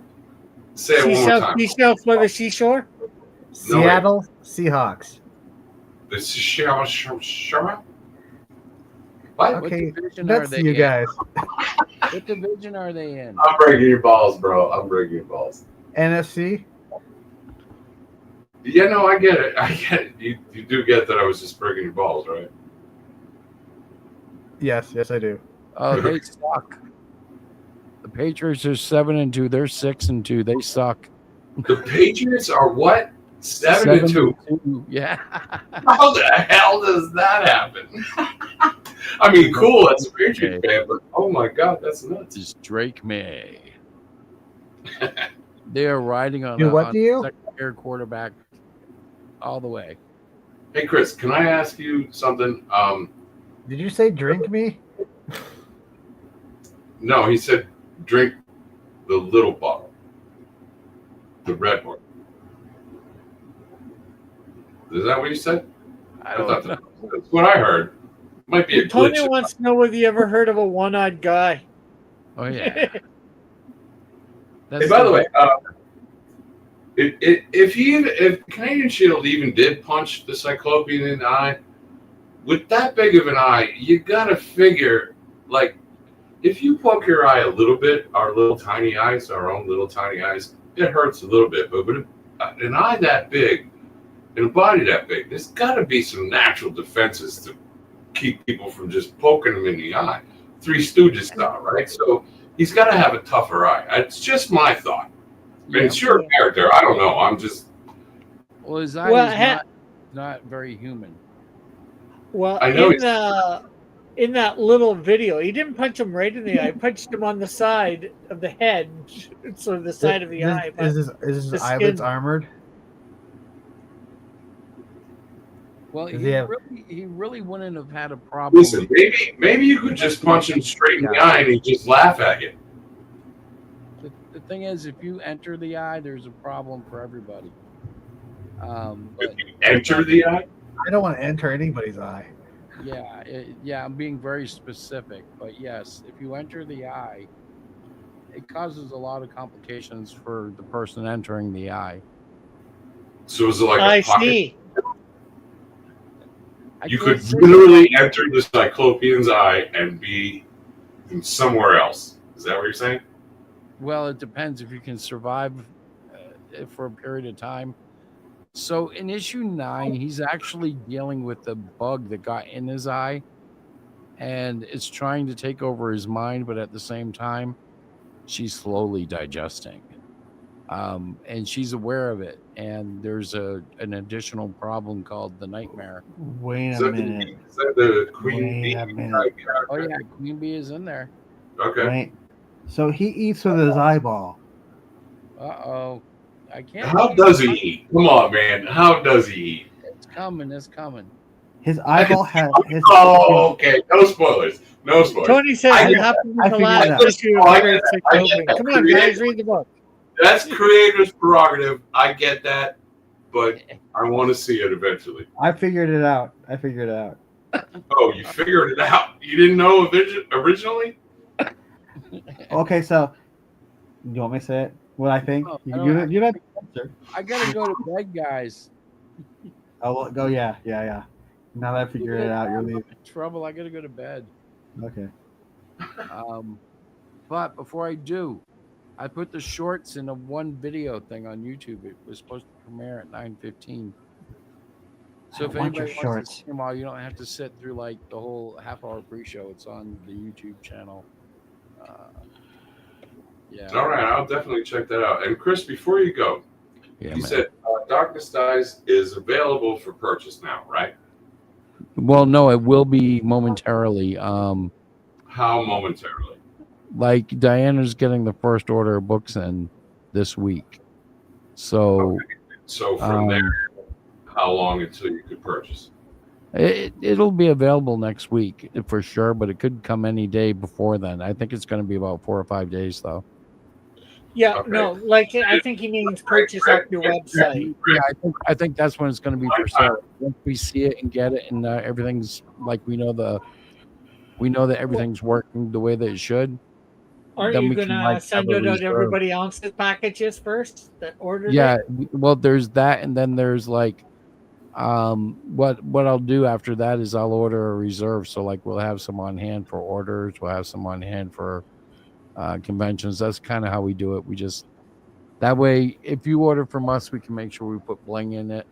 Say it one more time. Seashell for the seashore? Seattle Seahawks. The Seashell. What? Okay, division are that's they you in? guys. What division are they in? I'm breaking your balls, bro. I'm breaking your balls. NFC? Yeah, no, I get it. I get it. You do get that I was just breaking your balls, right? Yes, I do. Oh, they suck. The Patriots are 7-2. They're 6-2. They suck. The Patriots are what? 7-2. Yeah. How the hell does that happen? I mean, cool as a Patriot fan, but oh my God, that's nuts. It's Drake May. They are riding on Dude, what on do you? second-year quarterback all the way. Hey, Chris, can I ask you something? Did you say drink me? No, he said drink the little bottle, the red one. Is that what you said? I don't know. That's what I heard. Might be a Tony glitch. wants to know whether you ever heard of a one-eyed guy. Oh yeah. Hey, by the way, if Canadian Shield even did punch the Cyclopean in the eye, with that big of an eye, you gotta figure, like, if you poke your eye a little bit, our little tiny eyes, our own little tiny eyes, it hurts a little bit. But an eye that big and a body that big, there's got to be some natural defenses to keep people from just poking them in the eye. Three Stooges style, right? So he's got to have a tougher eye. It's just my thought. I mean, it's your character. I don't know. I'm just. Well, his eye is not very human. Well, I know in that little video, he didn't punch him right in the eye. He punched him on the side of the head, sort of the side of the eye. Is his eyelids armored? Well, Does he really wouldn't have had a problem. Listen, maybe you could just punch him straight in the eye and he'd just laugh at you. The thing is, if you enter the eye, there's a problem for everybody. If you enter the eye? I don't want to enter anybody's eye. Yeah, I'm being very specific, but yes, if you enter the eye, it causes a lot of complications for the person entering the eye. So is it like I a pocket? see. You could literally enter the Cyclopean's eye and be somewhere else. Is that what you're saying? Well, it depends if you can survive for a period of time. So in issue 9, he's actually dealing with the bug that got in his eye, and it's trying to take over his mind, but at the same time, she's slowly digesting. And she's aware of it, and there's an additional problem called the nightmare. Wait a minute. Is that the Queen Bee? Oh yeah, Queen Bee is in there. Okay. Right. So he eats with his eyeball. Uh-oh. I can't. How does he eat? Come on, man. How does he eat? It's coming. His eyeball has his. Oh, okay. No spoilers. No spoilers. Tony says I it get happened I with the figured last it out. issue Oh, of I Great get that. I get Cyclopean. that. Come on, guys, read the book. That's creator's prerogative. I get that, but I want to see it eventually. I figured it out. I figured it out. Oh, you figured it out. You didn't know originally? Okay, so you want me to say it? What I think? Oh, You I you don't- you have the answer. I gotta go to bed, guys. I'll go. Yeah. Now that I figured it out, you're leaving. Trouble. I gotta go to bed. Okay. But before I do, I put the shorts in a one video thing on YouTube. It was supposed to premiere at 9:15. So if I want your anybody wants to shorts. see them all, you don't have to sit through like the whole half-hour pre-show. It's on the YouTube channel. Yeah. All right, I'll definitely check that out. And Chris, before you go, Yeah, you man. said Darkness Dies is available for purchase now, right? Well, no, it will be momentarily. How momentarily? Like Diana's getting the first order of books in this week. So So from there, how long until you could purchase? it'll be available next week for sure, but it could come any day before then. I think it's going to be about 4 or 5 days though. Yeah, no, like I think he means purchase off your website. Yeah, I think that's when it's going to be for sale. Once we see it and get it, and everything's like we know that everything's working the way that it should. Are then you we can, gonna like, send have a it out reserve. everybody else's packages first that ordered Yeah, it? well, there's that, and then there's like, what I'll do after that is I'll order a reserve. So like we'll have some on hand for orders. We'll have some on hand for conventions. That's kind of how we do it. We just that way, if you order from us, we can make sure we put bling in it.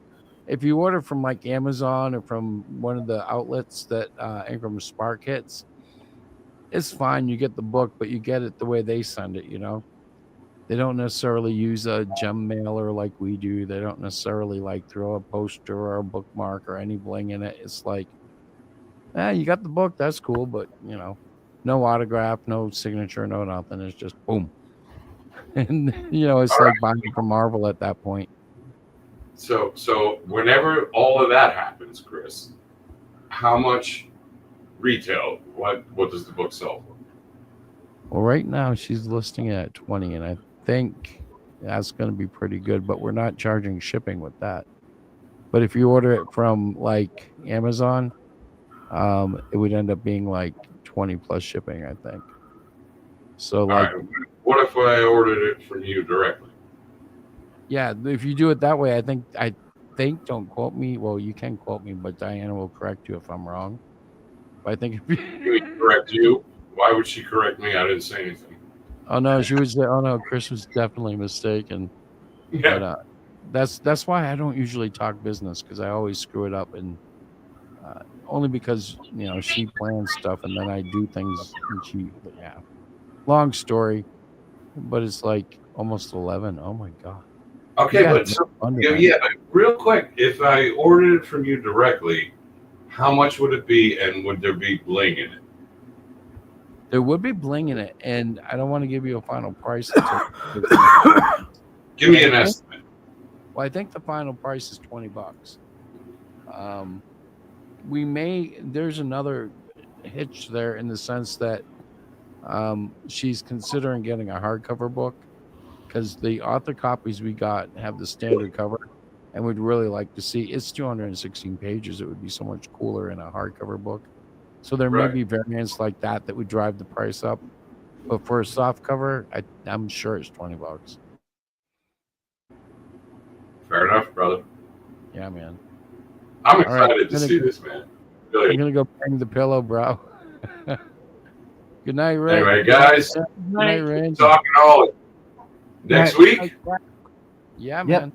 If you order from like Amazon or from one of the outlets that Ingram Spark hits, it's fine. You get the book, but you get it the way they send it. You know, they don't necessarily use a gem mailer like we do. They don't necessarily like throw a poster or a bookmark or any bling in it. It's like, you got the book. That's cool, but you know, no autograph, no signature, no nothing. It's just boom. And you know, it's like buying from Marvel at that point. So whenever all of that happens, Chris, how much retail? What does the book sell for? Well, right now she's listing it at 20, and I think that's going to be pretty good. But we're not charging shipping with that. But if you order it from like Amazon, it would end up being like 20 plus shipping, I think. So like, All right. What if I ordered it from you directly? yeah, if you do it that way, I think don't quote me. Well, you can quote me, but Diana will correct you if I'm wrong. But I think if You mean correct you? Why would she correct me? I didn't say anything. oh no, she would say, oh no, Chris was definitely mistaken. Yeah. But that's why I don't usually talk business, because I always screw it up, and only because you know she plans stuff and then I do things and she long story, but it's like almost 11. Oh my god. Okay, but but real quick, if I ordered it from you directly, how much would it be, and would there be bling in it? There would be bling in it, and I don't want to give you a final price. Give me an estimate. Well, I think the final price is $20. There's another hitch there in the sense that she's considering getting a hardcover book, because the author copies we got have the standard cover, and we'd really like to see it's 216 pages. It would be so much cooler in a hardcover book. So there may be variants like that would drive the price up, but for a soft cover, I'm sure it's $20. Fair enough, brother. Yeah, man. I'm All right, excited to see this, man. I'm gonna go bang the pillow, bro. Good night, Ray. Anyway, guys, Good night, Ray. talking all next week. Yeah, man.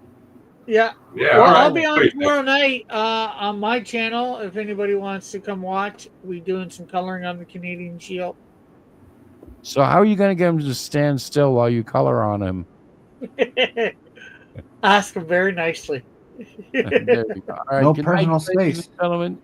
Yeah. Yeah. Well, all right. I'll be on tomorrow night on my channel. If anybody wants to come watch, we doing some coloring on the Canadian Shield. So how are you gonna get him to stand still while you color on him? Ask him very nicely. There you go. All right, No good personal night, ladies space. and gentlemen.